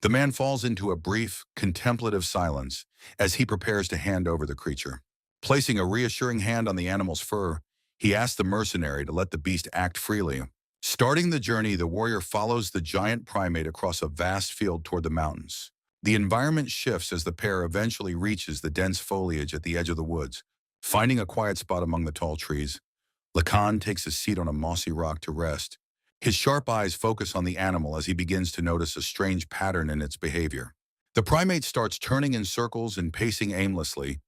The man falls into a brief, contemplative silence as he prepares to hand over the creature. Placing a reassuring hand on the animal's fur, he asks the mercenary to let the beast act freely. Starting the journey, the warrior follows the giant primate across a vast field toward the mountains. The environment shifts as the pair eventually reaches the dense foliage at the edge of the woods. Finding a quiet spot among the tall trees, Lacan takes a seat on a mossy rock to rest. His sharp eyes focus on the animal as he begins to notice a strange pattern in its behavior. The primate starts turning in circles and pacing aimlessly,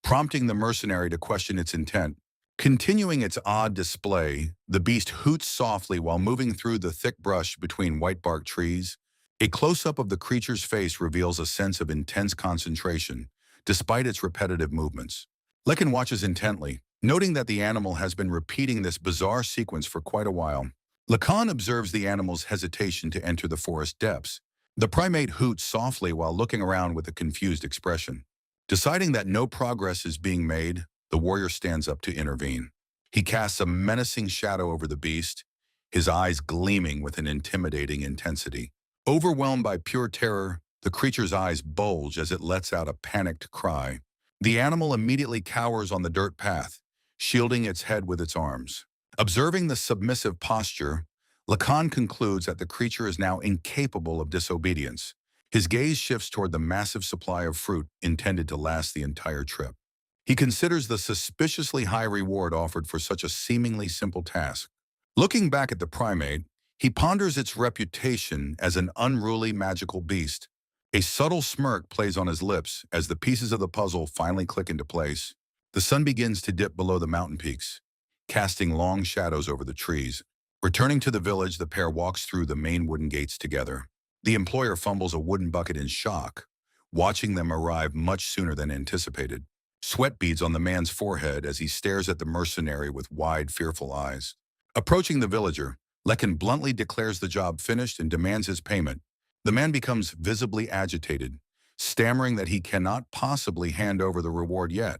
prompting the mercenary to question its intent. Continuing its odd display, the beast hoots softly while moving through the thick brush between white bark trees. A close-up of the creature's face reveals a sense of intense concentration, despite its repetitive movements. Lekin watches intently, noting that the animal has been repeating this bizarre sequence for quite a while. Lacan observes the animal's hesitation to enter the forest depths. The primate hoots softly while looking around with a confused expression. Deciding that no progress is being made, the warrior stands up to intervene. He casts a menacing shadow over the beast, his eyes gleaming with an intimidating intensity. Overwhelmed by pure terror, the creature's eyes bulge as it lets out a panicked cry. The animal immediately cowers on the dirt path, shielding its head with its arms. Observing the submissive posture, Lacan concludes that the creature is now incapable of disobedience. His gaze shifts toward the massive supply of fruit intended to last the entire trip. He considers the suspiciously high reward offered for such a seemingly simple task. Looking back at the primate, he ponders its reputation as an unruly magical beast. A subtle smirk plays on his lips as the pieces of the puzzle finally click into place. The sun begins to dip below the mountain peaks, casting long shadows over the trees. Returning to the village, the pair walks through the main wooden gates together. The employer fumbles a wooden bucket in shock, watching them arrive much sooner than anticipated. Sweat beads on the man's forehead as he stares at the mercenary with wide, fearful eyes. Approaching the villager, Lekin bluntly declares the job finished and demands his payment. The man becomes visibly agitated, stammering that he cannot possibly hand over the reward yet.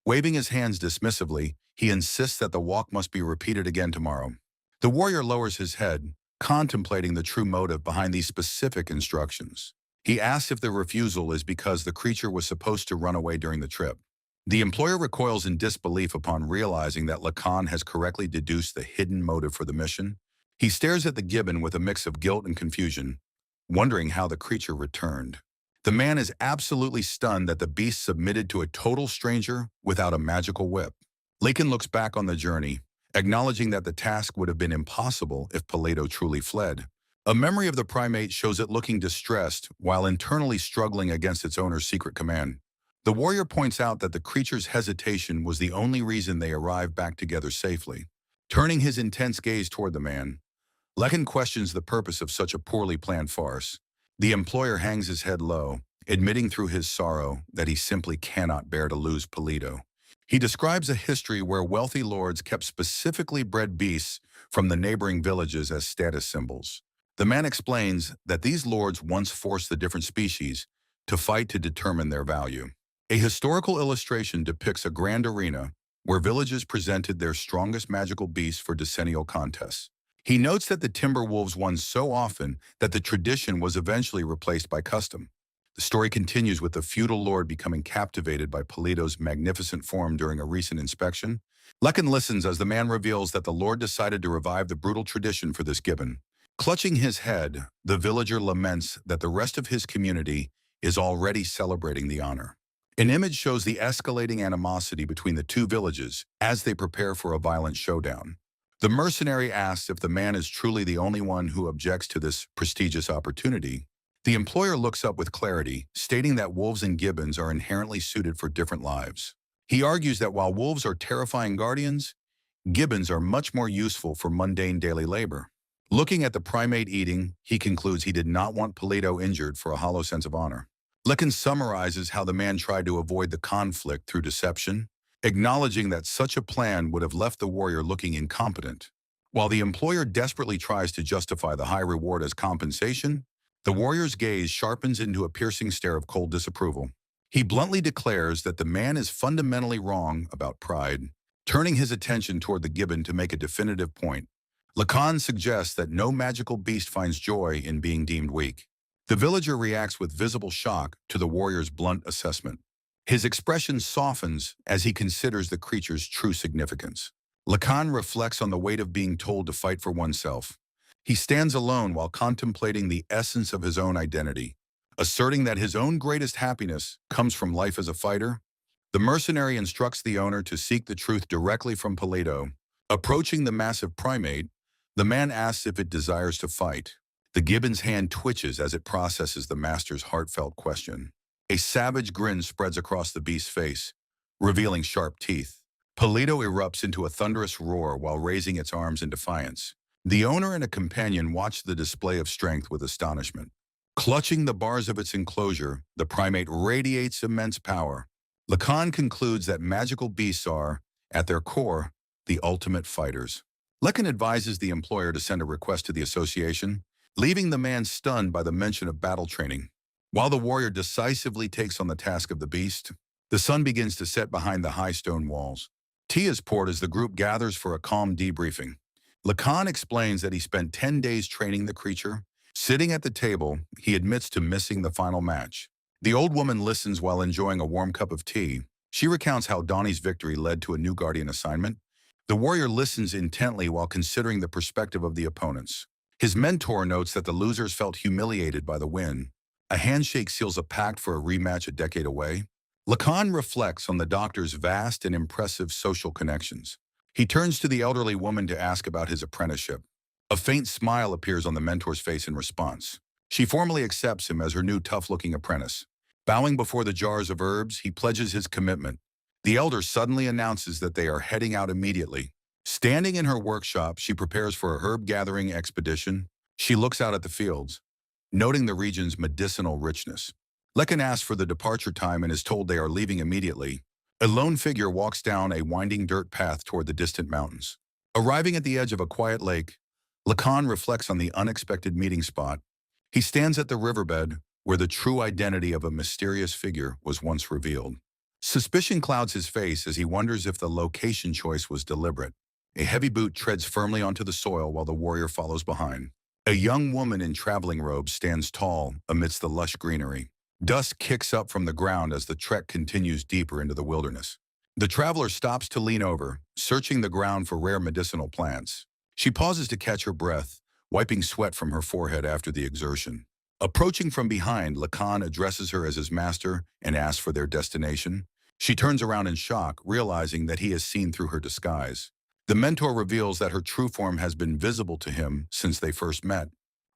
Waving his hands dismissively, he insists that the walk must be repeated again tomorrow. The warrior lowers his head, contemplating the true motive behind these specific instructions. He asks if the refusal is because the creature was supposed to run away during the trip. The employer recoils in disbelief upon realizing that Lacan has correctly deduced the hidden motive for the mission. He stares at the gibbon with a mix of guilt and confusion, wondering how the creature returned. The man is absolutely stunned that the beast submitted to a total stranger without a magical whip. Lacan looks back on the journey, acknowledging that the task would have been impossible if Paleto truly fled. A memory of the primate shows it looking distressed while internally struggling against its owner's secret command. The warrior points out that the creature's hesitation was the only reason they arrived back together safely. Turning his intense gaze toward the man, Lekin questions the purpose of such a poorly planned farce. The employer hangs his head low, admitting through his sorrow that he simply cannot bear to lose Polito. He describes a history where wealthy lords kept specifically bred beasts from the neighboring villages as status symbols. The man explains that these lords once forced the different species to fight to determine their value. A historical illustration depicts a grand arena where villages presented their strongest magical beasts for decennial contests. He notes that the timber wolves won so often that the tradition was eventually replaced by custom. The story continues with the feudal lord becoming captivated by Polito's magnificent form during a recent inspection. Lekin listens as the man reveals that the lord decided to revive the brutal tradition for this gibbon. Clutching his head, the villager laments that the rest of his community is already celebrating the honor. An image shows the escalating animosity between the two villages as they prepare for a violent showdown. The mercenary asks if the man is truly the only one who objects to this prestigious opportunity. The employer looks up with clarity, stating that wolves and gibbons are inherently suited for different lives. He argues that while wolves are terrifying guardians, gibbons are much more useful for mundane daily labor. Looking at the primate eating, he concludes he did not want Polito injured for a hollow sense of honor. Lekin summarizes how the man tried to avoid the conflict through deception, acknowledging that such a plan would have left the warrior looking incompetent. While the employer desperately tries to justify the high reward as compensation, the warrior's gaze sharpens into a piercing stare of cold disapproval. He bluntly declares that the man is fundamentally wrong about pride, turning his attention toward the gibbon to make a definitive point. Lacan suggests that no magical beast finds joy in being deemed weak. The villager reacts with visible shock to the warrior's blunt assessment. His expression softens as he considers the creature's true significance. Lacan reflects on the weight of being told to fight for oneself. He stands alone while contemplating the essence of his own identity, asserting that his own greatest happiness comes from life as a fighter. The mercenary instructs the owner to seek the truth directly from Polito. Approaching the massive primate, the man asks if it desires to fight. The gibbon's hand twitches as it processes the master's heartfelt question. A savage grin spreads across the beast's face, revealing sharp teeth. Polito erupts into a thunderous roar while raising its arms in defiance. The owner and a companion watch the display of strength with astonishment. Clutching the bars of its enclosure, the primate radiates immense power. Lacan concludes that magical beasts are, at their core, the ultimate fighters. Lekin advises the employer to send a request to the association, leaving the man stunned by the mention of battle training. While the warrior decisively takes on the task of the beast, the sun begins to set behind the high stone walls. Tea is poured as the group gathers for a calm debriefing. Lacan explains that he spent 10 days training the creature. Sitting at the table, he admits to missing the final match. The old woman listens while enjoying a warm cup of tea. She recounts how Donnie's victory led to a new guardian assignment. The warrior listens intently while considering the perspective of the opponents. His mentor notes that the losers felt humiliated by the win. A handshake seals a pact for a rematch a decade away. Lacan reflects on the doctor's vast and impressive social connections. He turns to the elderly woman to ask about his apprenticeship. A faint smile appears on the mentor's face in response. She formally accepts him as her new tough-looking apprentice. Bowing before the jars of herbs, he pledges his commitment. The elder suddenly announces that they are heading out immediately. Standing in her workshop, she prepares for a herb-gathering expedition. She looks out at the fields, noting the region's medicinal richness. Lekin asks for the departure time and is told they are leaving immediately. A lone figure walks down a winding dirt path toward the distant mountains. Arriving at the edge of a quiet lake, Lacan reflects on the unexpected meeting spot. He stands at the riverbed, where the true identity of a mysterious figure was once revealed. Suspicion clouds his face as he wonders if the location choice was deliberate. A heavy boot treads firmly onto the soil while the warrior follows behind. A young woman in traveling robes stands tall amidst the lush greenery. Dust kicks up from the ground as the trek continues deeper into the wilderness. The traveler stops to lean over, searching the ground for rare medicinal plants. She pauses to catch her breath, wiping sweat from her forehead after the exertion. Approaching from behind, Lacan addresses her as his master and asks for their destination. She turns around in shock, realizing that he has seen through her disguise. The mentor reveals that her true form has been visible to him since they first met.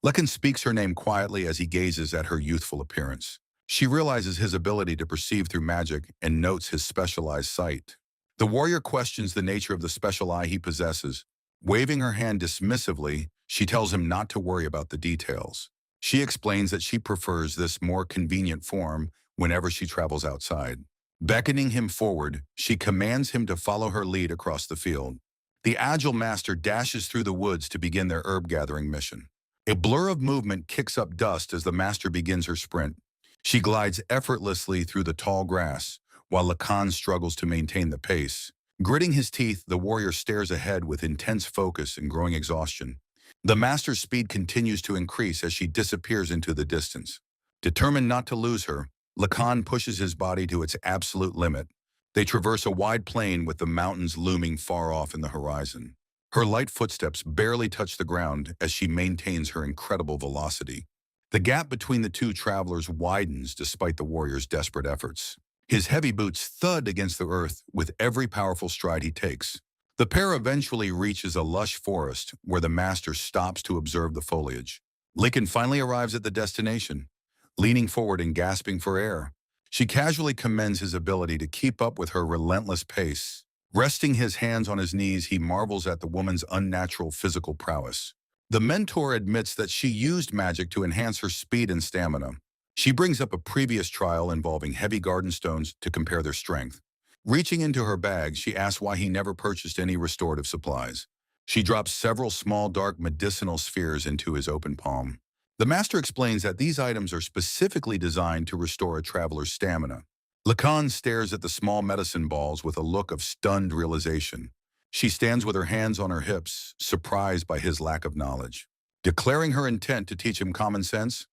Lekin speaks her name quietly as he gazes at her youthful appearance. She realizes his ability to perceive through magic and notes his specialized sight. The warrior questions the nature of the special eye he possesses. Waving her hand dismissively, she tells him not to worry about the details. She explains that she prefers this more convenient form whenever she travels outside. Beckoning him forward, she commands him to follow her lead across the field. The agile master dashes through the woods to begin their herb-gathering mission. A blur of movement kicks up dust as the master begins her sprint. She glides effortlessly through the tall grass, while Lacan struggles to maintain the pace. Gritting his teeth, the warrior stares ahead with intense focus and growing exhaustion. The master's speed continues to increase as she disappears into the distance. Determined not to lose her, Lacan pushes his body to its absolute limit. They traverse a wide plain with the mountains looming far off in the horizon. Her light footsteps barely touch the ground as she maintains her incredible velocity. The gap between the two travelers widens despite the warrior's desperate efforts. His heavy boots thud against the earth with every powerful stride he takes. The pair eventually reaches a lush forest where the master stops to observe the foliage. Lincoln finally arrives at the destination, leaning forward and gasping for air. She casually commends his ability to keep up with her relentless pace. Resting his hands on his knees, he marvels at the woman's unnatural physical prowess. The mentor admits that she used magic to enhance her speed and stamina. She brings up a previous trial involving heavy garden stones to compare their strength. Reaching into her bag, she asks why he never purchased any restorative supplies. She drops several small dark medicinal spheres into his open palm. The master explains that these items are specifically designed to restore a traveler's stamina. Lacan stares at the small medicine balls with a look of stunned realization. She stands with her hands on her hips, surprised by his lack of knowledge. Declaring her intent to teach him common sense,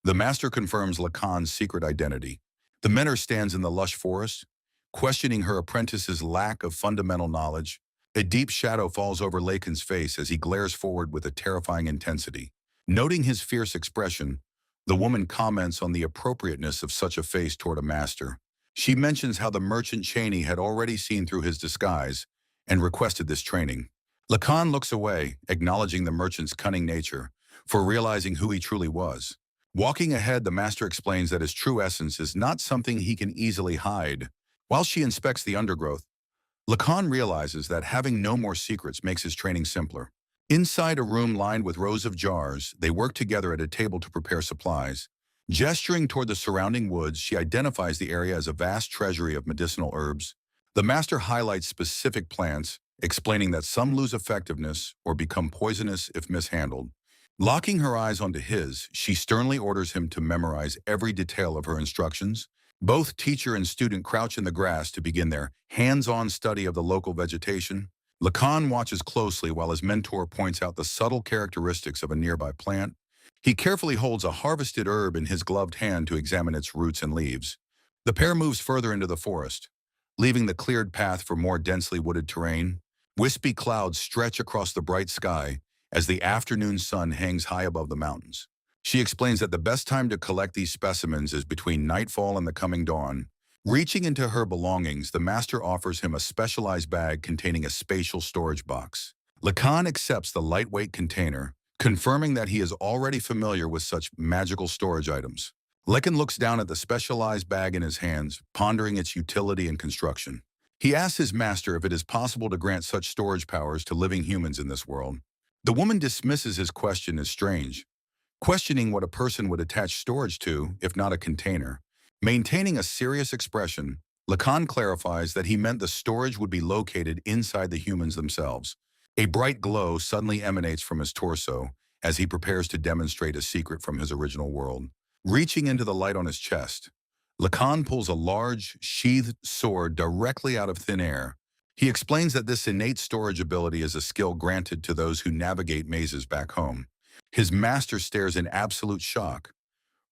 the master confirms Lacan's secret identity. The mentor stands in the lush forest, questioning her apprentice's lack of fundamental knowledge. A deep shadow falls over Lacan's face as he glares forward with a terrifying intensity. Noting his fierce expression, the woman comments on the appropriateness of such a face toward a master. She mentions how the merchant Cheney had already seen through his disguise and requested this training. Lacan looks away, acknowledging the merchant's cunning nature, for realizing who he truly was. Walking ahead, the master explains that his true essence is not something he can easily hide. While she inspects the undergrowth, Lacan realizes that having no more secrets makes his training simpler. Inside a room lined with rows of jars, they work together at a table to prepare supplies. Gesturing toward the surrounding woods, she identifies the area as a vast treasury of medicinal herbs. The master highlights specific plants, explaining that some lose effectiveness or become poisonous if mishandled. Locking her eyes onto his, she sternly orders him to memorize every detail of her instructions. Both teacher and student crouch in the grass to begin their hands-on study of the local vegetation. Lacan watches closely while his mentor points out the subtle characteristics of a nearby plant. He carefully holds a harvested herb in his gloved hand to examine its roots and leaves. The pair moves further into the forest, leaving the cleared path for more densely wooded terrain. Wispy clouds stretch across the bright sky as the afternoon sun hangs high above the mountains. She explains that the best time to collect these specimens is between nightfall and the coming dawn. Reaching into her belongings, the master offers him a specialized bag containing a spatial storage box. Lacan accepts the lightweight container, confirming that he is already familiar with such magical storage items. Lekin looks down at the specialized bag in his hands, pondering its utility and construction. He asks his master if it is possible to grant such storage powers to living humans in this world. The woman dismisses his question as strange, questioning what a person would attach storage to, if not a container. Maintaining a serious expression, Lacan clarifies that he meant the storage would be located inside the humans themselves. A bright glow suddenly emanates from his torso as he prepares to demonstrate a secret from his original world. Reaching into the light on his chest, Lacan pulls a large, sheathed sword directly out of thin air. He explains that this innate storage ability is a skill granted to those who navigate mazes back home. His master stares in absolute shock,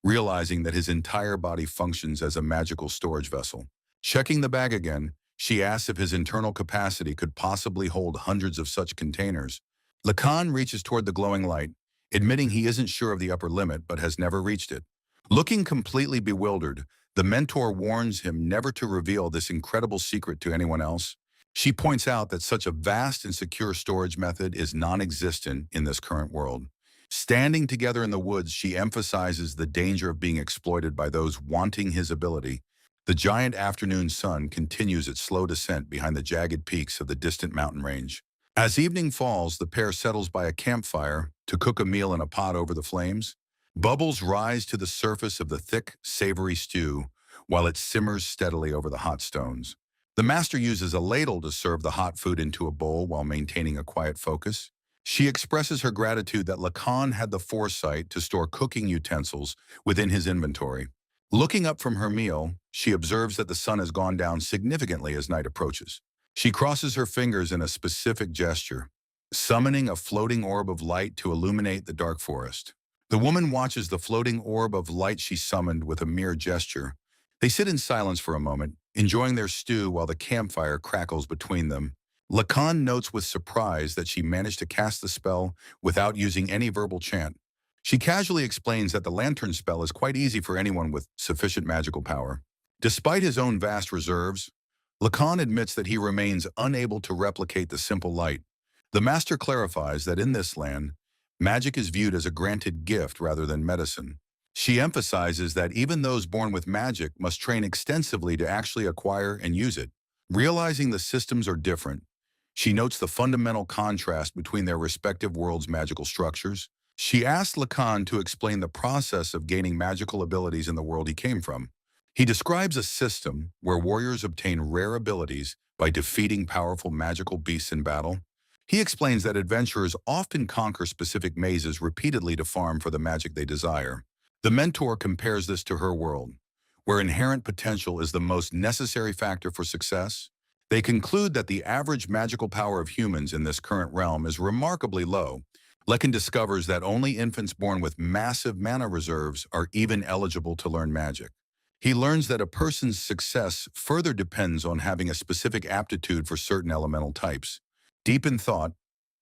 realizing that his entire body functions as a magical storage vessel. Checking the bag again, she asks if his internal capacity could possibly hold hundreds of such containers. Lacan reaches toward the glowing light, admitting he isn't sure of the upper limit but has never reached it. Looking completely bewildered, the mentor warns him never to reveal this incredible secret to anyone else. She points out that such a vast and secure storage method is non-existent in this current world. Standing together in the woods, she emphasizes the danger of being exploited by those wanting his ability. The giant afternoon sun continues its slow descent behind the jagged peaks of the distant mountain range. As evening falls, the pair settles by a campfire to cook a meal in a pot over the flames. Bubbles rise to the surface of the thick, savory stew while it simmers steadily over the hot stones. The master uses a ladle to serve the hot food into a bowl while maintaining a quiet focus. She expresses her gratitude that Lacan had the foresight to store cooking utensils within his inventory. Looking up from her meal, she observes that the sun has gone down significantly as night approaches. She crosses her fingers in a specific gesture, summoning a floating orb of light to illuminate the dark forest. The woman watches the floating orb of light she summoned with a mere gesture. They sit in silence for a moment, enjoying their stew while the campfire crackles between them. Lacan notes with surprise that she managed to cast the spell without using any verbal chant. She casually explains that the lantern spell is quite easy for anyone with sufficient magical power. Despite his own vast reserves, Lacan admits that he remains unable to replicate the simple light. The master clarifies that in this land, magic is viewed as a granted gift rather than medicine. She emphasizes that even those born with magic must train extensively to actually acquire and use it. Realizing the systems are different, she notes the fundamental contrast between their respective worlds' magical structures. She asks Lacan to explain the process of gaining magical abilities in the world he came from. He describes a system where warriors obtain rare abilities by defeating powerful magical beasts in battle. He explains that adventurers often conquer specific mazes repeatedly to farm for the magic they desire. The mentor compares this to her world, where inherent potential is the most necessary factor for success. They conclude that the average magical power of humans in this current realm is remarkably low. Lekin discovers that only infants born with massive mana reserves are even eligible to learn magic. He learns that a person's success further depends on having a specific aptitude for certain elemental types. Deep in thought,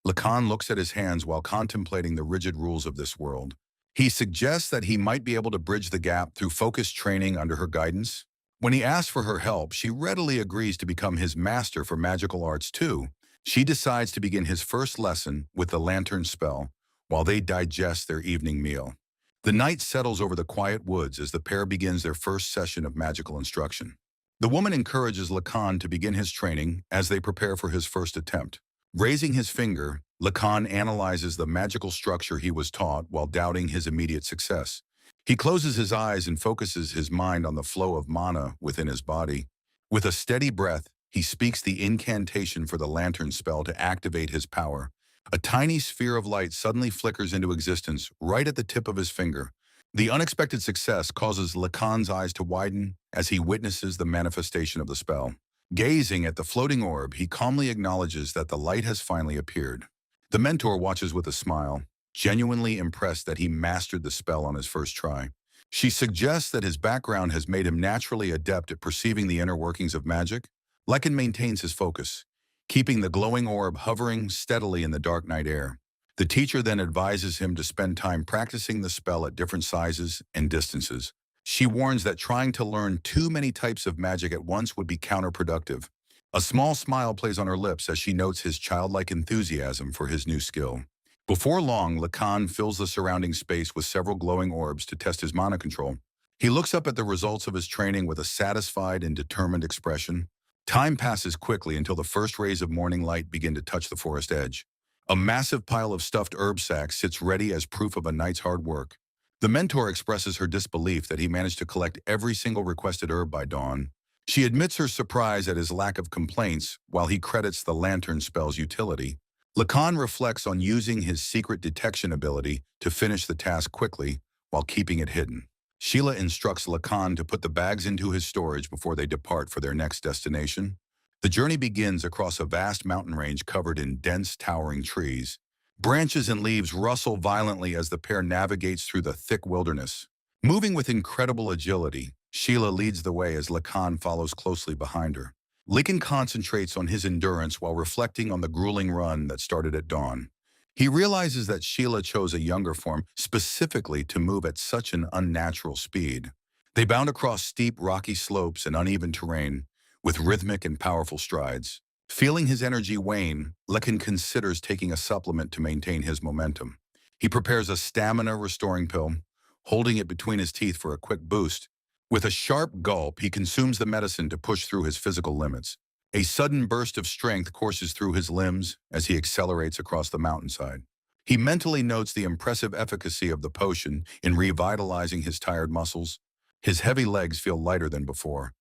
Lacan looks at his hands while contemplating the rigid rules of this world. He suggests that he might be able to bridge the gap through focused training under her guidance. When he asks for her help, she readily agrees to become his master for magical arts too. She decides to begin his first lesson with the lantern spell while they digest their evening meal. The night settles over the quiet woods as the pair begins their first session of magical instruction. The woman encourages Lacan to begin his training as they prepare for his first attempt. Raising his finger, Lacan analyzes the magical structure he was taught while doubting his immediate success. He closes his eyes and focuses his mind on the flow of mana within his body. With a steady breath, he speaks the incantation for the lantern spell to activate his power. A tiny sphere of light suddenly flickers into existence right at the tip of his finger. The unexpected success causes Lacan's eyes to widen as he witnesses the manifestation of the spell. Gazing at the floating orb, he calmly acknowledges that the light has finally appeared. The mentor watches with a smile, genuinely impressed that he mastered the spell on his first try. She suggests that his background has made him naturally adept at perceiving the inner workings of magic. Lekin maintains his focus, keeping the glowing orb hovering steadily in the dark night air. The teacher then advises him to spend time practicing the spell at different sizes and distances. She warns that trying to learn too many types of magic at once would be counterproductive. A small smile plays on her lips as she notes his childlike enthusiasm for his new skill. Before long, Lacan fills the surrounding space with several glowing orbs to test his mana control. He looks up at the results of his training with a satisfied and determined expression. Time passes quickly until the first rays of morning light begin to touch the forest edge. A massive pile of stuffed herb sacks sits ready as proof of a night's hard work. The mentor expresses her disbelief that he managed to collect every single requested herb by dawn. She admits her surprise at his lack of complaints while he credits the lantern spell's utility. Lacan reflects on using his secret detection ability to finish the task quickly while keeping it hidden. Sheila instructs Lacan to put the bags into his storage before they depart for their next destination. The journey begins across a vast mountain range covered in dense, towering trees. Branches and leaves rustle violently as the pair navigates through the thick wilderness. Moving with incredible agility, Sheila leads the way as Lacan follows closely behind her. Lacan concentrates on his endurance while reflecting on the grueling run that started at dawn. He realizes that Sheila chose a younger form specifically to move at such an unnatural speed. They bound across steep, rocky slopes and uneven terrain, with rhythmic and powerful strides. Feeling his energy wane, Lekin considers taking a supplement to maintain his momentum. He prepares a stamina-restoring pill, holding it between his teeth for a quick boost. With a sharp gulp, he consumes the medicine to push through his physical limits. A sudden burst of strength courses through his limbs as he accelerates across the mountainside. He mentally notes the impressive efficacy of the potion in revitalizing his tired muscles. His heavy legs feel lighter than before,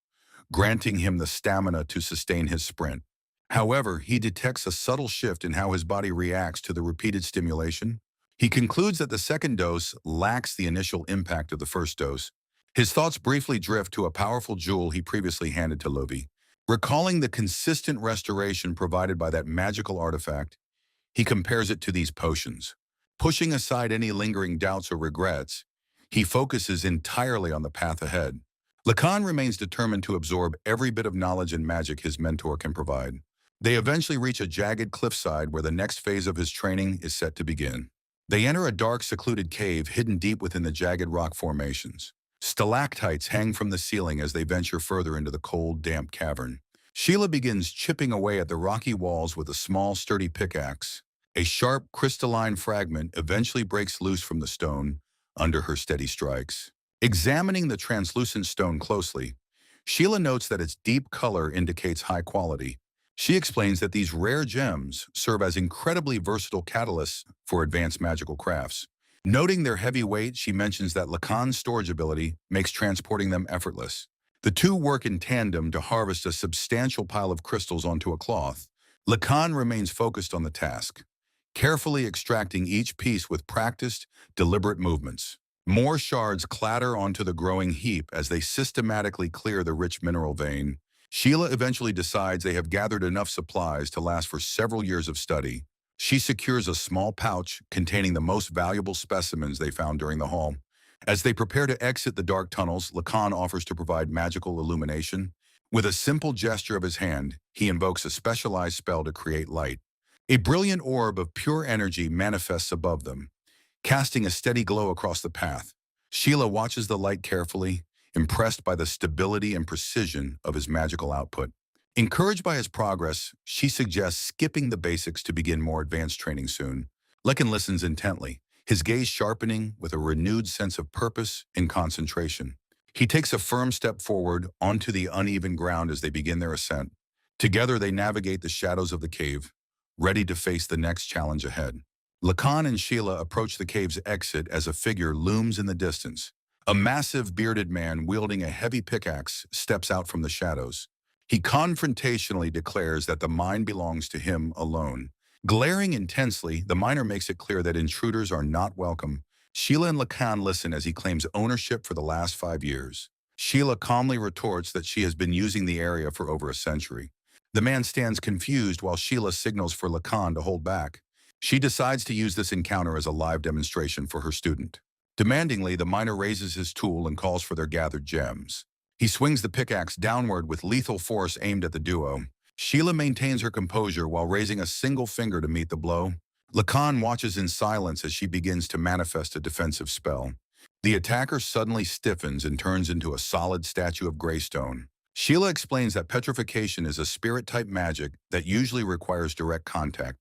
granting him the stamina to sustain his sprint. However, he detects a subtle shift in how his body reacts to the repeated stimulation. He concludes that the second dose lacks the initial impact of the first dose. His thoughts briefly drift to a powerful jewel he previously handed to Lovi. Recalling the consistent restoration provided by that magical artifact, he compares it to these potions. Pushing aside any lingering doubts or regrets, he focuses entirely on the path ahead. Lacan remains determined to absorb every bit of knowledge and magic his mentor can provide. They eventually reach a jagged cliffside where the next phase of his training is set to begin. They enter a dark, secluded cave hidden deep within the jagged rock formations. Stalactites hang from the ceiling as they venture further into the cold, damp cavern. Sheila begins chipping away at the rocky walls with a small, sturdy pickaxe. A sharp, crystalline fragment eventually breaks loose from the stone under her steady strikes. Examining the translucent stone closely, Sheila notes that its deep color indicates high quality. She explains that these rare gems serve as incredibly versatile catalysts for advanced magical crafts. Noting their heavy weight, she mentions that Lacan's storage ability makes transporting them effortless. The two work in tandem to harvest a substantial pile of crystals onto a cloth. Lacan remains focused on the task, carefully extracting each piece with practiced, deliberate movements. More shards clatter onto the growing heap as they systematically clear the rich mineral vein. Sheila eventually decides they have gathered enough supplies to last for several years of study. She secures a small pouch containing the most valuable specimens they found during the haul. As they prepare to exit the dark tunnels, Lacan offers to provide magical illumination. With a simple gesture of his hand, he invokes a specialized spell to create light. A brilliant orb of pure energy manifests above them, casting a steady glow across the path. Sheila watches the light carefully, impressed by the stability and precision of his magical output. Encouraged by his progress, she suggests skipping the basics to begin more advanced training soon. Lekin listens intently, his gaze sharpening with a renewed sense of purpose and concentration. He takes a firm step forward onto the uneven ground as they begin their ascent. Together they navigate the shadows of the cave, ready to face the next challenge ahead. Lacan and Sheila approach the cave's exit as a figure looms in the distance. A massive bearded man wielding a heavy pickaxe steps out from the shadows. He confrontationally declares that the mine belongs to him alone. Glaring intensely, the miner makes it clear that intruders are not welcome. Sheila and Lacan listen as he claims ownership for the last 5 years. Sheila calmly retorts that she has been using the area for over a century. The man stands confused while Sheila signals for Lacan to hold back. She decides to use this encounter as a live demonstration for her student. Demandingly, the miner raises his tool and calls for their gathered gems. He swings the pickaxe downward with lethal force aimed at the duo. Sheila maintains her composure while raising a single finger to meet the blow. Lacan watches in silence as she begins to manifest a defensive spell. The attacker suddenly stiffens and turns into a solid statue of gray stone. Sheila explains that petrification is a spirit-type magic that usually requires direct contact.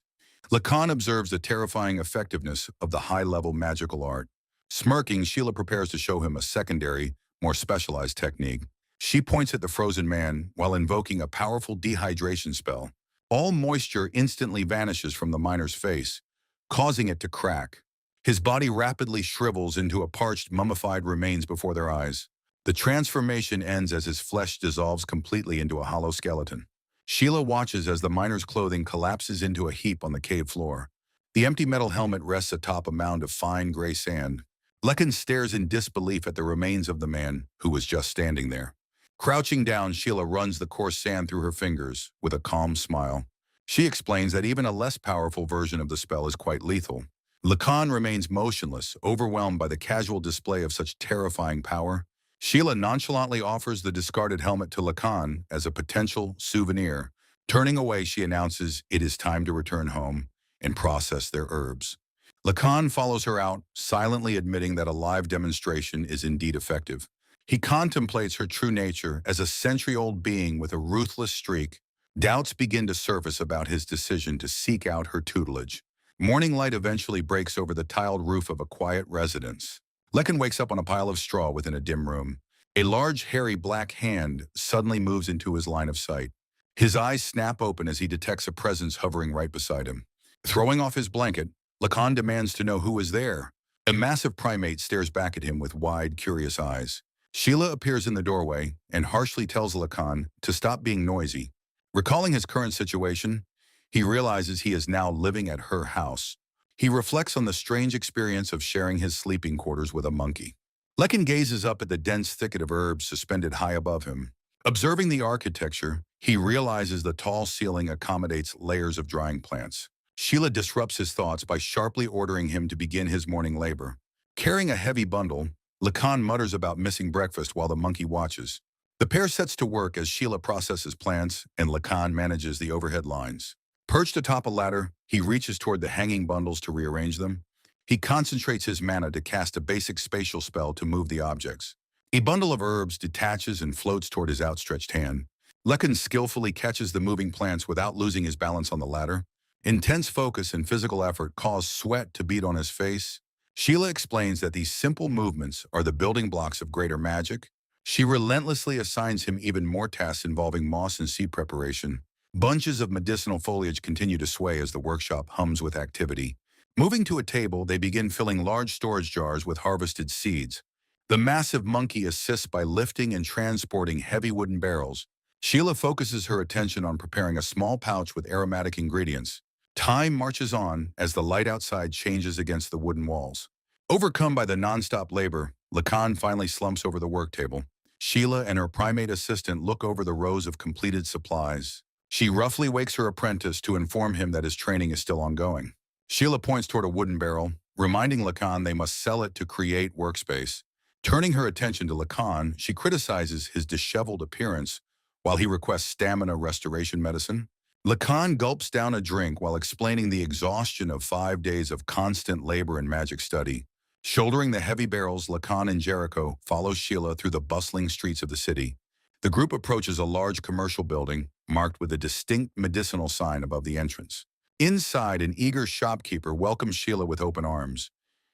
Lacan observes the terrifying effectiveness of the high-level magical art. Smirking, Sheila prepares to show him a secondary, more specialized technique. She points at the frozen man while invoking a powerful dehydration spell. All moisture instantly vanishes from the miner's face, causing it to crack. His body rapidly shrivels into a parched, mummified remains before their eyes. The transformation ends as his flesh dissolves completely into a hollow skeleton. Sheila watches as the miner's clothing collapses into a heap on the cave floor. The empty metal helmet rests atop a mound of fine gray sand. Lekin stares in disbelief at the remains of the man who was just standing there. Crouching down, Sheila runs the coarse sand through her fingers with a calm smile. She explains that even a less powerful version of the spell is quite lethal. Lacan remains motionless, overwhelmed by the casual display of such terrifying power. Sheila nonchalantly offers the discarded helmet to Lacan as a potential souvenir. Turning away, she announces it is time to return home and process their herbs. Lacan follows her out, silently admitting that a live demonstration is indeed effective. He contemplates her true nature as a century-old being with a ruthless streak. Doubts begin to surface about his decision to seek out her tutelage. Morning light eventually breaks over the tiled roof of a quiet residence. Lekin wakes up on a pile of straw within a dim room. A large, hairy black hand suddenly moves into his line of sight. His eyes snap open as he detects a presence hovering right beside him. Throwing off his blanket, Lacan demands to know who is there. A massive primate stares back at him with wide, curious eyes. Sheila appears in the doorway and harshly tells Lacan to stop being noisy. Recalling his current situation, he realizes he is now living at her house. He reflects on the strange experience of sharing his sleeping quarters with a monkey. Lekin gazes up at the dense thicket of herbs suspended high above him. Observing the architecture, he realizes the tall ceiling accommodates layers of drying plants. Sheila disrupts his thoughts by sharply ordering him to begin his morning labor. Carrying a heavy bundle, Lacan mutters about missing breakfast while the monkey watches. The pair sets to work as Sheila processes plants and Lacan manages the overhead lines. Perched atop a ladder, he reaches toward the hanging bundles to rearrange them. He concentrates his mana to cast a basic spatial spell to move the objects. A bundle of herbs detaches and floats toward his outstretched hand. Lekin skillfully catches the moving plants without losing his balance on the ladder. Intense focus and physical effort cause sweat to bead on his face. Sheila explains that these simple movements are the building blocks of greater magic. She relentlessly assigns him even more tasks involving moss and seed preparation. Bunches of medicinal foliage continue to sway as the workshop hums with activity. Moving to a table, they begin filling large storage jars with harvested seeds. The massive monkey assists by lifting and transporting heavy wooden barrels. Sheila focuses her attention on preparing a small pouch with aromatic ingredients. Time marches on as the light outside changes against the wooden walls. Overcome by the nonstop labor, Lacan finally slumps over the work table. Sheila and her primate assistant look over the rows of completed supplies. She roughly wakes her apprentice to inform him that his training is still ongoing. Sheila points toward a wooden barrel, reminding Lacan they must sell it to create workspace. Turning her attention to Lacan, she criticizes his disheveled appearance while he requests stamina restoration medicine. Lacan gulps down a drink while explaining the exhaustion of 5 days of constant labor and magic study. Shouldering the heavy barrels, Lacan and Jericho follow Sheila through the bustling streets of the city. The group approaches a large commercial building marked with a distinct medicinal sign above the entrance. Inside, an eager shopkeeper welcomes Sheila with open arms,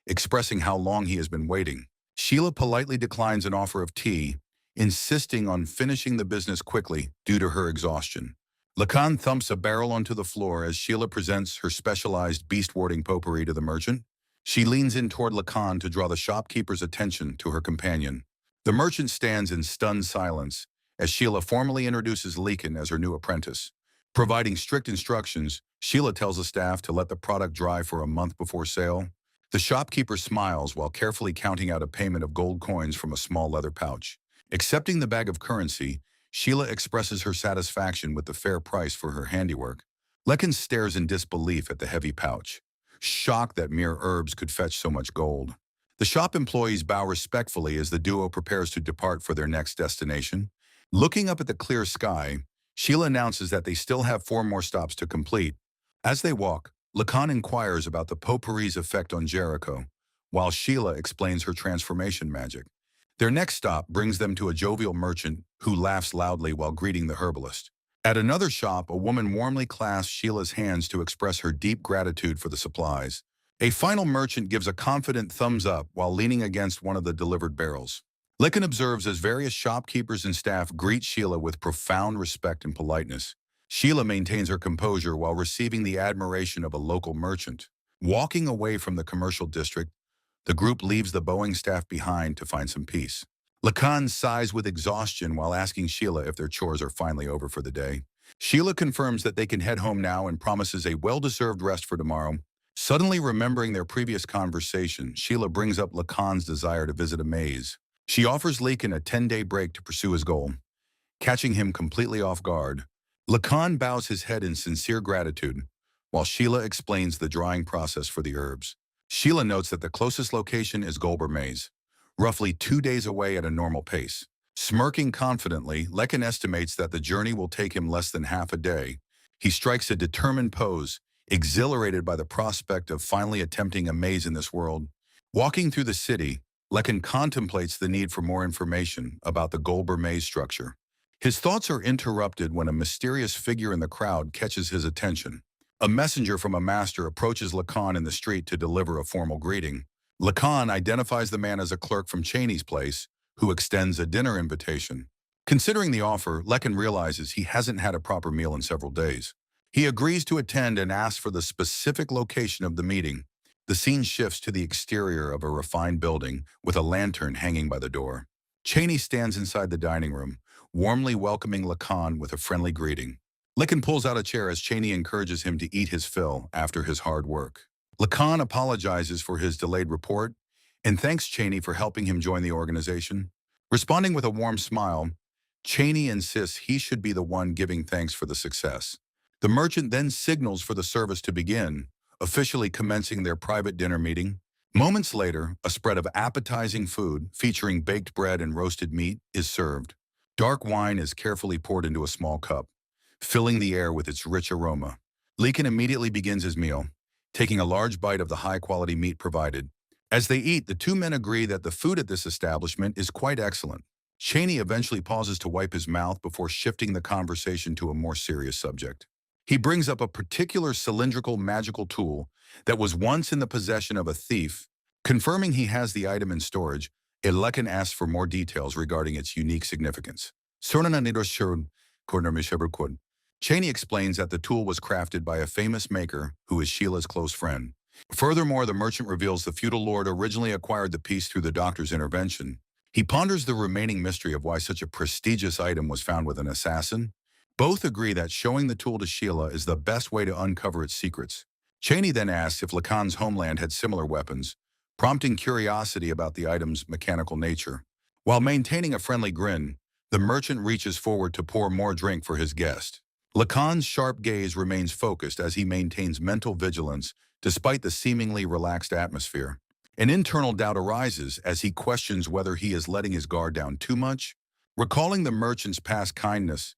expressing how long he has been waiting. Sheila politely declines an offer of tea, insisting on finishing the business quickly due to her exhaustion. Lacan thumps a barrel onto the floor as Sheila presents her specialized beast-warding potpourri to the merchant. She leans in toward Lacan to draw the shopkeeper's attention to her companion. The merchant stands in stunned silence as Sheila formally introduces Lekin as her new apprentice. Providing strict instructions, Sheila tells the staff to let the product dry for a month before sale. The shopkeeper smiles while carefully counting out a payment of gold coins from a small leather pouch. Accepting the bag of currency, Sheila expresses her satisfaction with the fair price for her handiwork. Lekin stares in disbelief at the heavy pouch, shocked that mere herbs could fetch so much gold. The shop employees bow respectfully as the duo prepares to depart for their next destination. Looking up at the clear sky, Sheila announces that they still have 4 more stops to complete. As they walk, Lacan inquires about the potpourri's effect on Jericho, while Sheila explains her transformation magic. Their next stop brings them to a jovial merchant who laughs loudly while greeting the herbalist. At another shop, a woman warmly clasps Sheila's hands to express her deep gratitude for the supplies. A final merchant gives a confident thumbs up while leaning against one of the delivered barrels. Lekin observes as various shopkeepers and staff greet Sheila with profound respect and politeness. Sheila maintains her composure while receiving the admiration of a local merchant. Walking away from the commercial district, the group leaves the bowing staff behind to find some peace. Lacan sighs with exhaustion while asking Sheila if their chores are finally over for the day. Sheila confirms that they can head home now and promises a well-deserved rest for tomorrow. Suddenly remembering their previous conversation, Sheila brings up Lacan's desire to visit a maze. She offers Lekin a 10-day break to pursue his goal. Catching him completely off guard, Lacan bows his head in sincere gratitude, while Sheila explains the drying process for the herbs. Sheila notes that the closest location is Golber Maze, roughly 2 days away at a normal pace. Smirking confidently, Lekin estimates that the journey will take him less than half a day. He strikes a determined pose, exhilarated by the prospect of finally attempting a maze in this world. Walking through the city, Lekin contemplates the need for more information about the Golber maze structure. His thoughts are interrupted when a mysterious figure in the crowd catches his attention. A messenger from a master approaches Lacan in the street to deliver a formal greeting. Lacan identifies the man as a clerk from Cheney's place, who extends a dinner invitation. Considering the offer, Lekin realizes he hasn't had a proper meal in several days. He agrees to attend and asks for the specific location of the meeting. The scene shifts to the exterior of a refined building with a lantern hanging by the door. Cheney stands inside the dining room, warmly welcoming Lacan with a friendly greeting. Lekin pulls out a chair as Cheney encourages him to eat his fill after his hard work. Lacan apologizes for his delayed report and thanks Cheney for helping him join the organization. Responding with a warm smile, Cheney insists he should be the one giving thanks for the success. The merchant then signals for the service to begin, officially commencing their private dinner meeting. Moments later, a spread of appetizing food featuring baked bread and roasted meat is served. Dark wine is carefully poured into a small cup, filling the air with its rich aroma. Lekin immediately begins his meal, taking a large bite of the high-quality meat provided. As they eat, the two men agree that the food at this establishment is quite excellent. Cheney eventually pauses to wipe his mouth before shifting the conversation to a more serious subject. He brings up a particular cylindrical magical tool that was once in the possession of a thief. Confirming he has the item in storage, Lekin asks for more details regarding its unique significance. Cheney explains that the tool was crafted by a famous maker who is Sheila's close friend. Furthermore, the merchant reveals the feudal lord originally acquired the piece through the doctor's intervention. He ponders the remaining mystery of why such a prestigious item was found with an assassin. Both agree that showing the tool to Sheila is the best way to uncover its secrets. Cheney then asks if Lacan's homeland had similar weapons, prompting curiosity about the item's mechanical nature. While maintaining a friendly grin, the merchant reaches forward to pour more drink for his guest. Lacan's sharp gaze remains focused as he maintains mental vigilance despite the seemingly relaxed atmosphere. An internal doubt arises as he questions whether he is letting his guard down too much. Recalling the merchant's past kindness,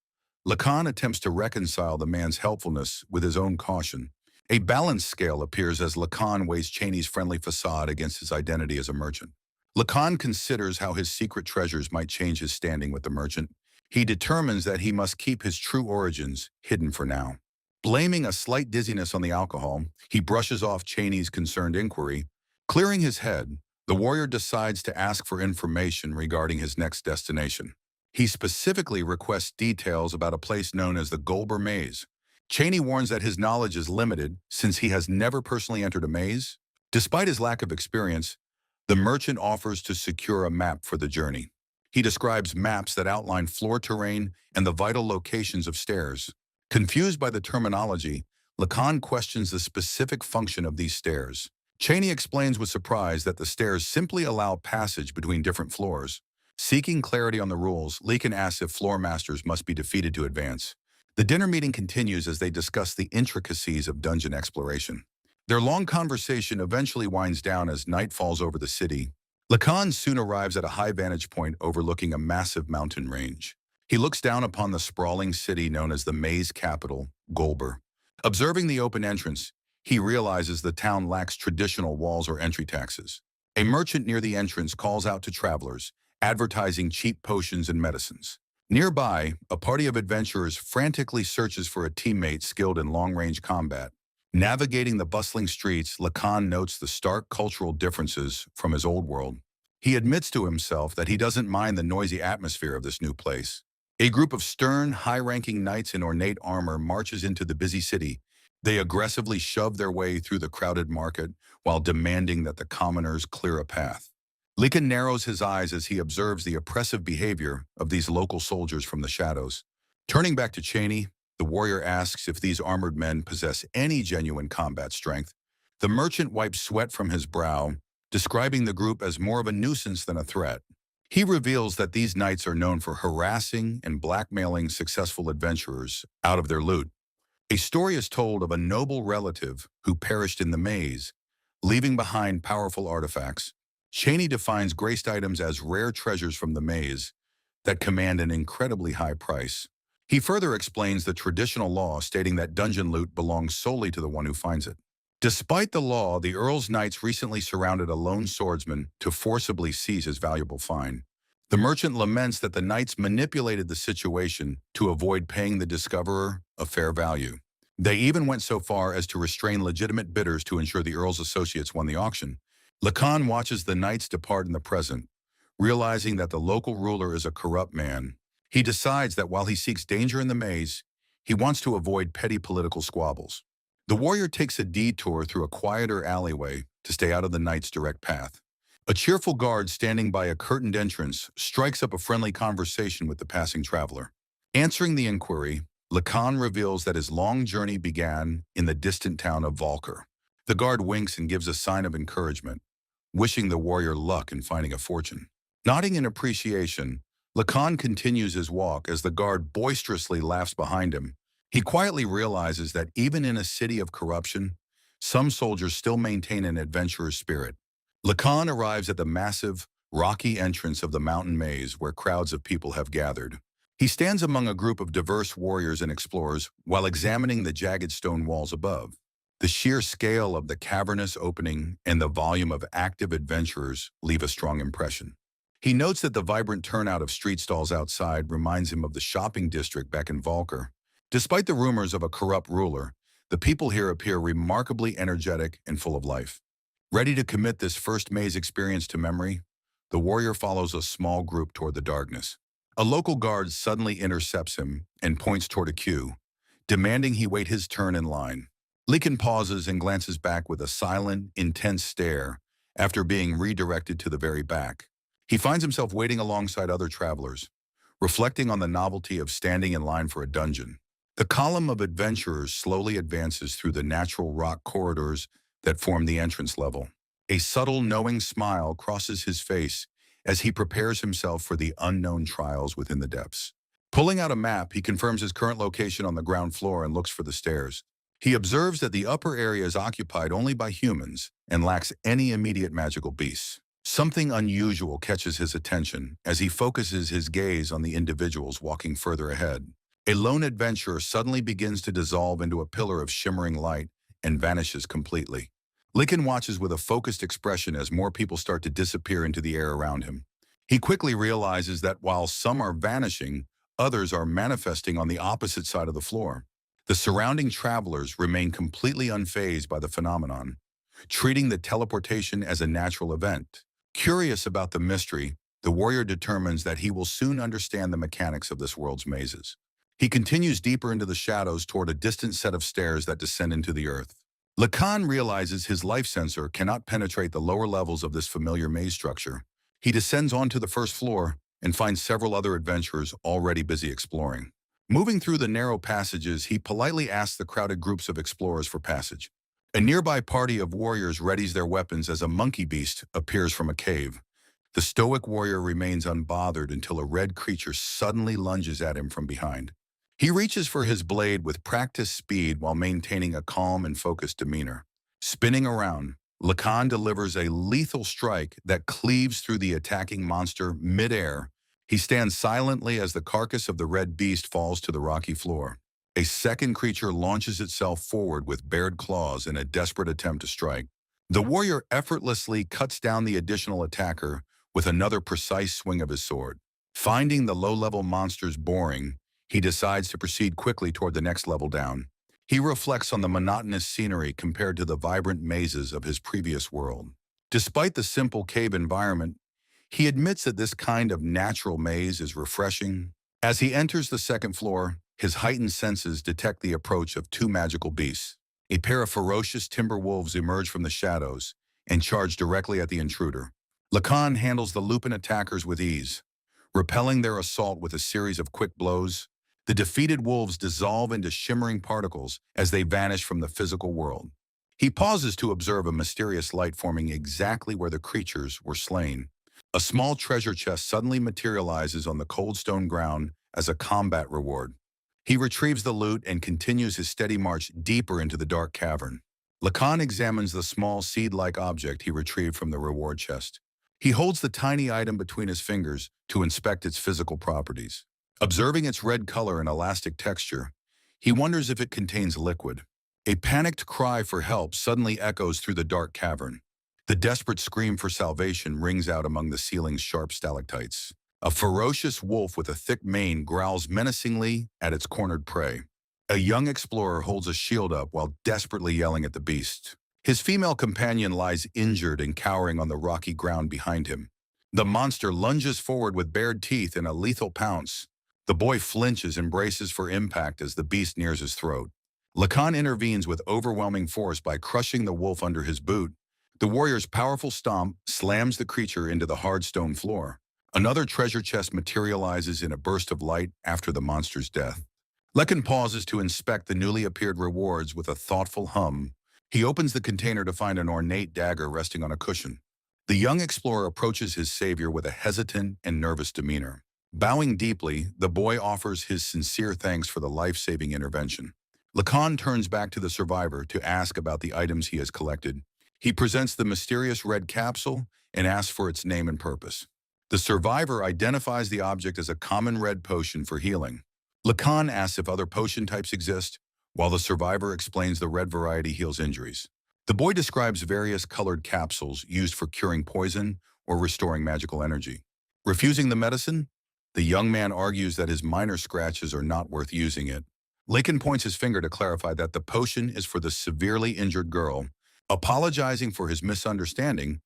Lacan attempts to reconcile the man's helpfulness with his own caution. A balance scale appears as Lacan weighs Cheney's friendly facade against his identity as a merchant. Lacan considers how his secret treasures might change his standing with the merchant. He determines that he must keep his true origins hidden for now. Blaming a slight dizziness on the alcohol, he brushes off Cheney's concerned inquiry. Clearing his head, the warrior decides to ask for information regarding his next destination. He specifically requests details about a place known as the Golber Maze. Cheney warns that his knowledge is limited since he has never personally entered a maze. Despite his lack of experience, the merchant offers to secure a map for the journey. He describes maps that outline floor terrain and the vital locations of stairs. Confused by the terminology, Lacan questions the specific function of these stairs. Cheney explains with surprise that the stairs simply allow passage between different floors. Seeking clarity on the rules, Lekin asks if floor masters must be defeated to advance. The dinner meeting continues as they discuss the intricacies of dungeon exploration. Their long conversation eventually winds down as night falls over the city. Lacan soon arrives at a high vantage point overlooking a massive mountain range. He looks down upon the sprawling city known as the maze capital, Golber. Observing the open entrance, he realizes the town lacks traditional walls or entry taxes. A merchant near the entrance calls out to travelers, advertising cheap potions and medicines. Nearby, a party of adventurers frantically searches for a teammate skilled in long-range combat. Navigating the bustling streets, Lacan notes the stark cultural differences from his old world. He admits to himself that he doesn't mind the noisy atmosphere of this new place. A group of stern, high-ranking knights in ornate armor marches into the busy city. They aggressively shove their way through the crowded market while demanding that the commoners clear a path. Lekin narrows his eyes as he observes the oppressive behavior of these local soldiers from the shadows. Turning back to Cheney, the warrior asks if these armored men possess any genuine combat strength. The merchant wipes sweat from his brow, describing the group as more of a nuisance than a threat. He reveals that these knights are known for harassing and blackmailing successful adventurers out of their loot. A story is told of a noble relative who perished in the maze, leaving behind powerful artifacts. Cheney defines graced items as rare treasures from the maze that command an incredibly high price. He further explains the traditional law stating that dungeon loot belongs solely to the one who finds it. Despite the law, the Earl's Knights recently surrounded a lone swordsman to forcibly seize his valuable find. The merchant laments that the knights manipulated the situation to avoid paying the discoverer a fair value. They even went so far as to restrain legitimate bidders to ensure the Earl's associates won the auction. Lacan watches the knights depart in the present, realizing that the local ruler is a corrupt man. He decides that while he seeks danger in the maze, he wants to avoid petty political squabbles. The warrior takes a detour through a quieter alleyway to stay out of the knight's direct path. A cheerful guard standing by a curtained entrance strikes up a friendly conversation with the passing traveler. Answering the inquiry, Lacan reveals that his long journey began in the distant town of Valker. The guard winks and gives a sign of encouragement, wishing the warrior luck in finding a fortune. Nodding in appreciation, Lacan continues his walk as the guard boisterously laughs behind him. He quietly realizes that even in a city of corruption, some soldiers still maintain an adventurer's spirit. Lacan arrives at the massive, rocky entrance of the mountain maze where crowds of people have gathered. He stands among a group of diverse warriors and explorers while examining the jagged stone walls above. The sheer scale of the cavernous opening and the volume of active adventurers leave a strong impression. He notes that the vibrant turnout of street stalls outside reminds him of the shopping district back in Valker. Despite the rumors of a corrupt ruler, the people here appear remarkably energetic and full of life. Ready to commit this first maze experience to memory, the warrior follows a small group toward the darkness. A local guard suddenly intercepts him and points toward a queue, demanding he wait his turn in line. Lacan pauses and glances back with a silent, intense stare after being redirected to the very back. He finds himself waiting alongside other travelers, reflecting on the novelty of standing in line for a dungeon. The column of adventurers slowly advances through the natural rock corridors that form the entrance level. A subtle, knowing smile crosses his face as he prepares himself for the unknown trials within the depths. Pulling out a map, he confirms his current location on the ground floor and looks for the stairs. He observes that the upper area is occupied only by humans and lacks any immediate magical beasts. Something unusual catches his attention as he focuses his gaze on the individuals walking further ahead. A lone adventurer suddenly begins to dissolve into a pillar of shimmering light and vanishes completely. Lacan watches with a focused expression as more people start to disappear into the air around him. He quickly realizes that while some are vanishing, others are manifesting on the opposite side of the floor. The surrounding travelers remain completely unfazed by the phenomenon, treating the teleportation as a natural event. Curious about the mystery, the warrior determines that he will soon understand the mechanics of this world's mazes. He continues deeper into the shadows toward a distant set of stairs that descend into the earth. Lacan realizes his life sensor cannot penetrate the lower levels of this familiar maze structure. He descends onto the first floor and finds several other adventurers already busy exploring. Moving through the narrow passages, he politely asks the crowded groups of explorers for passage. A nearby party of warriors readies their weapons as a monkey beast appears from a cave. The stoic warrior remains unbothered until a red creature suddenly lunges at him from behind. He reaches for his blade with practiced speed while maintaining a calm and focused demeanor. Spinning around, Lacan delivers a lethal strike that cleaves through the attacking monster mid-air. He stands silently as the carcass of the red beast falls to the rocky floor. A second creature launches itself forward with bared claws in a desperate attempt to strike. The warrior effortlessly cuts down the additional attacker with another precise swing of his sword. Finding the low-level monsters boring, he decides to proceed quickly toward the next level down. He reflects on the monotonous scenery compared to the vibrant mazes of his previous world. Despite the simple cave environment, he admits that this kind of natural maze is refreshing. As he enters the second floor, his heightened senses detect the approach of two magical beasts. A pair of ferocious timber wolves emerge from the shadows and charge directly at the intruder. Lacan handles the lupin attackers with ease, repelling their assault with a series of quick blows. The defeated wolves dissolve into shimmering particles as they vanish from the physical world. He pauses to observe a mysterious light forming exactly where the creatures were slain. A small treasure chest suddenly materializes on the cold stone ground as a combat reward. He retrieves the loot and continues his steady march deeper into the dark cavern. Lacan examines the small seed-like object he retrieved from the reward chest. He holds the tiny item between his fingers to inspect its physical properties. Observing its red color and elastic texture, he wonders if it contains liquid. A panicked cry for help suddenly echoes through the dark cavern. The desperate scream for salvation rings out among the ceiling's sharp stalactites. A ferocious wolf with a thick mane growls menacingly at its cornered prey. A young explorer holds a shield up while desperately yelling at the beast. His female companion lies injured and cowering on the rocky ground behind him. The monster lunges forward with bared teeth in a lethal pounce. The boy flinches and braces for impact as the beast nears his throat. Lacan intervenes with overwhelming force by crushing the wolf under his boot. The warrior's powerful stomp slams the creature into the hard stone floor. Another treasure chest materializes in a burst of light after the monster's death. Lekin pauses to inspect the newly appeared rewards with a thoughtful hum. He opens the container to find an ornate dagger resting on a cushion. The young explorer approaches his savior with a hesitant and nervous demeanor. Bowing deeply, the boy offers his sincere thanks for the life-saving intervention. Lacan turns back to the survivor to ask about the items he has collected. He presents the mysterious red capsule and asks for its name and purpose. The survivor identifies the object as a common red potion for healing. Lacan asks if other potion types exist, while the survivor explains the red variety heals injuries. The boy describes various colored capsules used for curing poison or restoring magical energy. Refusing the medicine, the young man argues that his minor scratches are not worth using it. Lacan points his finger to clarify that the potion is for the severely injured girl. Apologizing for his misunderstanding,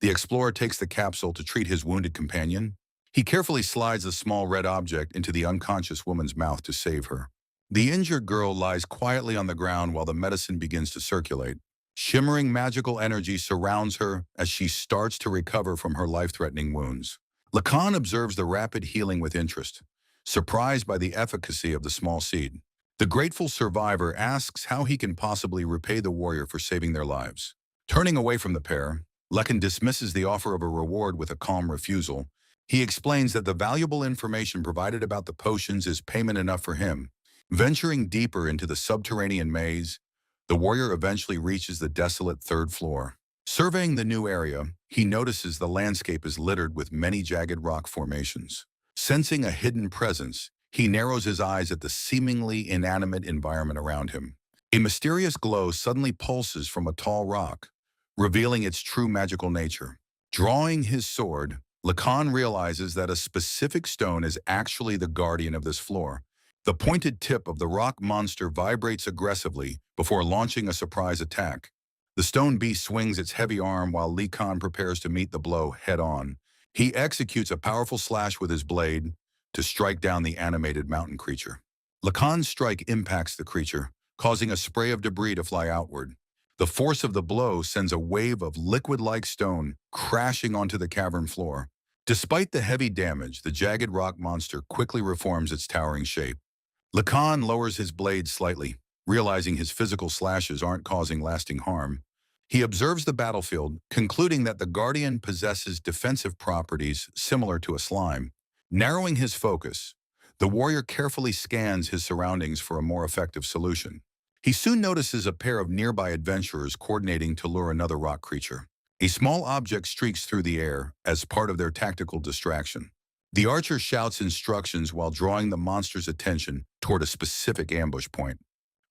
the explorer takes the capsule to treat his wounded companion. He carefully slides the small red object into the unconscious woman's mouth to save her. The injured girl lies quietly on the ground while the medicine begins to circulate. Shimmering magical energy surrounds her as she starts to recover from her life-threatening wounds. Lacan observes the rapid healing with interest, surprised by the efficacy of the small seed. The grateful survivor asks how he can possibly repay the warrior for saving their lives. Turning away from the pair, Lekin dismisses the offer of a reward with a calm refusal. He explains that the valuable information provided about the potions is payment enough for him. Venturing deeper into the subterranean maze, the warrior eventually reaches the desolate third floor. Surveying the new area, he notices the landscape is littered with many jagged rock formations. Sensing a hidden presence, he narrows his eyes at the seemingly inanimate environment around him. A mysterious glow suddenly pulses from a tall rock, revealing its true magical nature. Drawing his sword, Lacan realizes that a specific stone is actually the guardian of this floor. The pointed tip of the rock monster vibrates aggressively before launching a surprise attack. The stone beast swings its heavy arm while Lacan prepares to meet the blow head-on. He executes a powerful slash with his blade to strike down the animated mountain creature. Lacan's strike impacts the creature, causing a spray of debris to fly outward. The force of the blow sends a wave of liquid-like stone crashing onto the cavern floor. Despite the heavy damage, the jagged rock monster quickly reforms its towering shape. Lacan lowers his blade slightly, realizing his physical slashes aren't causing lasting harm. He observes the battlefield, concluding that the Guardian possesses defensive properties similar to a slime. Narrowing his focus, the warrior carefully scans his surroundings for a more effective solution. He soon notices a pair of nearby adventurers coordinating to lure another rock creature. A small object streaks through the air as part of their tactical distraction. The archer shouts instructions while drawing the monster's attention toward a specific ambush point.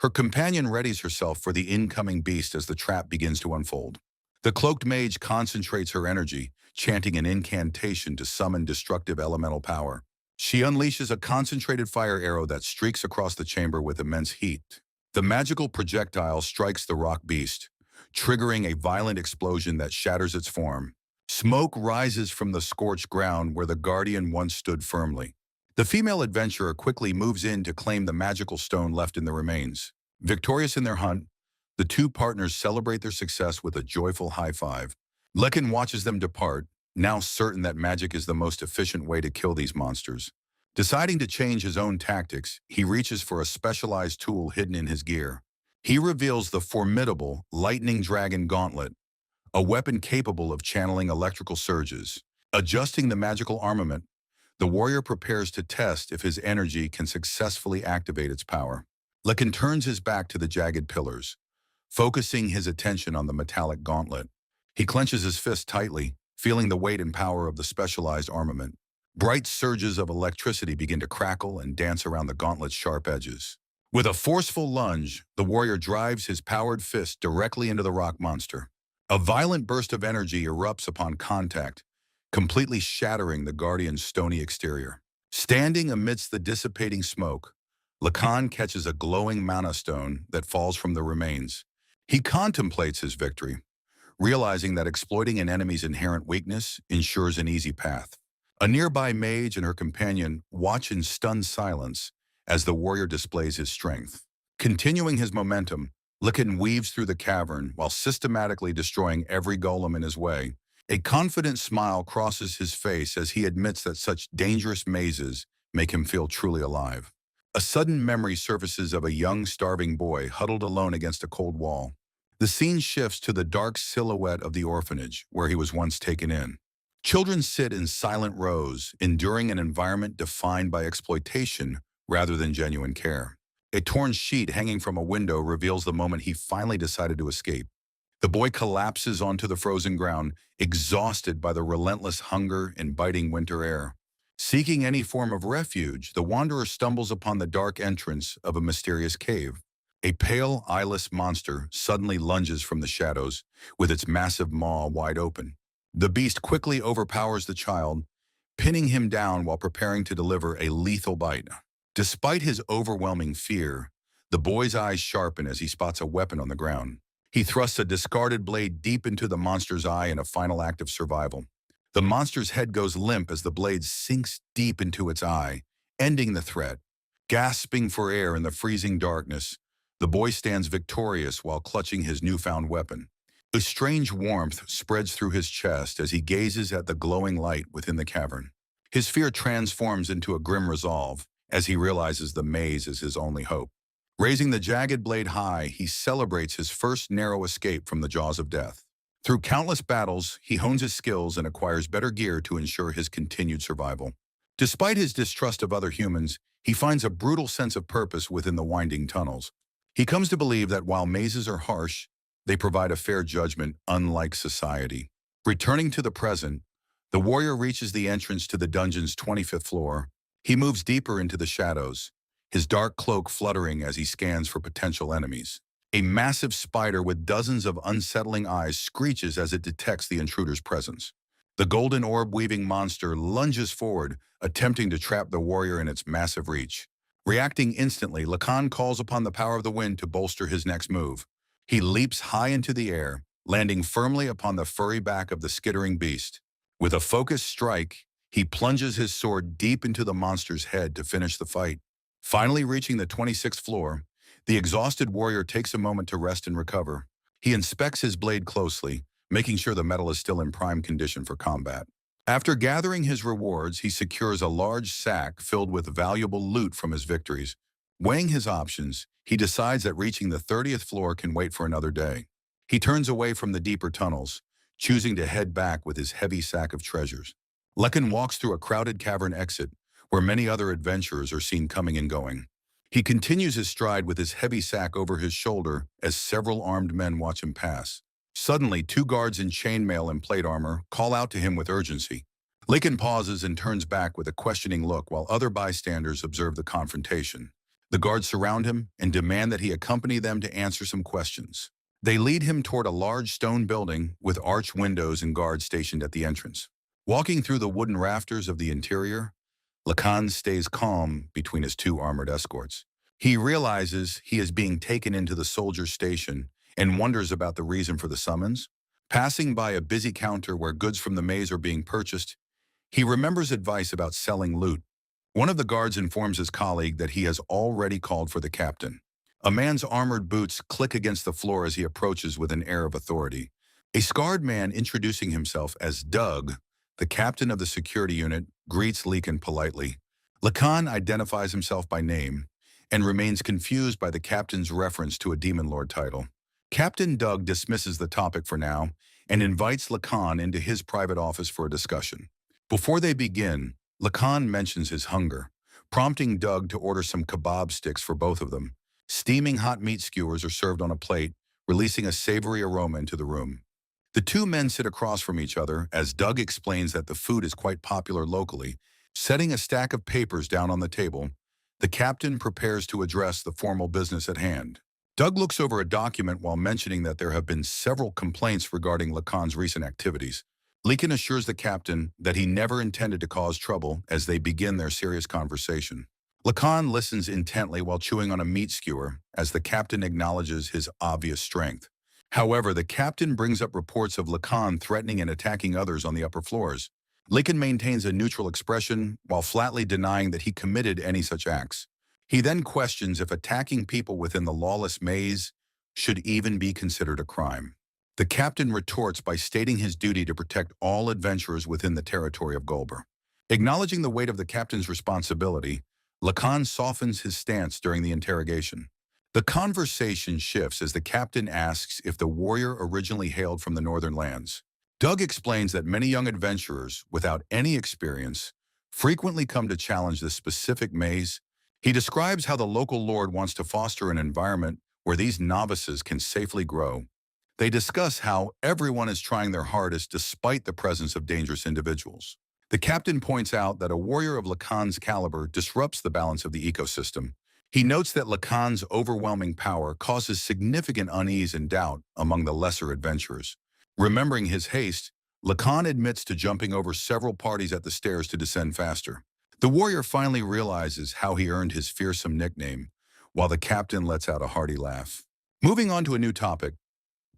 Her companion readies herself for the incoming beast as the trap begins to unfold. The cloaked mage concentrates her energy, chanting an incantation to summon destructive elemental power. She unleashes a concentrated fire arrow that streaks across the chamber with immense heat. The magical projectile strikes the rock beast, triggering a violent explosion that shatters its form. Smoke rises from the scorched ground where the Guardian once stood firmly. The female adventurer quickly moves in to claim the magical stone left in the remains. Victorious in their hunt, the two partners celebrate their success with a joyful high five. Lekin watches them depart, now certain that magic is the most efficient way to kill these monsters. Deciding to change his own tactics, he reaches for a specialized tool hidden in his gear. He reveals the formidable Lightning Dragon Gauntlet, a weapon capable of channeling electrical surges. Adjusting the magical armament, the warrior prepares to test if his energy can successfully activate its power. Lekin turns his back to the jagged pillars, focusing his attention on the metallic gauntlet. He clenches his fist tightly, feeling the weight and power of the specialized armament. Bright surges of electricity begin to crackle and dance around the gauntlet's sharp edges. With a forceful lunge, the warrior drives his powered fist directly into the rock monster. A violent burst of energy erupts upon contact, completely shattering the Guardian's stony exterior. Standing amidst the dissipating smoke, Lacan catches a glowing mana stone that falls from the remains. He contemplates his victory, realizing that exploiting an enemy's inherent weakness ensures an easy path. A nearby mage and her companion watch in stunned silence as the warrior displays his strength. Continuing his momentum, Lycan weaves through the cavern while systematically destroying every golem in his way. A confident smile crosses his face as he admits that such dangerous mazes make him feel truly alive. A sudden memory surfaces of a young, starving boy huddled alone against a cold wall. The scene shifts to the dark silhouette of the orphanage where he was once taken in. Children sit in silent rows, enduring an environment defined by exploitation rather than genuine care. A torn sheet hanging from a window reveals the moment he finally decided to escape. The boy collapses onto the frozen ground, exhausted by the relentless hunger and biting winter air. Seeking any form of refuge, the wanderer stumbles upon the dark entrance of a mysterious cave. A pale, eyeless monster suddenly lunges from the shadows, with its massive maw wide open. The beast quickly overpowers the child, pinning him down while preparing to deliver a lethal bite. Despite his overwhelming fear, the boy's eyes sharpen as he spots a weapon on the ground. He thrusts a discarded blade deep into the monster's eye in a final act of survival. The monster's head goes limp as the blade sinks deep into its eye, ending the threat. Gasping for air in the freezing darkness, the boy stands victorious while clutching his newfound weapon. A strange warmth spreads through his chest as he gazes at the glowing light within the cavern. His fear transforms into a grim resolve as he realizes the maze is his only hope. Raising the jagged blade high, he celebrates his first narrow escape from the jaws of death. Through countless battles, he hones his skills and acquires better gear to ensure his continued survival. Despite his distrust of other humans, he finds a brutal sense of purpose within the winding tunnels. He comes to believe that while mazes are harsh, they provide a fair judgment unlike society. Returning to the present, the warrior reaches the entrance to the dungeon's 25th floor. He moves deeper into the shadows, his dark cloak fluttering as he scans for potential enemies. A massive spider with dozens of unsettling eyes screeches as it detects the intruder's presence. The golden orb-weaving monster lunges forward, attempting to trap the warrior in its massive reach. Reacting instantly, Lacan calls upon the power of the wind to bolster his next move. He leaps high into the air, landing firmly upon the furry back of the skittering beast. With a focused strike, he plunges his sword deep into the monster's head to finish the fight. Finally reaching the 26th floor, the exhausted warrior takes a moment to rest and recover. He inspects his blade closely, making sure the metal is still in prime condition for combat. After gathering his rewards, he secures a large sack filled with valuable loot from his victories. Weighing his options, he decides that reaching the 30th floor can wait for another day. He turns away from the deeper tunnels, choosing to head back with his heavy sack of treasures. Lekin walks through a crowded cavern exit, where many other adventurers are seen coming and going. He continues his stride with his heavy sack over his shoulder as several armed men watch him pass. Suddenly, two guards in chainmail and plate armor call out to him with urgency. Lekin pauses and turns back with a questioning look while other bystanders observe the confrontation. The guards surround him and demand that he accompany them to answer some questions. They lead him toward a large stone building with arched windows and guards stationed at the entrance. Walking through the wooden rafters of the interior, Lacan stays calm between his two armored escorts. He realizes he is being taken into the soldiers' station and wonders about the reason for the summons. Passing by a busy counter where goods from the maze are being purchased, he remembers advice about selling loot. One of the guards informs his colleague that he has already called for the captain. A man's armored boots click against the floor as he approaches with an air of authority. A scarred man introducing himself as Doug, the captain of the security unit, greets Lekin politely. Lacan identifies himself by name and remains confused by the captain's reference to a Demon Lord title. Captain Doug dismisses the topic for now and invites Lacan into his private office for a discussion. Before they begin, Lacan mentions his hunger, prompting Doug to order some kebab sticks for both of them. Steaming hot meat skewers are served on a plate, releasing a savory aroma into the room. The two men sit across from each other as Doug explains that the food is quite popular locally. Setting a stack of papers down on the table, the captain prepares to address the formal business at hand. Doug looks over a document while mentioning that there have been several complaints regarding Lacan's recent activities. Lekin assures the captain that he never intended to cause trouble as they begin their serious conversation. Lacan listens intently while chewing on a meat skewer as the captain acknowledges his obvious strength. However, the captain brings up reports of Lacan threatening and attacking others on the upper floors. Lacan maintains a neutral expression while flatly denying that he committed any such acts. He then questions if attacking people within the lawless maze should even be considered a crime. The captain retorts by stating his duty to protect all adventurers within the territory of Gulber. Acknowledging the weight of the captain's responsibility, Lacan softens his stance during the interrogation. The conversation shifts as the captain asks if the warrior originally hailed from the northern lands. Doug explains that many young adventurers, without any experience, frequently come to challenge this specific maze. He describes how the local lord wants to foster an environment where these novices can safely grow. They discuss how everyone is trying their hardest despite the presence of dangerous individuals. The captain points out that a warrior of Lacan's caliber disrupts the balance of the ecosystem. He notes that Lacan's overwhelming power causes significant unease and doubt among the lesser adventurers. Remembering his haste, Lacan admits to jumping over several parties at the stairs to descend faster. The warrior finally realizes how he earned his fearsome nickname, while the captain lets out a hearty laugh. Moving on to a new topic,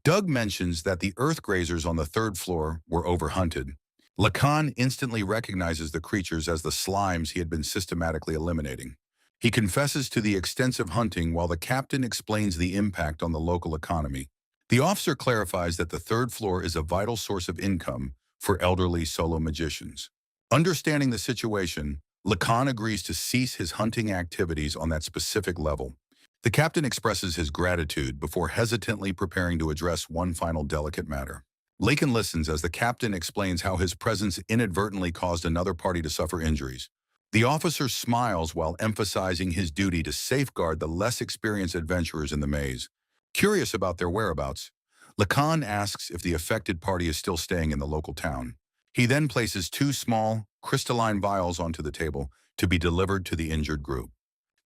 Doug mentions that the earth grazers on the third floor were overhunted. Lacan instantly recognizes the creatures as the slimes he had been systematically eliminating. He confesses to the extensive hunting while the captain explains the impact on the local economy. The officer clarifies that the third floor is a vital source of income for elderly solo magicians. Understanding the situation, Lacan agrees to cease his hunting activities on that specific level. The captain expresses his gratitude before hesitantly preparing to address one final delicate matter. Lacan listens as the captain explains how his presence inadvertently caused another party to suffer injuries. The officer smiles while emphasizing his duty to safeguard the less experienced adventurers in the maze. Curious about their whereabouts, Lacan asks if the affected party is still staying in the local town. He then places two small, crystalline vials onto the table to be delivered to the injured group.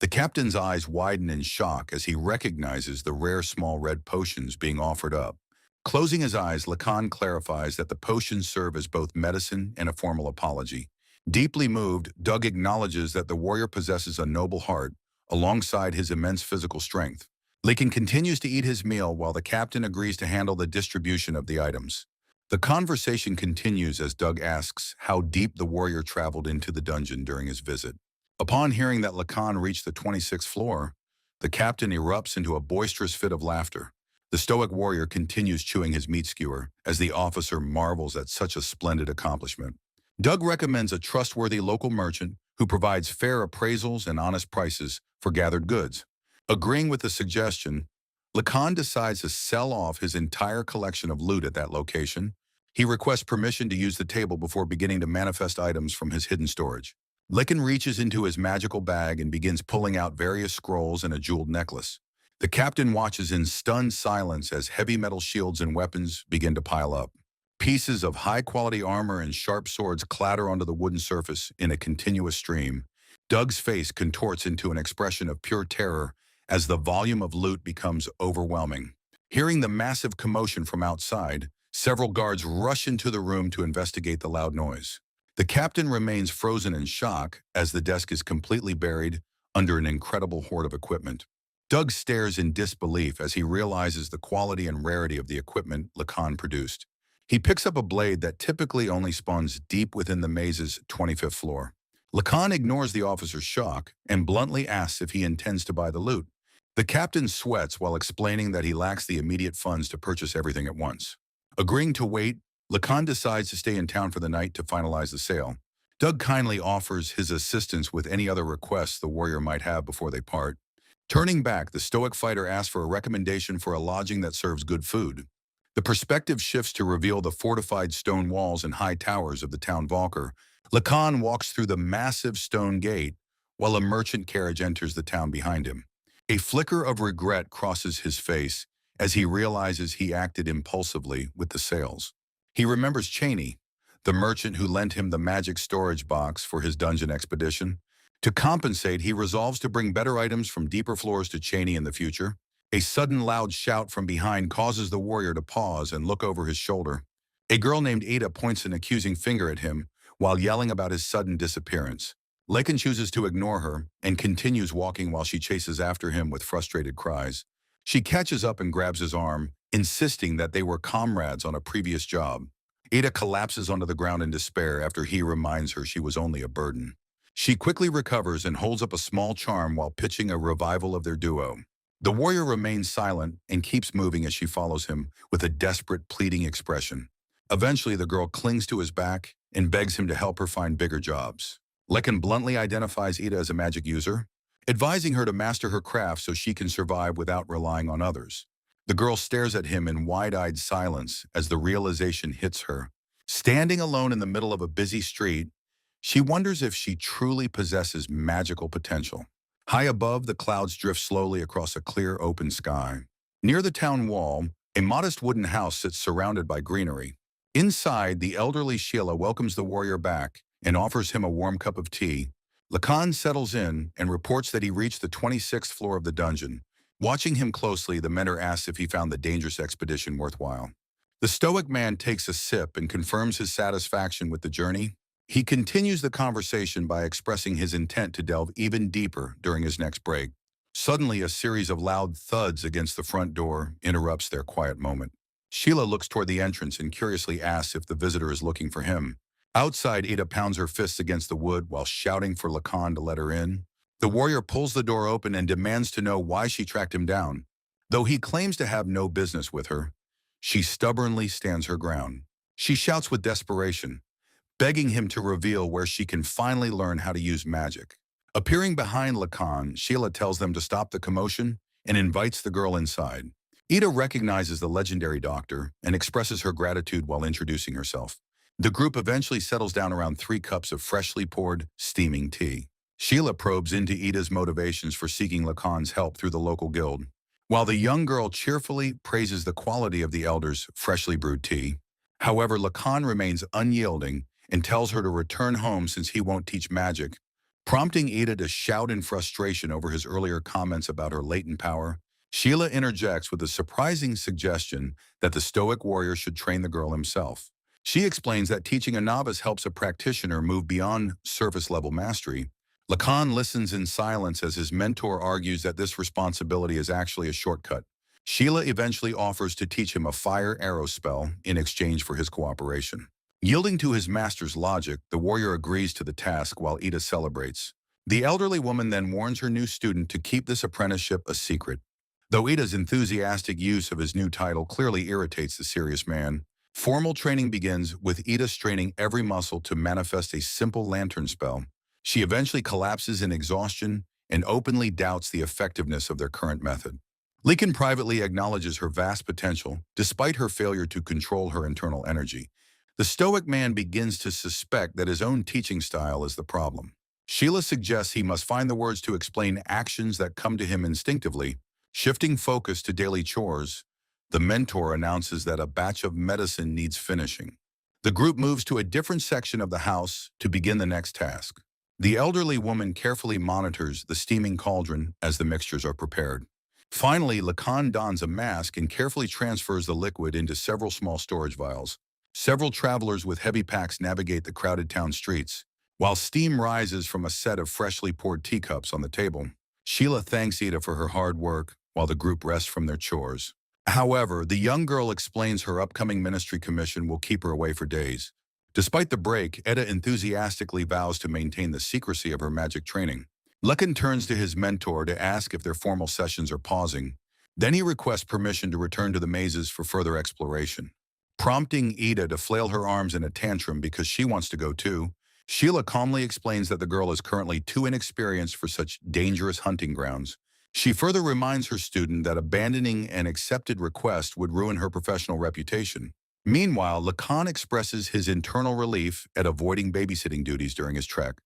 The captain's eyes widen in shock as he recognizes the rare small red potions being offered up. Closing his eyes, Lacan clarifies that the potions serve as both medicine and a formal apology. Deeply moved, Doug acknowledges that the warrior possesses a noble heart, alongside his immense physical strength. Lacan continues to eat his meal while the captain agrees to handle the distribution of the items. The conversation continues as Doug asks how deep the warrior traveled into the dungeon during his visit. Upon hearing that Lacan reached the 26th floor, the captain erupts into a boisterous fit of laughter. The stoic warrior continues chewing his meat skewer as the officer marvels at such a splendid accomplishment. Doug recommends a trustworthy local merchant who provides fair appraisals and honest prices for gathered goods. Agreeing with the suggestion, Lacan decides to sell off his entire collection of loot at that location. He requests permission to use the table before beginning to manifest items from his hidden storage. Lacan reaches into his magical bag and begins pulling out various scrolls and a jeweled necklace. The captain watches in stunned silence as heavy metal shields and weapons begin to pile up. Pieces of high-quality armor and sharp swords clatter onto the wooden surface in a continuous stream. Doug's face contorts into an expression of pure terror as the volume of loot becomes overwhelming. Hearing the massive commotion from outside, several guards rush into the room to investigate the loud noise. The captain remains frozen in shock as the desk is completely buried under an incredible hoard of equipment. Doug stares in disbelief as he realizes the quality and rarity of the equipment Lacan produced. He picks up a blade that typically only spawns deep within the maze's 25th floor. Lacan ignores the officer's shock and bluntly asks if he intends to buy the loot. The captain sweats while explaining that he lacks the immediate funds to purchase everything at once. Agreeing to wait, Lacan decides to stay in town for the night to finalize the sale. Doug kindly offers his assistance with any other requests the warrior might have before they part. Turning back, the stoic fighter asks for a recommendation for a lodging that serves good food. The perspective shifts to reveal the fortified stone walls and high towers of the town Valker. Lacan walks through the massive stone gate while a merchant carriage enters the town behind him. A flicker of regret crosses his face as he realizes he acted impulsively with the sales. He remembers Cheney, the merchant who lent him the magic storage box for his dungeon expedition. To compensate, he resolves to bring better items from deeper floors to Cheney in the future. A sudden loud shout from behind causes the warrior to pause and look over his shoulder. A girl named Ada points an accusing finger at him while yelling about his sudden disappearance. Lakin chooses to ignore her and continues walking while she chases after him with frustrated cries. She catches up and grabs his arm, insisting that they were comrades on a previous job. Ada collapses onto the ground in despair after he reminds her she was only a burden. She quickly recovers and holds up a small charm while pitching a revival of their duo. The warrior remains silent and keeps moving as she follows him with a desperate, pleading expression. Eventually, the girl clings to his back and begs him to help her find bigger jobs. Lekin bluntly identifies Ida as a magic user, advising her to master her craft so she can survive without relying on others. The girl stares at him in wide-eyed silence as the realization hits her. Standing alone in the middle of a busy street, she wonders if she truly possesses magical potential. High above, the clouds drift slowly across a clear, open sky. Near the town wall, a modest wooden house sits surrounded by greenery. Inside, the elderly Sheila welcomes the warrior back and offers him a warm cup of tea. Lacan settles in and reports that he reached the 26th floor of the dungeon. Watching him closely, the mentor asks if he found the dangerous expedition worthwhile. The stoic man takes a sip and confirms his satisfaction with the journey. He continues the conversation by expressing his intent to delve even deeper during his next break. Suddenly, a series of loud thuds against the front door interrupts their quiet moment. Sheila looks toward the entrance and curiously asks if the visitor is looking for him. Outside, Ada pounds her fists against the wood while shouting for Lacan to let her in. The warrior pulls the door open and demands to know why she tracked him down. Though he claims to have no business with her, she stubbornly stands her ground. She shouts with desperation, begging him to reveal where she can finally learn how to use magic. Appearing behind Lacan, Sheila tells them to stop the commotion and invites the girl inside. Ida recognizes the legendary doctor and expresses her gratitude while introducing herself. The group eventually settles down around 3 cups of freshly poured, steaming tea. Sheila probes into Ida's motivations for seeking Lacan's help through the local guild, while the young girl cheerfully praises the quality of the elder's freshly brewed tea. However, Lacan remains unyielding and tells her to return home since he won't teach magic, prompting Ida to shout in frustration over his earlier comments about her latent power. Sheila interjects with a surprising suggestion that the stoic warrior should train the girl himself. She explains that teaching a novice helps a practitioner move beyond surface-level mastery. Lacan listens in silence as his mentor argues that this responsibility is actually a shortcut. Sheila eventually offers to teach him a fire arrow spell in exchange for his cooperation. Yielding to his master's logic, the warrior agrees to the task while Ida celebrates. The elderly woman then warns her new student to keep this apprenticeship a secret. Though Ida's enthusiastic use of his new title clearly irritates the serious man, formal training begins with Ida straining every muscle to manifest a simple lantern spell. She eventually collapses in exhaustion and openly doubts the effectiveness of their current method. Lekin privately acknowledges her vast potential, despite her failure to control her internal energy. The stoic man begins to suspect that his own teaching style is the problem. Sheila suggests he must find the words to explain actions that come to him instinctively. Shifting focus to daily chores, the mentor announces that a batch of medicine needs finishing. The group moves to a different section of the house to begin the next task. The elderly woman carefully monitors the steaming cauldron as the mixtures are prepared. Finally, Lacan dons a mask and carefully transfers the liquid into several small storage vials. Several travelers with heavy packs navigate the crowded town streets, while steam rises from a set of freshly poured teacups on the table. Sheila thanks Ida for her hard work, while the group rests from their chores. However, the young girl explains her upcoming ministry commission will keep her away for days. Despite the break, Eda enthusiastically vows to maintain the secrecy of her magic training. Lekin turns to his mentor to ask if their formal sessions are pausing. Then he requests permission to return to the mazes for further exploration. Prompting Ida to flail her arms in a tantrum because she wants to go too, Sheila calmly explains that the girl is currently too inexperienced for such dangerous hunting grounds. She further reminds her student that abandoning an accepted request would ruin her professional reputation. Meanwhile, Lacan expresses his internal relief at avoiding babysitting duties during his trek.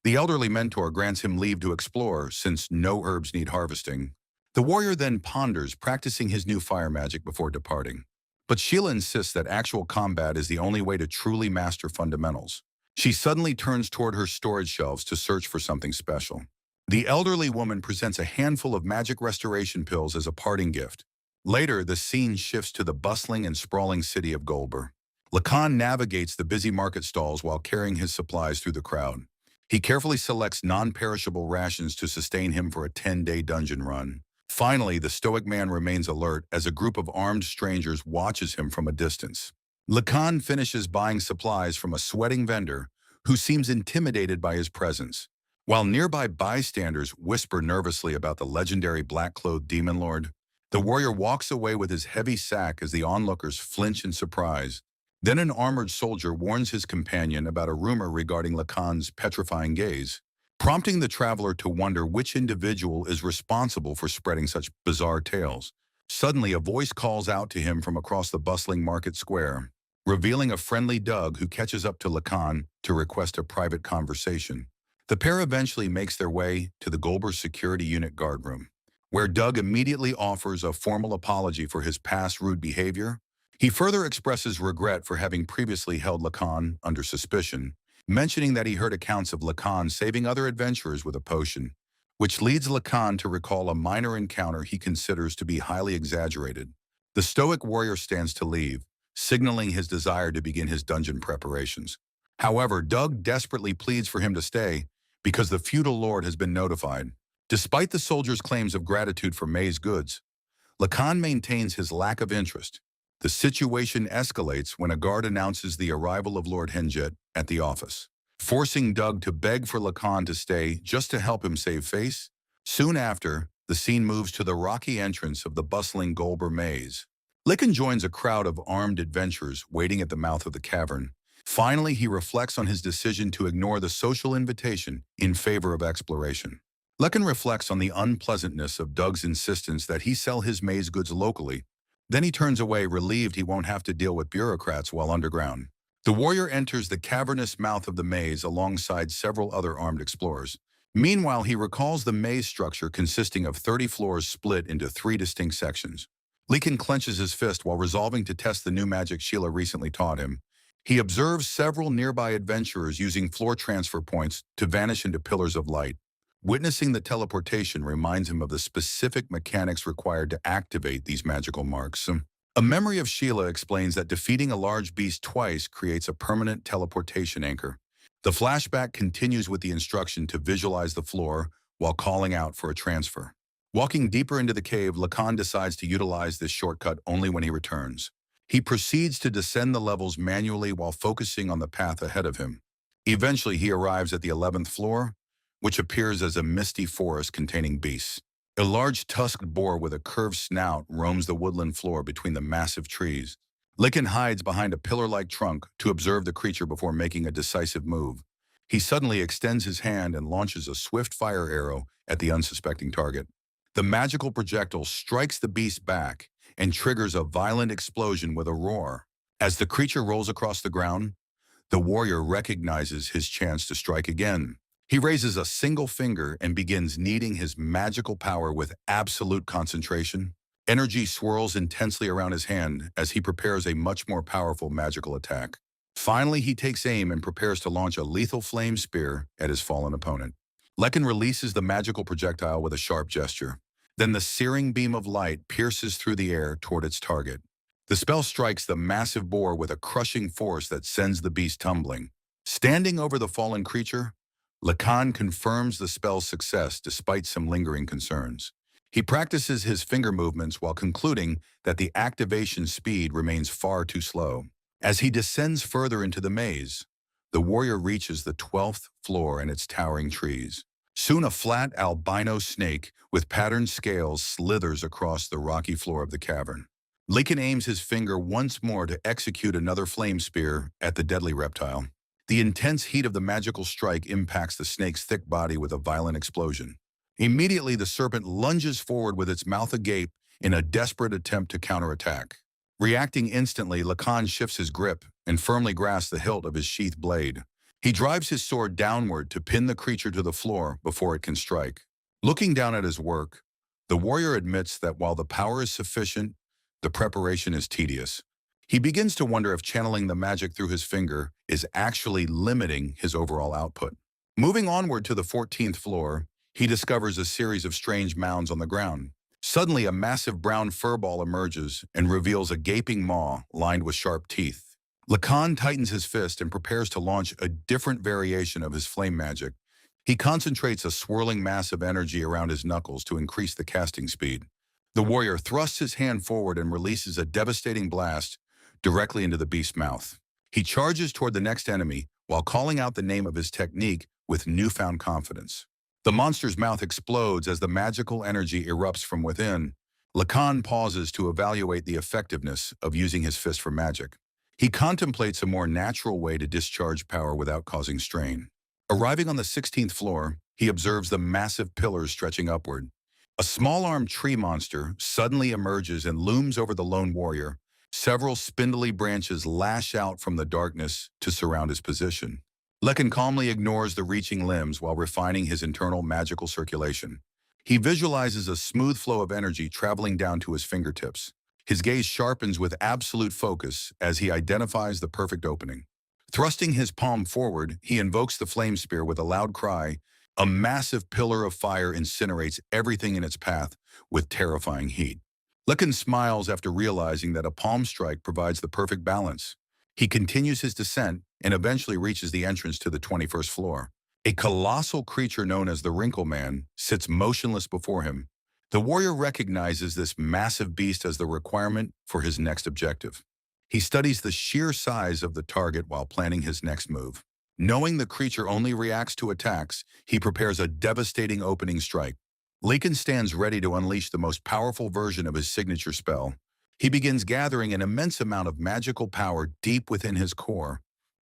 The elderly mentor grants him leave to explore since no herbs need harvesting. The warrior then ponders practicing his new fire magic before departing. But Sheila insists that actual combat is the only way to truly master fundamentals. She suddenly turns toward her storage shelves to search for something special. The elderly woman presents a handful of magic restoration pills as a parting gift. Later, the scene shifts to the bustling and sprawling city of Golber. Lacan navigates the busy market stalls while carrying his supplies through the crowd. He carefully selects non-perishable rations to sustain him for a 10-day dungeon run. Finally, the stoic man remains alert as a group of armed strangers watches him from a distance. Lacan finishes buying supplies from a sweating vendor who seems intimidated by his presence. While nearby bystanders whisper nervously about the legendary black-clothed demon lord, the warrior walks away with his heavy sack as the onlookers flinch in surprise. Then an armored soldier warns his companion about a rumor regarding Lacan's petrifying gaze, prompting the traveler to wonder which individual is responsible for spreading such bizarre tales. Suddenly, a voice calls out to him from across the bustling market square, revealing a friendly Doug who catches up to Lacan to request a private conversation. The pair eventually makes their way to the Goldberg Security Unit guardroom, where Doug immediately offers a formal apology for his past rude behavior. He further expresses regret for having previously held Lacan under suspicion, mentioning that he heard accounts of Lacan saving other adventurers with a potion, which leads Lacan to recall a minor encounter he considers to be highly exaggerated. The stoic warrior stands to leave, signaling his desire to begin his dungeon preparations. However, Doug desperately pleads for him to stay because the feudal lord has been notified. Despite the soldier's claims of gratitude for May's goods, Lacan maintains his lack of interest. The situation escalates when a guard announces the arrival of Lord Henjet at the office, forcing Doug to beg for Lacan to stay just to help him save face. Soon after, the scene moves to the rocky entrance of the bustling Golber maze. Lacan joins a crowd of armed adventurers waiting at the mouth of the cavern. Finally, he reflects on his decision to ignore the social invitation in favor of exploration. Lacan reflects on the unpleasantness of Doug's insistence that he sell his maze goods locally. Then he turns away, relieved he won't have to deal with bureaucrats while underground. The warrior enters the cavernous mouth of the maze alongside several other armed explorers. Meanwhile, he recalls the maze structure consisting of 30 floors split into 3 distinct sections. Lacan clenches his fist while resolving to test the new magic Sheila recently taught him. He observes several nearby adventurers using floor transfer points to vanish into pillars of light. Witnessing the teleportation reminds him of the specific mechanics required to activate these magical marks. A memory of Sheila explains that defeating a large beast twice creates a permanent teleportation anchor. The flashback continues with the instruction to visualize the floor while calling out for a transfer. Walking deeper into the cave, Lacan decides to utilize this shortcut only when he returns. He proceeds to descend the levels manually while focusing on the path ahead of him. Eventually, he arrives at the 11th floor, which appears as a misty forest containing beasts. A large tusked boar with a curved snout roams the woodland floor between the massive trees. Lacan hides behind a pillar-like trunk to observe the creature before making a decisive move. He suddenly extends his hand and launches a swift fire arrow at the unsuspecting target. The magical projectile strikes the beast back and triggers a violent explosion with a roar. As the creature rolls across the ground, the warrior recognizes his chance to strike again. He raises a single finger and begins kneading his magical power with absolute concentration. Energy swirls intensely around his hand as he prepares a much more powerful magical attack. Finally, he takes aim and prepares to launch a lethal flame spear at his fallen opponent. Lacan releases the magical projectile with a sharp gesture. Then the searing beam of light pierces through the air toward its target. The spell strikes the massive boar with a crushing force that sends the beast tumbling. Standing over the fallen creature, Lacan confirms the spell's success despite some lingering concerns. He practices his finger movements while concluding that the activation speed remains far too slow. As he descends further into the maze, the warrior reaches the 12th floor and its towering trees. Soon a flat albino snake with patterned scales slithers across the rocky floor of the cavern. Lacan aims his finger once more to execute another flame spear at the deadly reptile. The intense heat of the magical strike impacts the snake's thick body with a violent explosion. Immediately, the serpent lunges forward with its mouth agape in a desperate attempt to counterattack. Reacting instantly, Lacan shifts his grip and firmly grasps the hilt of his sheathed blade. He drives his sword downward to pin the creature to the floor before it can strike. Looking down at his work, the warrior admits that while the power is sufficient, the preparation is tedious. He begins to wonder if channeling the magic through his finger is actually limiting his overall output. Moving onward to the 14th floor, he discovers a series of strange mounds on the ground. Suddenly, a massive brown furball emerges and reveals a gaping maw lined with sharp teeth. Lacan tightens his fist and prepares to launch a different variation of his flame magic. He concentrates a swirling mass of energy around his knuckles to increase the casting speed. The warrior thrusts his hand forward and releases a devastating blast directly into the beast's mouth. He charges toward the next enemy while calling out the name of his technique with newfound confidence. The monster's mouth explodes as the magical energy erupts from within. Lacan pauses to evaluate the effectiveness of using his fist for magic. He contemplates a more natural way to discharge power without causing strain. Arriving on the 16th floor, he observes the massive pillars stretching upward. A small-armed tree monster suddenly emerges and looms over the lone warrior. Several spindly branches lash out from the darkness to surround his position. Lekin calmly ignores the reaching limbs while refining his internal magical circulation. He visualizes a smooth flow of energy traveling down to his fingertips. His gaze sharpens with absolute focus as he identifies the perfect opening. Thrusting his palm forward, he invokes the flame spear with a loud cry. A massive pillar of fire incinerates everything in its path with terrifying heat. Lekin smiles after realizing that a palm strike provides the perfect balance. He continues his descent and eventually reaches the entrance to the 21st floor. A colossal creature known as the Wrinkle Man sits motionless before him. The warrior recognizes this massive beast as the requirement for his next objective. He studies the sheer size of the target while planning his next move. Knowing the creature only reacts to attacks, he prepares a devastating opening strike. Lincoln stands ready to unleash the most powerful version of his signature spell. He begins gathering an immense amount of magical power deep within his core.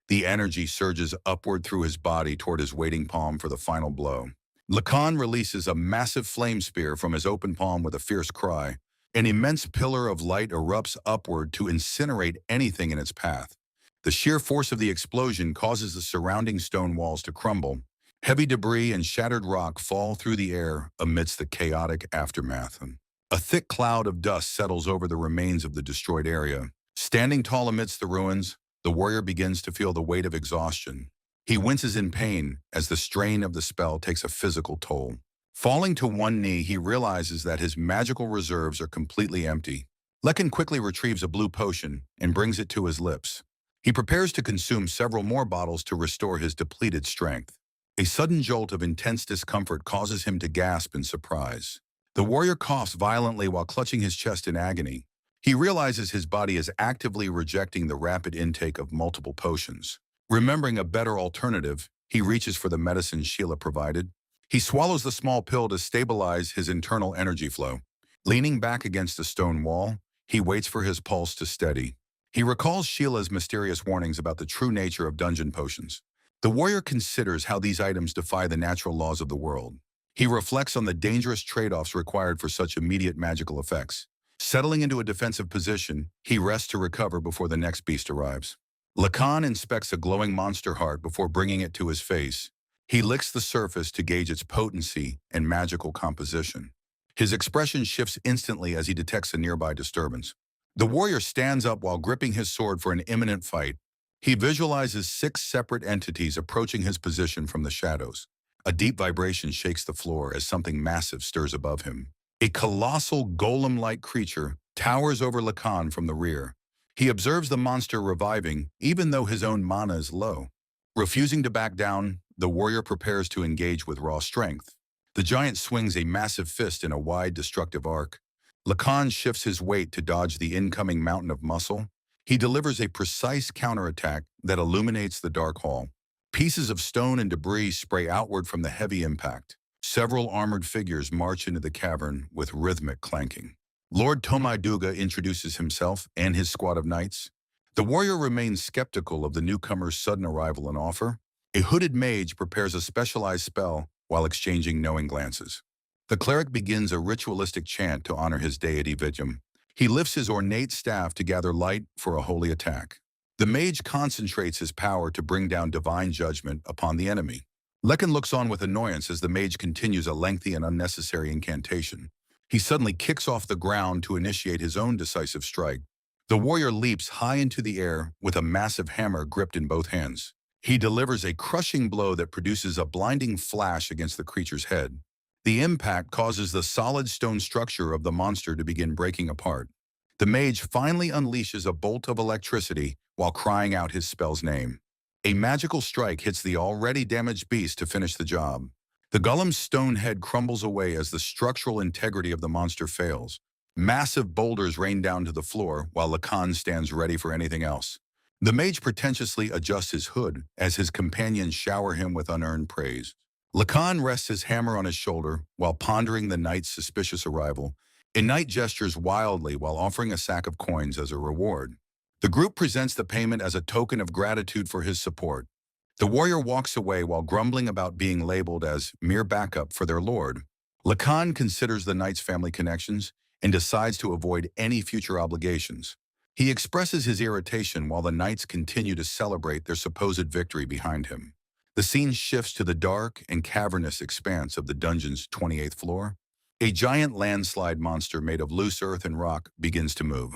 The energy surges upward through his body toward his waiting palm for the final blow. Lacan releases a massive flame spear from his open palm with a fierce cry. An immense pillar of light erupts upward to incinerate anything in its path. The sheer force of the explosion causes the surrounding stone walls to crumble. Heavy debris and shattered rock fall through the air amidst the chaotic aftermath. A thick cloud of dust settles over the remains of the destroyed area. Standing tall amidst the ruins, the warrior begins to feel the weight of exhaustion. He winces in pain as the strain of the spell takes a physical toll. Falling to one knee, he realizes that his magical reserves are completely empty. Lekin quickly retrieves a blue potion and brings it to his lips. He prepares to consume several more bottles to restore his depleted strength. A sudden jolt of intense discomfort causes him to gasp in surprise. The warrior coughs violently while clutching his chest in agony. He realizes his body is actively rejecting the rapid intake of multiple potions. Remembering a better alternative, he reaches for the medicine Sheila provided. He swallows the small pill to stabilize his internal energy flow. Leaning back against a stone wall, he waits for his pulse to steady. He recalls Sheila's mysterious warnings about the true nature of dungeon potions. The warrior considers how these items defy the natural laws of the world. He reflects on the dangerous trade-offs required for such immediate magical effects. Settling into a defensive position, he rests to recover before the next beast arrives. Lacan inspects a glowing monster heart before bringing it to his face. He licks the surface to gauge its potency and magical composition. His expression shifts instantly as he detects a nearby disturbance. The warrior stands up while gripping his sword for an imminent fight. He visualizes 6 separate entities approaching his position from the shadows. A deep vibration shakes the floor as something massive stirs above him. A colossal golem-like creature towers over Lacan from the rear. He observes the monster reviving, even though his own mana is low. Refusing to back down, the warrior prepares to engage with raw strength. The giant swings a massive fist in a wide, destructive arc. Lacan shifts his weight to dodge the incoming mountain of muscle. He delivers a precise counterattack that illuminates the dark hall. Pieces of stone and debris spray outward from the heavy impact. Several armored figures march into the cavern with rhythmic clanking. Lord Tomai Duga introduces himself and his squad of knights. The warrior remains skeptical of the newcomer's sudden arrival and offer. A hooded mage prepares a specialized spell while exchanging knowing glances. The cleric begins a ritualistic chant to honor his deity Vidyam. He lifts his ornate staff to gather light for a holy attack. The mage concentrates his power to bring down divine judgment upon the enemy. Lekin looks on with annoyance as the mage continues a lengthy and unnecessary incantation. He suddenly kicks off the ground to initiate his own decisive strike. The warrior leaps high into the air with a massive hammer gripped in both hands. He delivers a crushing blow that produces a blinding flash against the creature's head. The impact causes the solid stone structure of the monster to begin breaking apart. The mage finally unleashes a bolt of electricity while crying out his spell's name. A magical strike hits the already damaged beast to finish the job. The golem's stone head crumbles away as the structural integrity of the monster fails. Massive boulders rain down to the floor while Lacan stands ready for anything else. The mage pretentiously adjusts his hood as his companions shower him with unearned praise. Lacan rests his hammer on his shoulder while pondering the knight's suspicious arrival. A knight gestures wildly while offering a sack of coins as a reward. The group presents the payment as a token of gratitude for his support. The warrior walks away while grumbling about being labeled as mere backup for their lord. Lacan considers the knight's family connections and decides to avoid any future obligations. He expresses his irritation while the knights continue to celebrate their supposed victory behind him. The scene shifts to the dark and cavernous expanse of the dungeon's 28th floor. A giant landslide monster made of loose earth and rock begins to move.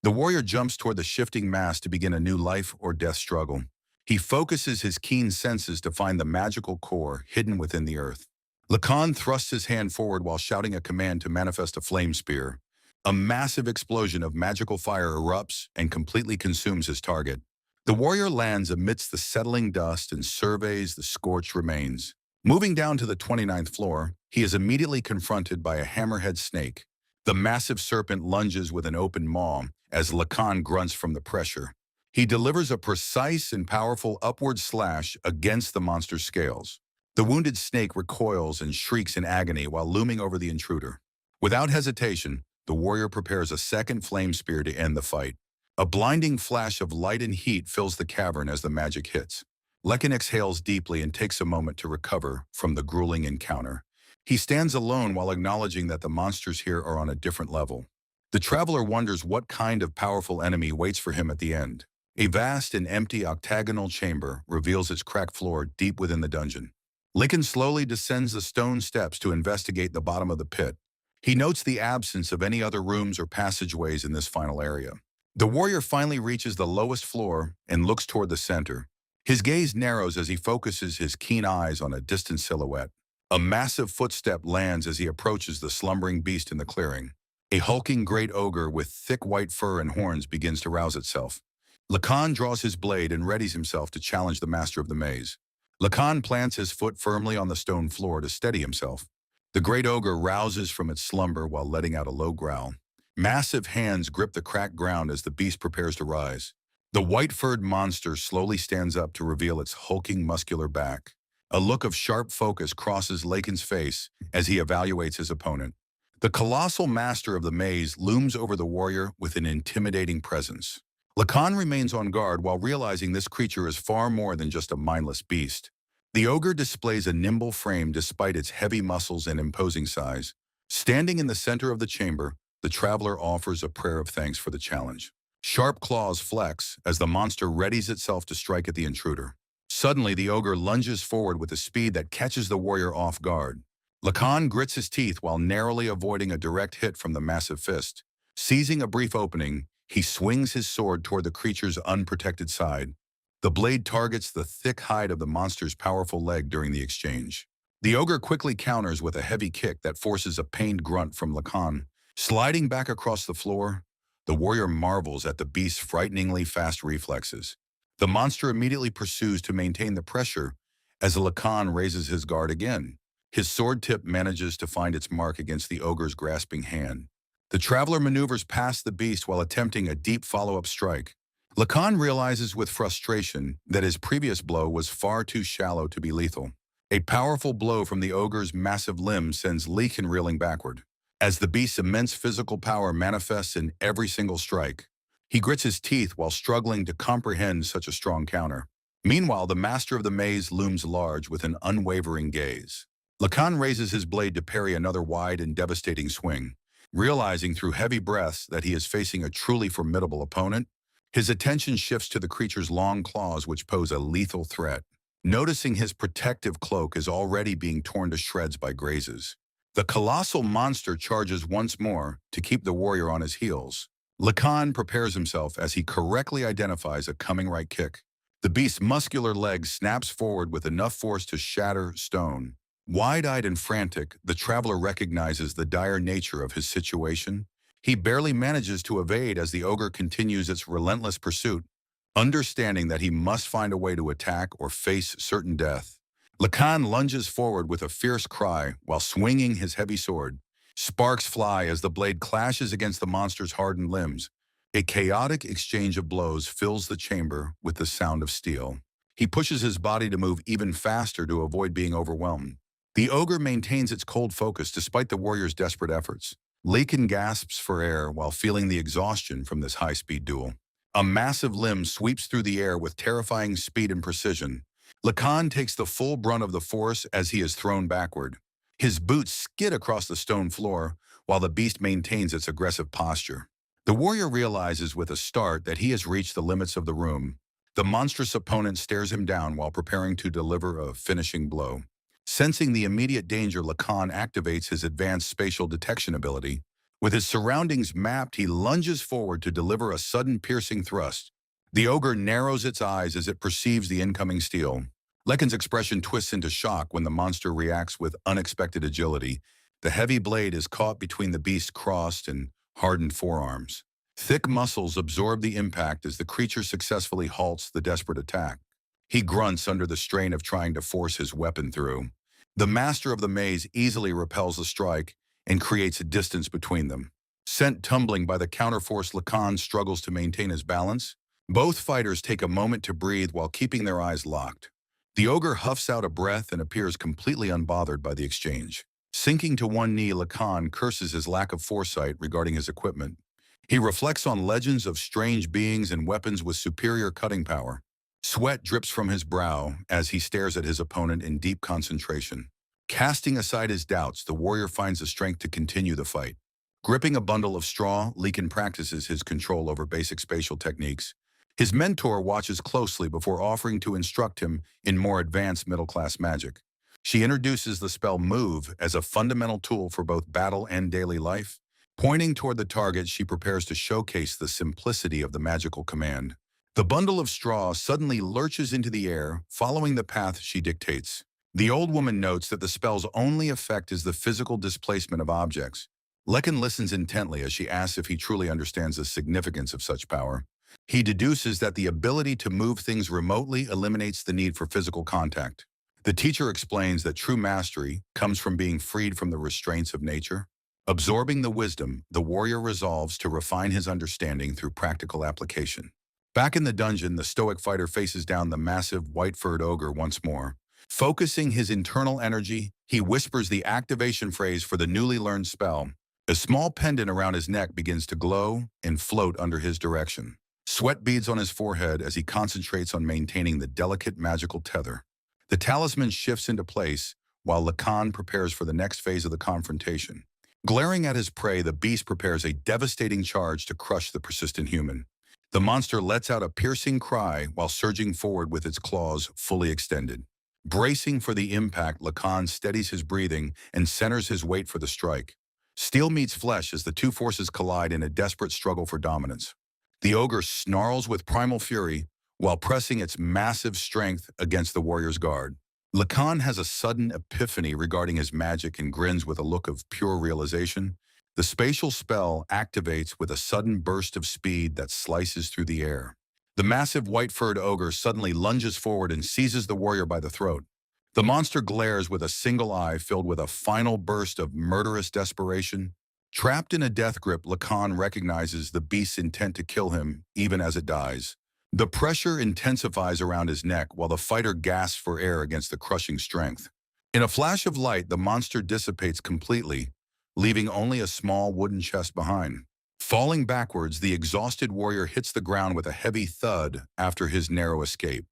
The warrior jumps toward the shifting mass to begin a new life or death struggle. He focuses his keen senses to find the magical core hidden within the earth. Lacan thrusts his hand forward while shouting a command to manifest a flame spear. A massive explosion of magical fire erupts and completely consumes his target. The warrior lands amidst the settling dust and surveys the scorched remains. Moving down to the 29th floor, he is immediately confronted by a hammerhead snake. The massive serpent lunges with an open maw as Lacan grunts from the pressure. He delivers a precise and powerful upward slash against the monster's scales. The wounded snake recoils and shrieks in agony while looming over the intruder. Without hesitation, the warrior prepares a second flame spear to end the fight. A blinding flash of light and heat fills the cavern as the magic hits. Lacan exhales deeply and takes a moment to recover from the grueling encounter. He stands alone while acknowledging that the monsters here are on a different level. The traveler wonders what kind of powerful enemy waits for him at the end. A vast and empty octagonal chamber reveals its cracked floor deep within the dungeon. Lacan slowly descends the stone steps to investigate the bottom of the pit. He notes the absence of any other rooms or passageways in this final area. The warrior finally reaches the lowest floor and looks toward the center. His gaze narrows as he focuses his keen eyes on a distant silhouette. A massive footstep lands as he approaches the slumbering beast in the clearing. A hulking great ogre with thick white fur and horns begins to rouse itself. Lacan draws his blade and readies himself to challenge the master of the maze. Lacan plants his foot firmly on the stone floor to steady himself. The great ogre rouses from its slumber while letting out a low growl. Massive hands grip the cracked ground as the beast prepares to rise. The white-furred monster slowly stands up to reveal its hulking muscular back. A look of sharp focus crosses Lacan's face as he evaluates his opponent. The colossal master of the maze looms over the warrior with an intimidating presence. Lacan remains on guard while realizing this creature is far more than just a mindless beast. The ogre displays a nimble frame despite its heavy muscles and imposing size. Standing in the center of the chamber, the traveler offers a prayer of thanks for the challenge. Sharp claws flex as the monster readies itself to strike at the intruder. Suddenly, the ogre lunges forward with a speed that catches the warrior off guard. Lacan grits his teeth while narrowly avoiding a direct hit from the massive fist. Seizing a brief opening, he swings his sword toward the creature's unprotected side. The blade targets the thick hide of the monster's powerful leg during the exchange. The ogre quickly counters with a heavy kick that forces a pained grunt from Lacan. Sliding back across the floor, the warrior marvels at the beast's frighteningly fast reflexes. The monster immediately pursues to maintain the pressure as Lacan raises his guard again. His sword tip manages to find its mark against the ogre's grasping hand. The traveler maneuvers past the beast while attempting a deep follow-up strike. Lacan realizes with frustration that his previous blow was far too shallow to be lethal. A powerful blow from the ogre's massive limb sends Lacan reeling backward. As the beast's immense physical power manifests in every single strike, he grits his teeth while struggling to comprehend such a strong counter. Meanwhile, the master of the maze looms large with an unwavering gaze. Lacan raises his blade to parry another wide and devastating swing. Realizing through heavy breaths that he is facing a truly formidable opponent, his attention shifts to the creature's long claws which pose a lethal threat. Noticing his protective cloak is already being torn to shreds by grazes, the colossal monster charges once more to keep the warrior on his heels. Lacan prepares himself as he correctly identifies a coming right kick. The beast's muscular leg snaps forward with enough force to shatter stone. Wide-eyed and frantic, the traveler recognizes the dire nature of his situation. He barely manages to evade as the ogre continues its relentless pursuit, understanding that he must find a way to attack or face certain death. Lacan lunges forward with a fierce cry while swinging his heavy sword. Sparks fly as the blade clashes against the monster's hardened limbs. A chaotic exchange of blows fills the chamber with the sound of steel. He pushes his body to move even faster to avoid being overwhelmed. The ogre maintains its cold focus despite the warrior's desperate efforts. Lacan gasps for air while feeling the exhaustion from this high-speed duel. A massive limb sweeps through the air with terrifying speed and precision. Lacan takes the full brunt of the force as he is thrown backward. His boots skid across the stone floor, while the beast maintains its aggressive posture. The warrior realizes with a start that he has reached the limits of the room. The monstrous opponent stares him down while preparing to deliver a finishing blow. Sensing the immediate danger, Lacan activates his advanced spatial detection ability. With his surroundings mapped, he lunges forward to deliver a sudden piercing thrust. The ogre narrows its eyes as it perceives the incoming steel. Lacan's expression twists into shock when the monster reacts with unexpected agility. The heavy blade is caught between the beast's crossed and hardened forearms. Thick muscles absorb the impact as the creature successfully halts the desperate attack. He grunts under the strain of trying to force his weapon through. The master of the maze easily repels the strike and creates a distance between them. Sent tumbling by the counterforce, Lacan struggles to maintain his balance. Both fighters take a moment to breathe while keeping their eyes locked. The ogre huffs out a breath and appears completely unbothered by the exchange. Sinking to one knee, Lacan curses his lack of foresight regarding his equipment. He reflects on legends of strange beings and weapons with superior cutting power. Sweat drips from his brow as he stares at his opponent in deep concentration. Casting aside his doubts, the warrior finds the strength to continue the fight. Gripping a bundle of straw, Lacan practices his control over basic spatial techniques. His mentor watches closely before offering to instruct him in more advanced middle-class magic. She introduces the spell Move as a fundamental tool for both battle and daily life. Pointing toward the target, she prepares to showcase the simplicity of the magical command. The bundle of straw suddenly lurches into the air, following the path she dictates. The old woman notes that the spell's only effect is the physical displacement of objects. Lacan listens intently as she asks if he truly understands the significance of such power. He deduces that the ability to move things remotely eliminates the need for physical contact. The teacher explains that true mastery comes from being freed from the restraints of nature. Absorbing the wisdom, the warrior resolves to refine his understanding through practical application. Back in the dungeon, the stoic fighter faces down the massive white-furred ogre once more. Focusing his internal energy, he whispers the activation phrase for the newly learned spell. A small pendant around his neck begins to glow and float under his direction. Sweat beads on his forehead as he concentrates on maintaining the delicate magical tether. The talisman shifts into place while Lacan prepares for the next phase of the confrontation. Glaring at his prey, the beast prepares a devastating charge to crush the persistent human. The monster lets out a piercing cry while surging forward with its claws fully extended. Bracing for the impact, Lacan steadies his breathing and centers his weight for the strike. Steel meets flesh as the two forces collide in a desperate struggle for dominance. The ogre snarls with primal fury while pressing its massive strength against the warrior's guard. Lacan has a sudden epiphany regarding his magic and grins with a look of pure realization. The spatial spell activates with a sudden burst of speed that slices through the air. The massive white-furred ogre suddenly lunges forward and seizes the warrior by the throat. The monster glares with a single eye filled with a final burst of murderous desperation. Trapped in a death grip, Lacan recognizes the beast's intent to kill him, even as it dies. The pressure intensifies around his neck while the fighter gasps for air against the crushing strength. In a flash of light, the monster dissipates completely, leaving only a small wooden chest behind. Falling backwards, the exhausted warrior hits the ground with a heavy thud after his narrow escape.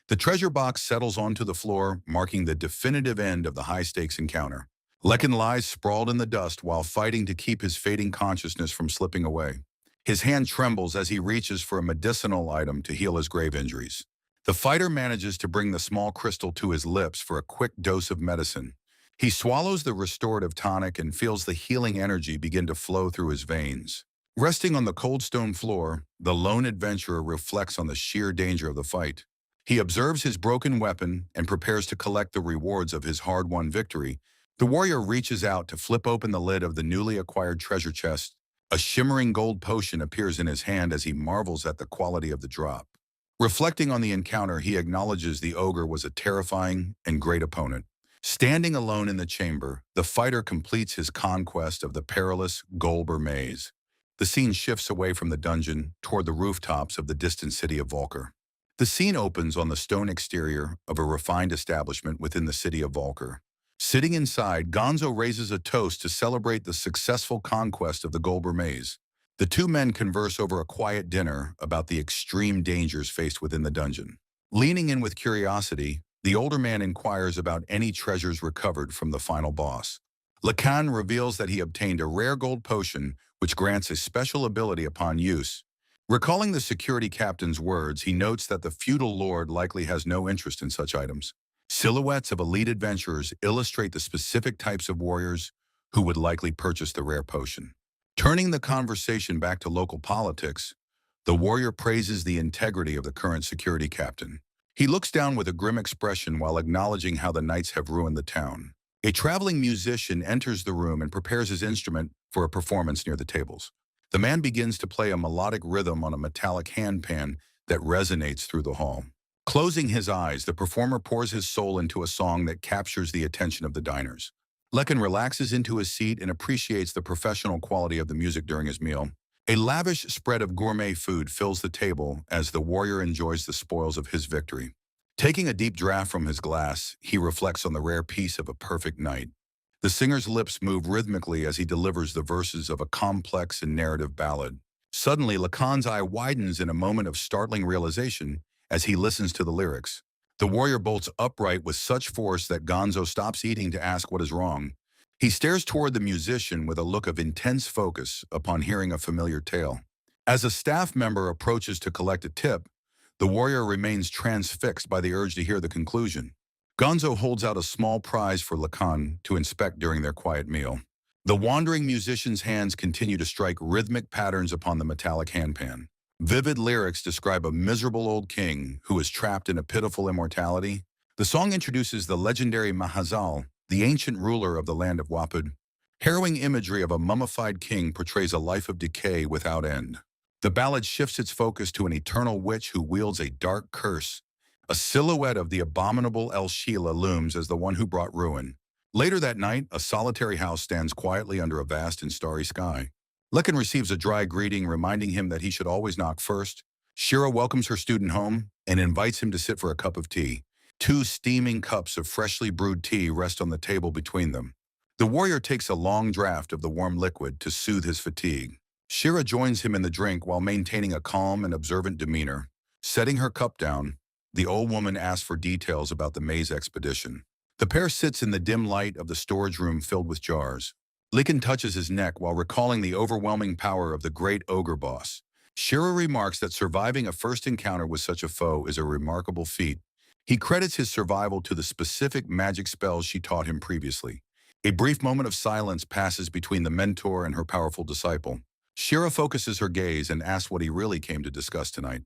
The treasure box settles onto the floor, marking the definitive end of the high-stakes encounter. Lacan lies sprawled in the dust while fighting to keep his fading consciousness from slipping away. His hand trembles as he reaches for a medicinal item to heal his grave injuries. The fighter manages to bring the small crystal to his lips for a quick dose of medicine. He swallows the restorative tonic and feels the healing energy begin to flow through his veins. Resting on the cold stone floor, the lone adventurer reflects on the sheer danger of the fight. He observes his broken weapon and prepares to collect the rewards of his hard-won victory. The warrior reaches out to flip open the lid of the newly acquired treasure chest. A shimmering gold potion appears in his hand as he marvels at the quality of the drop. Reflecting on the encounter, he acknowledges the ogre was a terrifying and great opponent. Standing alone in the chamber, the fighter completes his conquest of the perilous Golber maze. The scene shifts away from the dungeon toward the rooftops of the distant city of Volker. The scene opens on the stone exterior of a refined establishment within the city of Volker. Sitting inside, Gonzo raises a toast to celebrate the successful conquest of the Golber maze. The two men converse over a quiet dinner about the extreme dangers faced within the dungeon. Leaning in with curiosity, the older man inquires about any treasures recovered from the final boss. Lacan reveals that he obtained a rare gold potion which grants a special ability upon use. Recalling the security captain's words, he notes that the feudal lord likely has no interest in such items. Silhouettes of elite adventurers illustrate the specific types of warriors who would likely purchase the rare potion. Turning the conversation back to local politics, the warrior praises the integrity of the current security captain. He looks down with a grim expression while acknowledging how the knights have ruined the town. A traveling musician enters the room and prepares his instrument for a performance near the tables. The man begins to play a melodic rhythm on a metallic handpan that resonates through the hall. Closing his eyes, the performer pours his soul into a song that captures the attention of the diners. Lekin relaxes into his seat and appreciates the professional quality of the music during his meal. A lavish spread of gourmet food fills the table as the warrior enjoys the spoils of his victory. Taking a deep draught from his glass, he reflects on the rare peace of a perfect night. The singer's lips move rhythmically as he delivers the verses of a complex and narrative ballad. Suddenly, Lacan's eye widens in a moment of startling realization as he listens to the lyrics. The warrior bolts upright with such force that Gonzo stops eating to ask what is wrong. He stares toward the musician with a look of intense focus upon hearing a familiar tale. As a staff member approaches to collect a tip, the warrior remains transfixed by the urge to hear the conclusion. Gonzo holds out a small prize for Lacan to inspect during their quiet meal. The wandering musician's hands continue to strike rhythmic patterns upon the metallic handpan. Vivid lyrics describe a miserable old king who is trapped in a pitiful immortality. The song introduces the legendary Mahazal, the ancient ruler of the land of Wapud. Harrowing imagery of a mummified king portrays a life of decay without end. The ballad shifts its focus to an eternal witch who wields a dark curse. A silhouette of the abominable El Sheila looms as the one who brought ruin. Later that night, a solitary house stands quietly under a vast and starry sky. Lekin receives a dry greeting reminding him that he should always knock first. Shira welcomes her student home and invites him to sit for a cup of tea. Two steaming cups of freshly brewed tea rest on the table between them. The warrior takes a long draught of the warm liquid to soothe his fatigue. Shira joins him in the drink while maintaining a calm and observant demeanor. Setting her cup down, the old woman asks for details about the maze expedition. The pair sits in the dim light of the storage room filled with jars. Lekin touches his neck while recalling the overwhelming power of the great ogre boss. Shira remarks that surviving a first encounter with such a foe is a remarkable feat. He credits his survival to the specific magic spells she taught him previously. A brief moment of silence passes between the mentor and her powerful disciple. Shira focuses her gaze and asks what he really came to discuss tonight.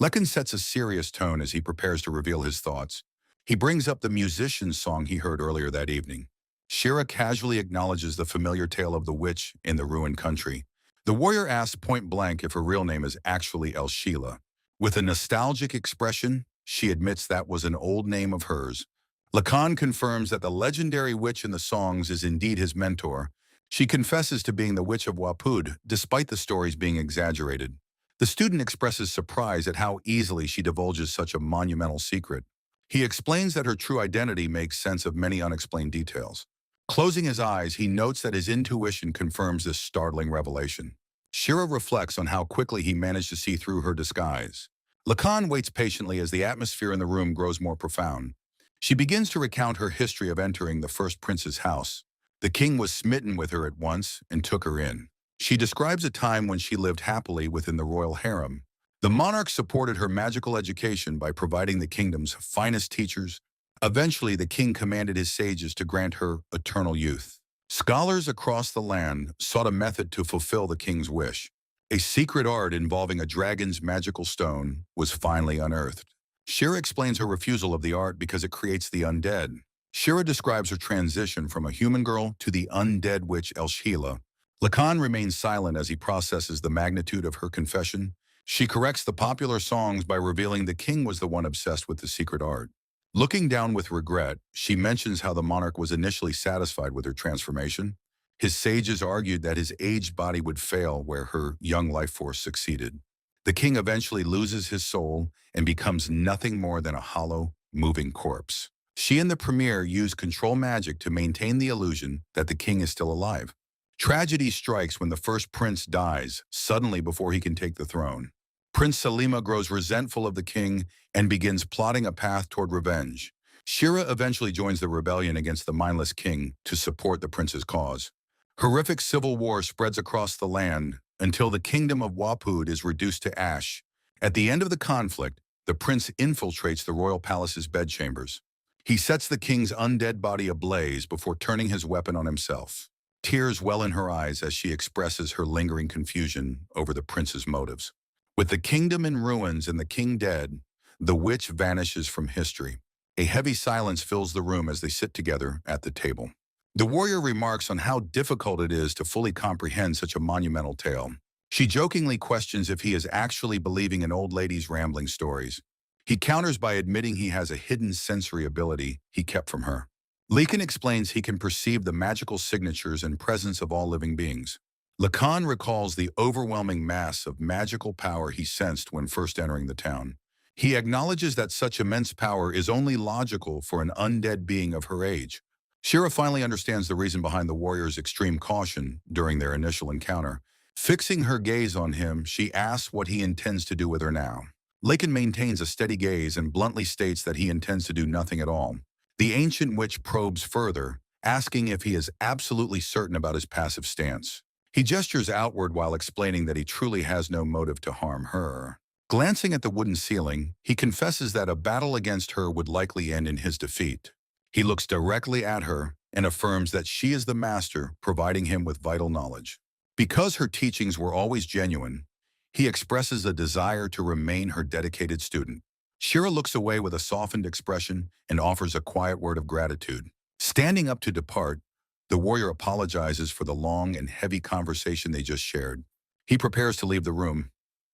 Lekin sets a serious tone as he prepares to reveal his thoughts. He brings up the musician's song he heard earlier that evening. Shira casually acknowledges the familiar tale of the witch in the ruined country. The warrior asks point blank if her real name is actually El Sheila. With a nostalgic expression, she admits that was an old name of hers. Lacan confirms that the legendary witch in the songs is indeed his mentor. She confesses to being the witch of Wapud, despite the stories being exaggerated. The student expresses surprise at how easily she divulges such a monumental secret. He explains that her true identity makes sense of many unexplained details. Closing his eyes, he notes that his intuition confirms this startling revelation. Shira reflects on how quickly he managed to see through her disguise. Lacan waits patiently as the atmosphere in the room grows more profound. She begins to recount her history of entering the first prince's house. The king was smitten with her at once and took her in. She describes a time when she lived happily within the royal harem. The monarch supported her magical education by providing the kingdom's finest teachers. Eventually, the king commanded his sages to grant her eternal youth. Scholars across the land sought a method to fulfill the king's wish. A secret art involving a dragon's magical stone was finally unearthed. Shira explains her refusal of the art because it creates the undead. Shira describes her transition from a human girl to the undead witch El Sheila. Lacan remains silent as he processes the magnitude of her confession. She corrects the popular songs by revealing the king was the one obsessed with the secret art. Looking down with regret, she mentions how the monarch was initially satisfied with her transformation. His sages argued that his aged body would fail where her young life force succeeded. The king eventually loses his soul and becomes nothing more than a hollow, moving corpse. She and the premier use control magic to maintain the illusion that the king is still alive. Tragedy strikes when the first prince dies, suddenly before he can take the throne. Prince Salima grows resentful of the king and begins plotting a path toward revenge. Shira eventually joins the rebellion against the mindless king to support the prince's cause. Horrific civil war spreads across the land until the kingdom of Wapud is reduced to ash. At the end of the conflict, the prince infiltrates the royal palace's bedchambers. He sets the king's undead body ablaze before turning his weapon on himself. Tears well in her eyes as she expresses her lingering confusion over the prince's motives. With the kingdom in ruins and the king dead, the witch vanishes from history. A heavy silence fills the room as they sit together at the table. The warrior remarks on how difficult it is to fully comprehend such a monumental tale. She jokingly questions if he is actually believing an old lady's rambling stories. He counters by admitting he has a hidden sensory ability he kept from her. Lacan explains he can perceive the magical signatures and presence of all living beings. Lacan recalls the overwhelming mass of magical power he sensed when first entering the town. He acknowledges that such immense power is only logical for an undead being of her age. Shira finally understands the reason behind the warrior's extreme caution during their initial encounter. Fixing her gaze on him, she asks what he intends to do with her now. Lacan maintains a steady gaze and bluntly states that he intends to do nothing at all. The ancient witch probes further, asking if he is absolutely certain about his passive stance. He gestures outward while explaining that he truly has no motive to harm her. Glancing at the wooden ceiling, he confesses that a battle against her would likely end in his defeat. He looks directly at her and affirms that she is the master, providing him with vital knowledge. Because her teachings were always genuine, he expresses a desire to remain her dedicated student. Shira looks away with a softened expression and offers a quiet word of gratitude. Standing up to depart, the warrior apologizes for the long and heavy conversation they just shared. He prepares to leave the room,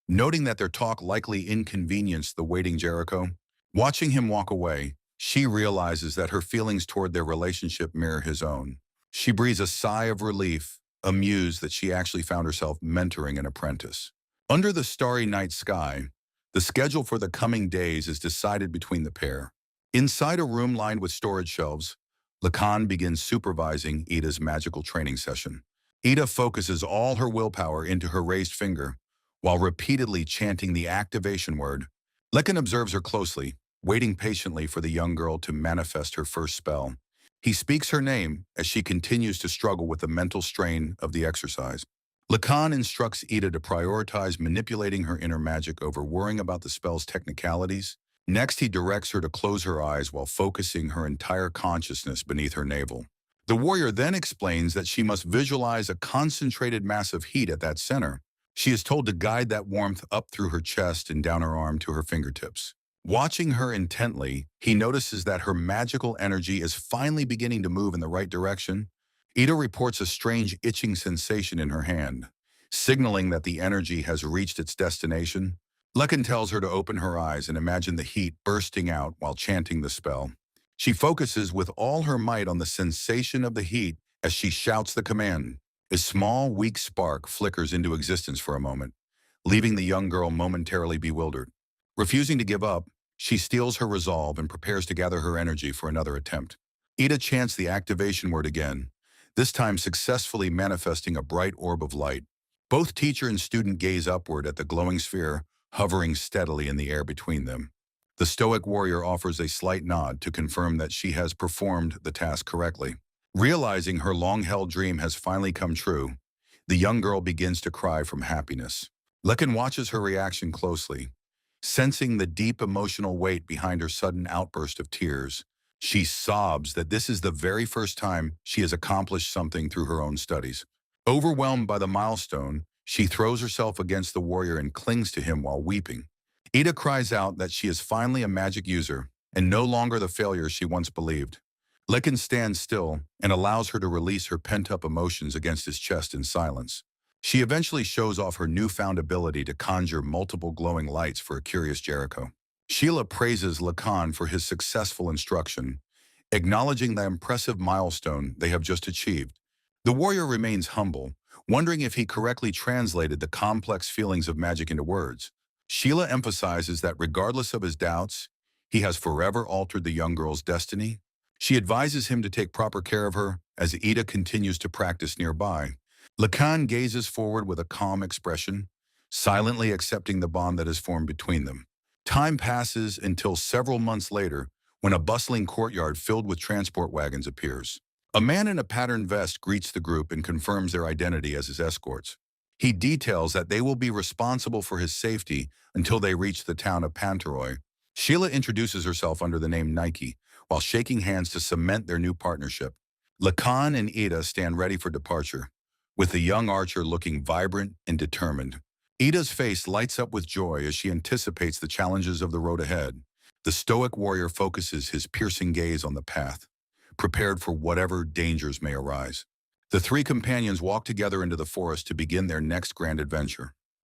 noting that their talk likely inconvenienced the waiting Jericho. Watching him walk away, she realizes that her feelings toward their relationship mirror his own. She breathes a sigh of relief, amused that she actually found herself mentoring an apprentice. Under the starry night sky, the schedule for the coming days is decided between the pair. Inside a room lined with storage shelves, Lacan begins supervising Ida's magical training session. Ida focuses all her willpower into her raised finger, while repeatedly chanting the activation word. Lacan observes her closely, waiting patiently for the young girl to manifest her first spell. He speaks her name as she continues to struggle with the mental strain of the exercise. Lacan instructs Ida to prioritize manipulating her inner magic over worrying about the spell's technicalities. Next, he directs her to close her eyes while focusing her entire consciousness beneath her navel. The warrior then explains that she must visualize a concentrated mass of heat at that center. She is told to guide that warmth up through her chest and down her arm to her fingertips. Watching her intently, he notices that her magical energy is finally beginning to move in the right direction. Ida reports a strange itching sensation in her hand, signaling that the energy has reached its destination. Lacan tells her to open her eyes and imagine the heat bursting out while chanting the spell. She focuses with all her might on the sensation of the heat as she shouts the command. A small, weak spark flickers into existence for a moment, leaving the young girl momentarily bewildered. Refusing to give up, she steels her resolve and prepares to gather her energy for another attempt. Ida chants the activation word again, this time successfully manifesting a bright orb of light. Both teacher and student gaze upward at the glowing sphere, hovering steadily in the air between them. The stoic warrior offers a slight nod to confirm that she has performed the task correctly. Realizing her long-held dream has finally come true, the young girl begins to cry from happiness. Lacan watches her reaction closely. Sensing the deep emotional weight behind her sudden outburst of tears, she sobs that this is the very first time she has accomplished something through her own studies. Overwhelmed by the milestone, she throws herself against the warrior and clings to him while weeping. Ida cries out that she is finally a magic user and no longer the failure she once believed. Lekin stands still and allows her to release her pent-up emotions against his chest in silence. She eventually shows off her newfound ability to conjure multiple glowing lights for a curious Jericho. Sheila praises Lacan for his successful instruction, acknowledging the impressive milestone they have just achieved. The warrior remains humble, wondering if he correctly translated the complex feelings of magic into words. Sheila emphasizes that regardless of his doubts, he has forever altered the young girl's destiny. She advises him to take proper care of her as Ida continues to practice nearby. Lacan gazes forward with a calm expression, silently accepting the bond that has formed between them. Time passes until several months later, when a bustling courtyard filled with transport wagons appears. A man in a patterned vest greets the group and confirms their identity as his escorts. He details that they will be responsible for his safety until they reach the town of Pantaroy. Sheila introduces herself under the name Nike, while shaking hands to cement their new partnership. Lacan and Ida stand ready for departure, with the young archer looking vibrant and determined. Ida's face lights up with joy as she anticipates the challenges of the road ahead. The stoic warrior focuses his piercing gaze on the path, prepared for whatever dangers may arise. The three companions walk together into the forest to begin their next grand adventure.